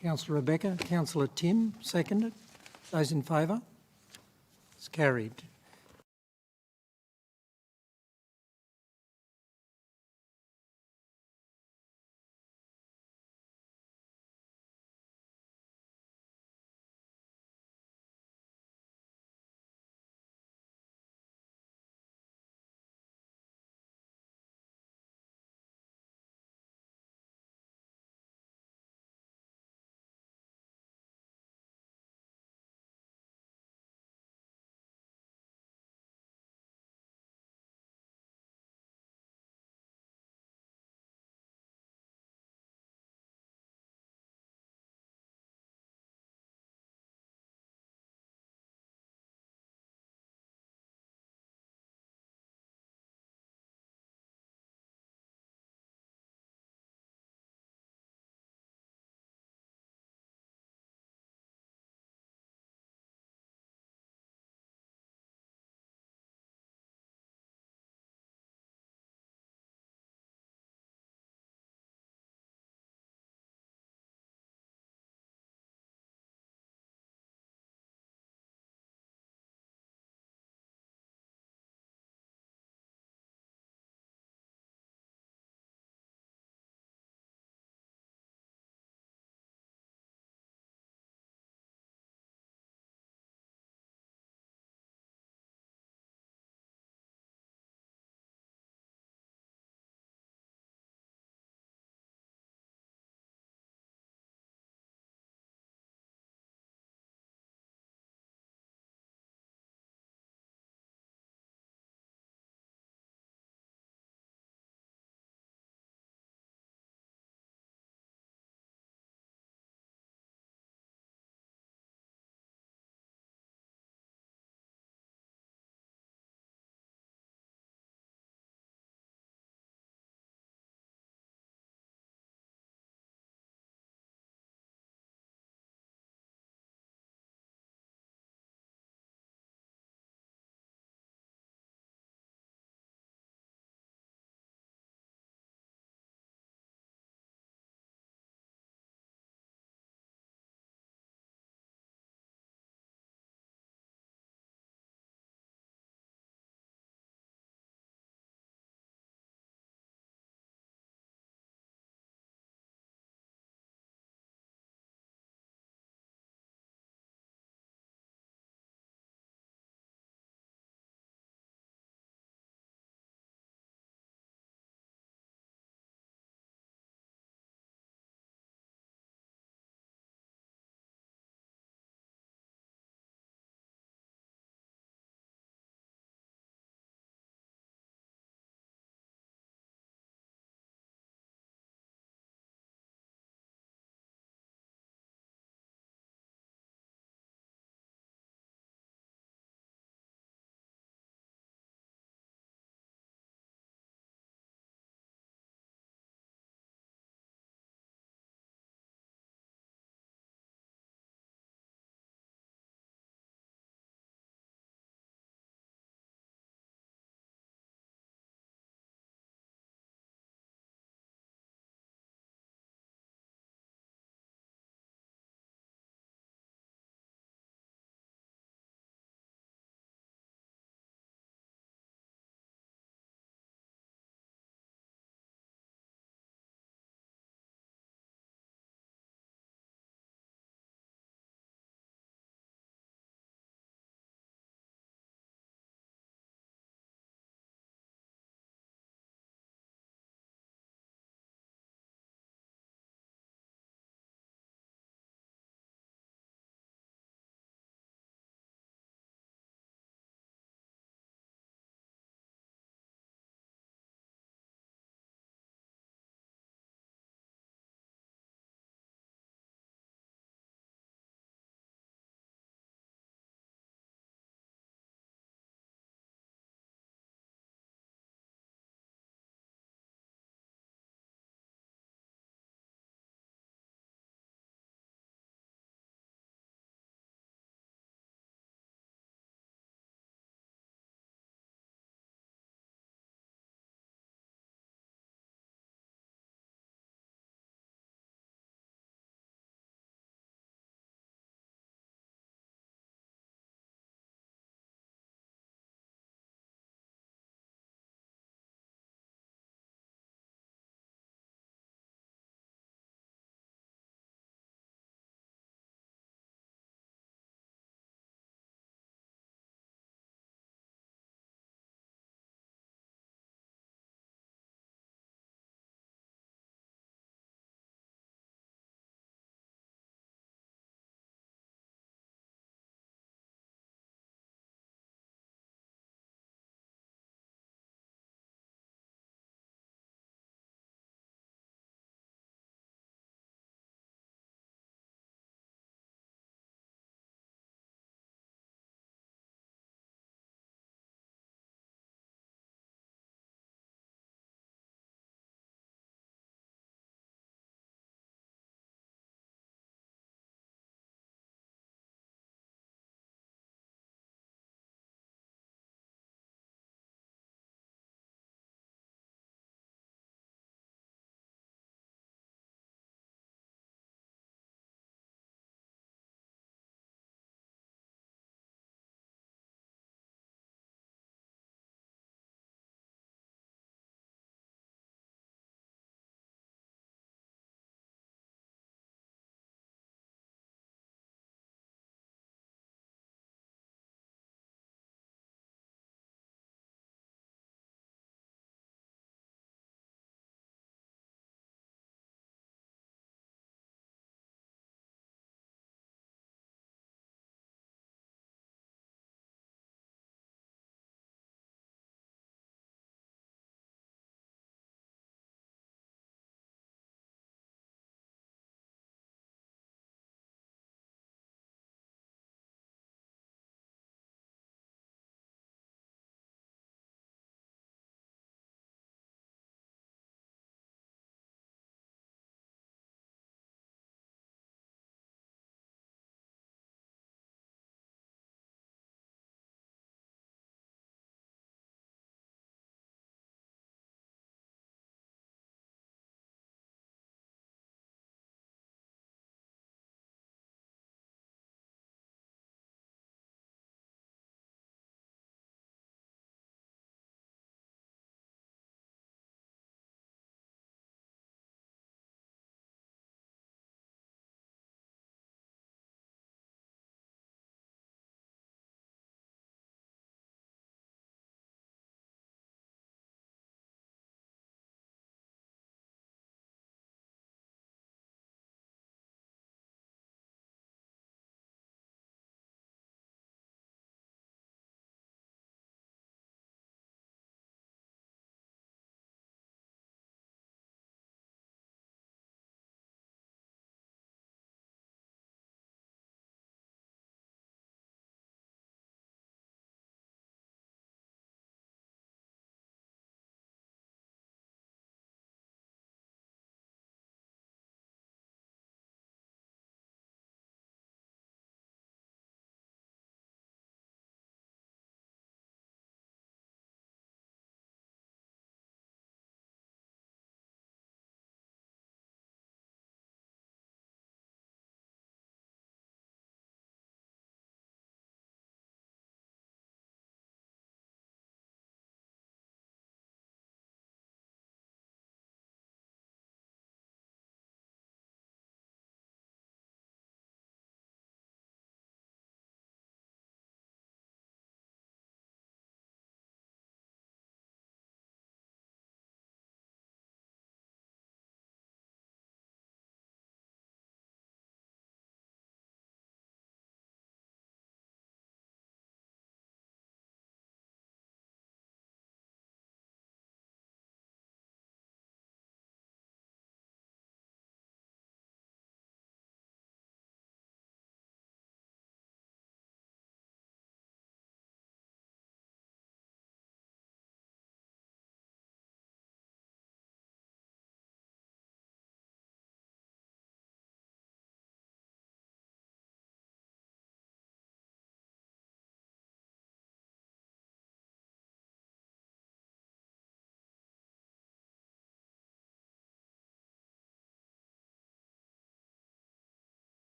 Councillor Rebecca, Councillor Tim, seconded? Those in favour? It's carried.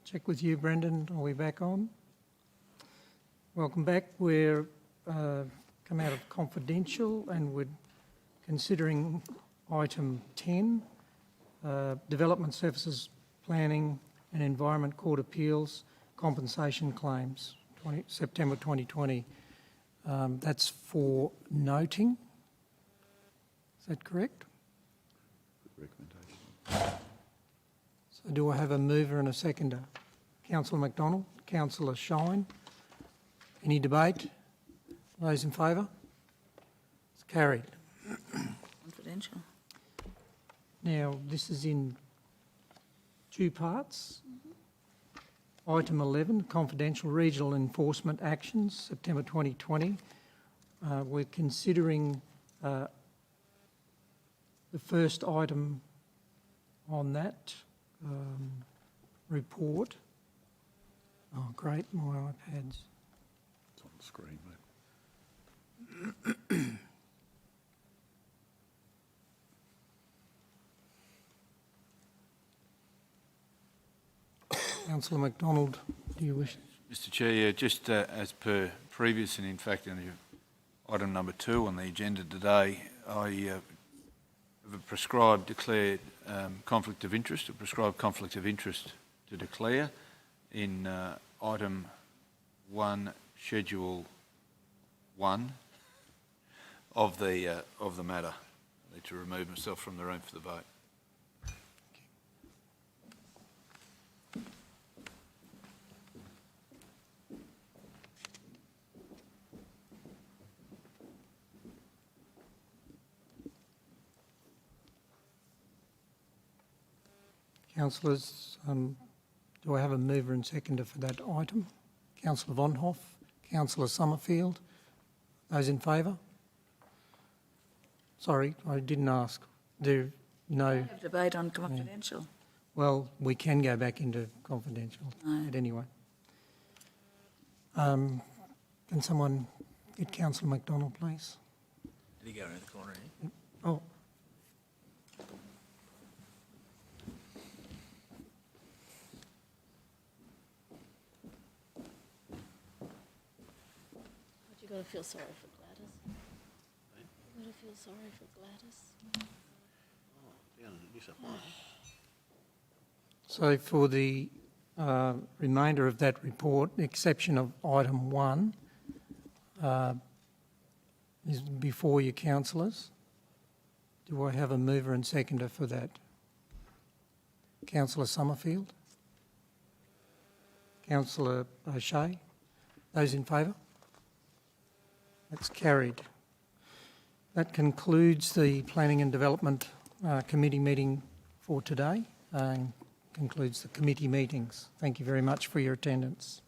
check with you, Brendan. Are we back on? Welcome back. We're come out of confidential and we're considering item 10, Development Services Planning and Environment Court Appeals Compensation Claims, September 2020. That's for noting. Is that correct? Good recommendation. So do I have a mover and a seconder? Councillor McDonald, Councillor Shine. Any debate? Those in favour? It's carried. Confidential. Now, this is in two parts. Item 11, confidential regional enforcement actions, September 2020. We're considering the first item on that report. Oh, great, my iPad's. It's on the screen, mate. Councillor McDonald, do you wish? Mr Chair, yeah, just as per previous, and in fact in item number 2 on the agenda today, I have a prescribed declared conflict of interest, a prescribed conflict of interest to declare in item 1, schedule 1 of the matter. I need to remove myself from the room for the vote. Councillors, do I have a mover and seconder for that item? Councillor Von Hoff, Councillor Summerfield. Those in favour? Sorry, I didn't ask. No. Have debate on confidential. Yeah. Well, we can go back into confidential, but anyway. Can someone get Councillor McDonald, please? Did he go around the corner here? Oh. You've got to feel sorry for Gladys. You've got to feel sorry for Gladys. So for the remainder of that report, the exception of item 1, is before you, councillors. Do I have a mover and seconder for that? Councillor Summerfield? Councillor O'Shea? Those in favour? That's carried. That concludes the Planning and Development Committee meeting for today and concludes the committee meetings. Thank you very much for your attendance.